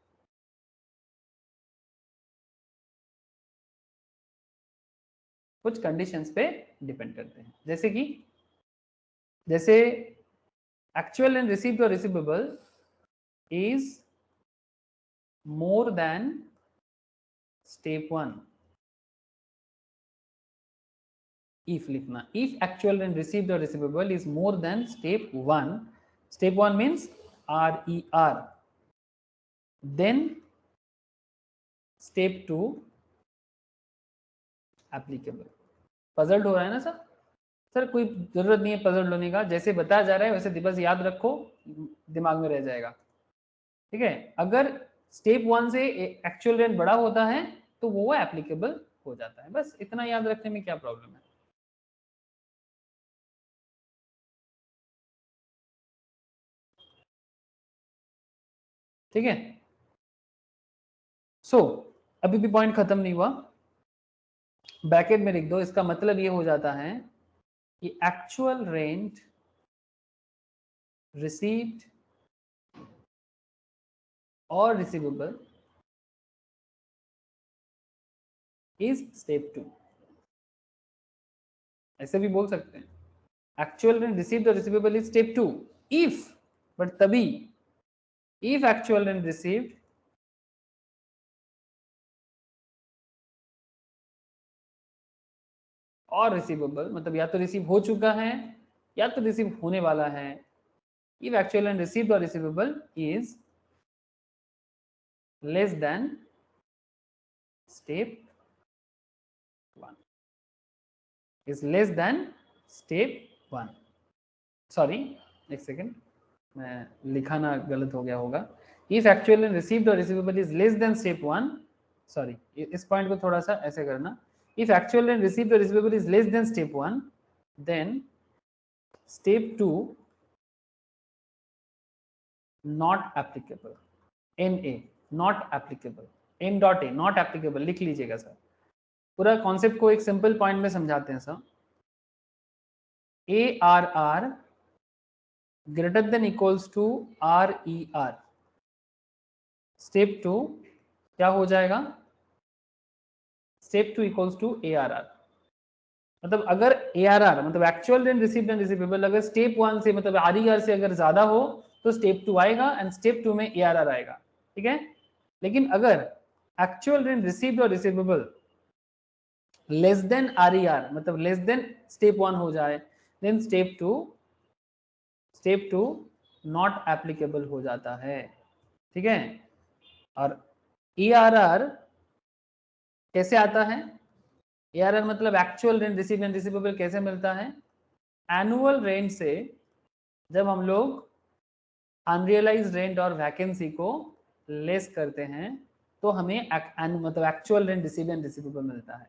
कुछ कंडीशंस पे डिपेंड करते हैं, जैसे एक्चुअल एंड रिसीव्ड और receivable is more than step 1। if लिखना, if actual and received or receivable is more than step 1, step 1 means RER, then step 2 applicable। Puzzled हो रहा है ना सर? सर कोई जरूरत नहीं है पजल्ड होने का, जैसे बताया जा रहा है वैसे बस याद रखो, दिमाग में रह जाएगा। ठीक है, अगर स्टेप 1 से एक्चुअल रेंट बड़ा होता है तो वो एप्लीकेबल हो जाता है, बस इतना याद रखने में क्या प्रॉब्लम है। ठीक है, सो अभी भी पॉइंट खत्म नहीं हुआ, ब्रैकेट में लिख दो। इसका मतलब ये हो जाता है कि एक्चुअल रेंट रिसीव्ड और रिसीवेबल इज स्टेप 2। ऐसे भी बोल सकते हैं, एक्चुअल रेंट रिसीव्ड और receivable is step 2 if, but तभी इफ एक्चुअल रेंट रिसीव्ड और रिसीवेबल, मतलब या तो रिसीव हो चुका है या तो रिसीव होने वाला है, इफ एक्चुअल एंड रिसीव्ड और receivable is less than step 1, is less than step 1। Sorry, एक सेकेंड, मैं लिखाना गलत हो गया होगा। इफ एक्चुअल एंड रिसीव्ड और receivable is less than step 1, sorry इस पॉइंट को थोड़ा सा ऐसे करना, इफ एक्चुअल एंड रिसीव्ड और receivable is less than step 1, then step 2 not applicable, NA not applicable, N.A not applicable लिख लीजिएगा सर। पूरा कॉन्सेप्ट को एक सिंपल पॉइंट में समझाते हैं sir. ARR greater than equals to RER, step 2 क्या हो जाएगा, स्टेप 2 इक्वल्स टू ARR। मतलब अगर ARR मतलब actual rent received and receivable अगर स्टेप 1 से मतलब RER से अगर ज्यादा हो तो स्टेप 2 आएगा एंड स्टेप 2 में ARR आएगा। ठीक है, लेकिन अगर एक्चुअल रेंट रिसीव्ड और रिसीवेबल लेस देन RER मतलब लेस देन स्टेप 1 हो जाए, देन स्टेप 2 नॉट एप्लीकेबल हो जाता है। ठीक है, और ARR कैसे आता है, ARR मतलब actual rent received and receivable कैसे मिलता है, एनुअल रेंट से जब हम लोग अनरियलाइज्ड रेंट और वैकेंसी को लेस करते हैं तो हमें मतलब actual rent received and receivable मिलता है।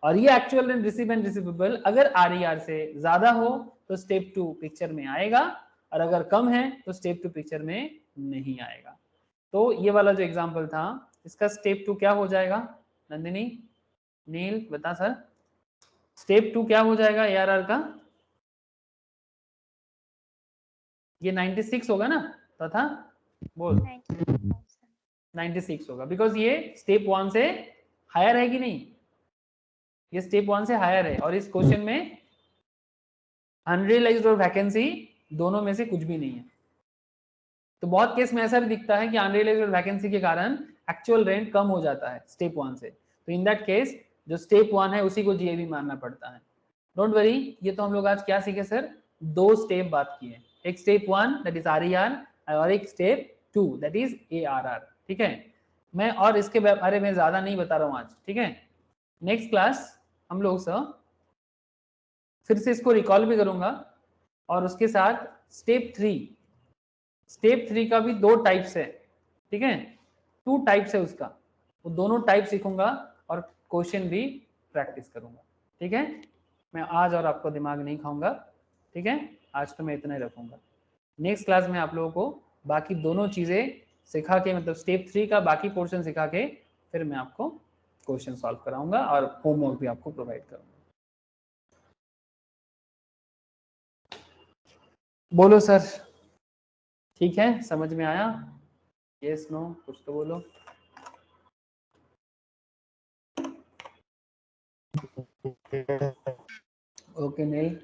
और ये actual rent received and receivable अगर RER से ज्यादा हो तो स्टेप 2 पिक्चर में आएगा, और अगर कम है तो स्टेप 2 पिक्चर में नहीं आएगा। तो ये वाला जो एग्जांपल था इसका स्टेप 2 क्या हो जाएगा, नंदिनी नील बता सर। स्टेप 2 क्या हो जाएगा ARR का? ये 96 होगा ना तथा बोल 96 होगा, बिकॉज ये स्टेप 1 से हायर है कि नहीं? ये स्टेप 1 से हायर है और इस क्वेश्चन में अनरियलाइज्ड और वैकेंसी दोनों में से कुछ भी नहीं है। तो बहुत केस में ऐसा भी दिखता है कि अनरियलाइज्ड और वैकेंसी के कारण एक्चुअल रेंट कम हो जाता है स्टेप 1 से, तो इन दैट केस जो स्टेप 1 है उसी को जीएबी मानना पड़ता है। डोंट वरी, ये तो हम लोग आज क्या सीखे सर? 2 स्टेप बात किए, एक स्टेप 1 दैट इज RER और एक स्टेप 2 दैट इज ARR। ठीक है, मैं और इसके बारे में ज्यादा नहीं बता रहा हूँ आज। ठीक है, नेक्स्ट क्लास हम लोग सर फिर से इसको रिकॉल भी करूंगा और उसके साथ स्टेप 3 का भी 2 टाइप्स है। ठीक है, 2 टाइप्स है उसका, वो दोनों टाइप सीखूंगा और क्वेश्चन भी प्रैक्टिस करूंगा। ठीक है, मैं आज और आपको दिमाग नहीं खाऊंगा। ठीक है, आज तो मैं इतना ही रखूंगा। नेक्स्ट क्लास में आप लोगों को बाकी दोनों चीजें सिखा के, मतलब स्टेप 3 का बाकी पोर्शन सिखा के फिर मैं आपको क्वेश्चन सॉल्व कराऊंगा और होमवर्क भी आपको प्रोवाइड करूंगा। बोलो सर, ठीक है, समझ में आया? यस नो कुछ तो बोलो। ओके नील,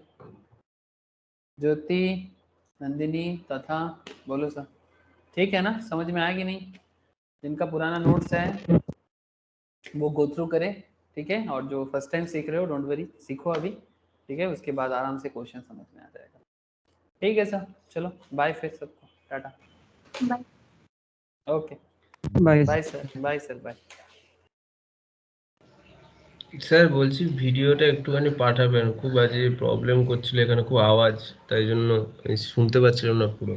ज्योति, नंदिनी तथा बोलो सर, ठीक है ना? समझ में आया कि नहीं? जिनका पुराना नोट्स है वो गो थ्रू करें। ठीक है, और जो फर्स्ट टाइम सीख रहे हो डोंट वरी, सीखो अभी। ठीक है, उसके बाद आराम से क्वेश्चन समझ में आ जाएगा। ठीक है सर, चलो बाय फिर सबको, tata bye. Okay bye bye sir, bye sir, bye. Sir বলছি ভিডিওটা একটুখানি পাঠাবেন, খুব বাজে প্রবলেম করছিল এখানে, খুব আওয়াজ, তাই জন্য আমি শুনতে পাচ্ছিলাম না পুরো।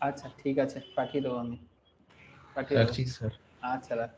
আচ্ছা ঠিক আছে, পাঠিয়ে দেবো আমি, পাঠিয়ে দেবো। রাখছি স্যার। আচ্ছা রাখ।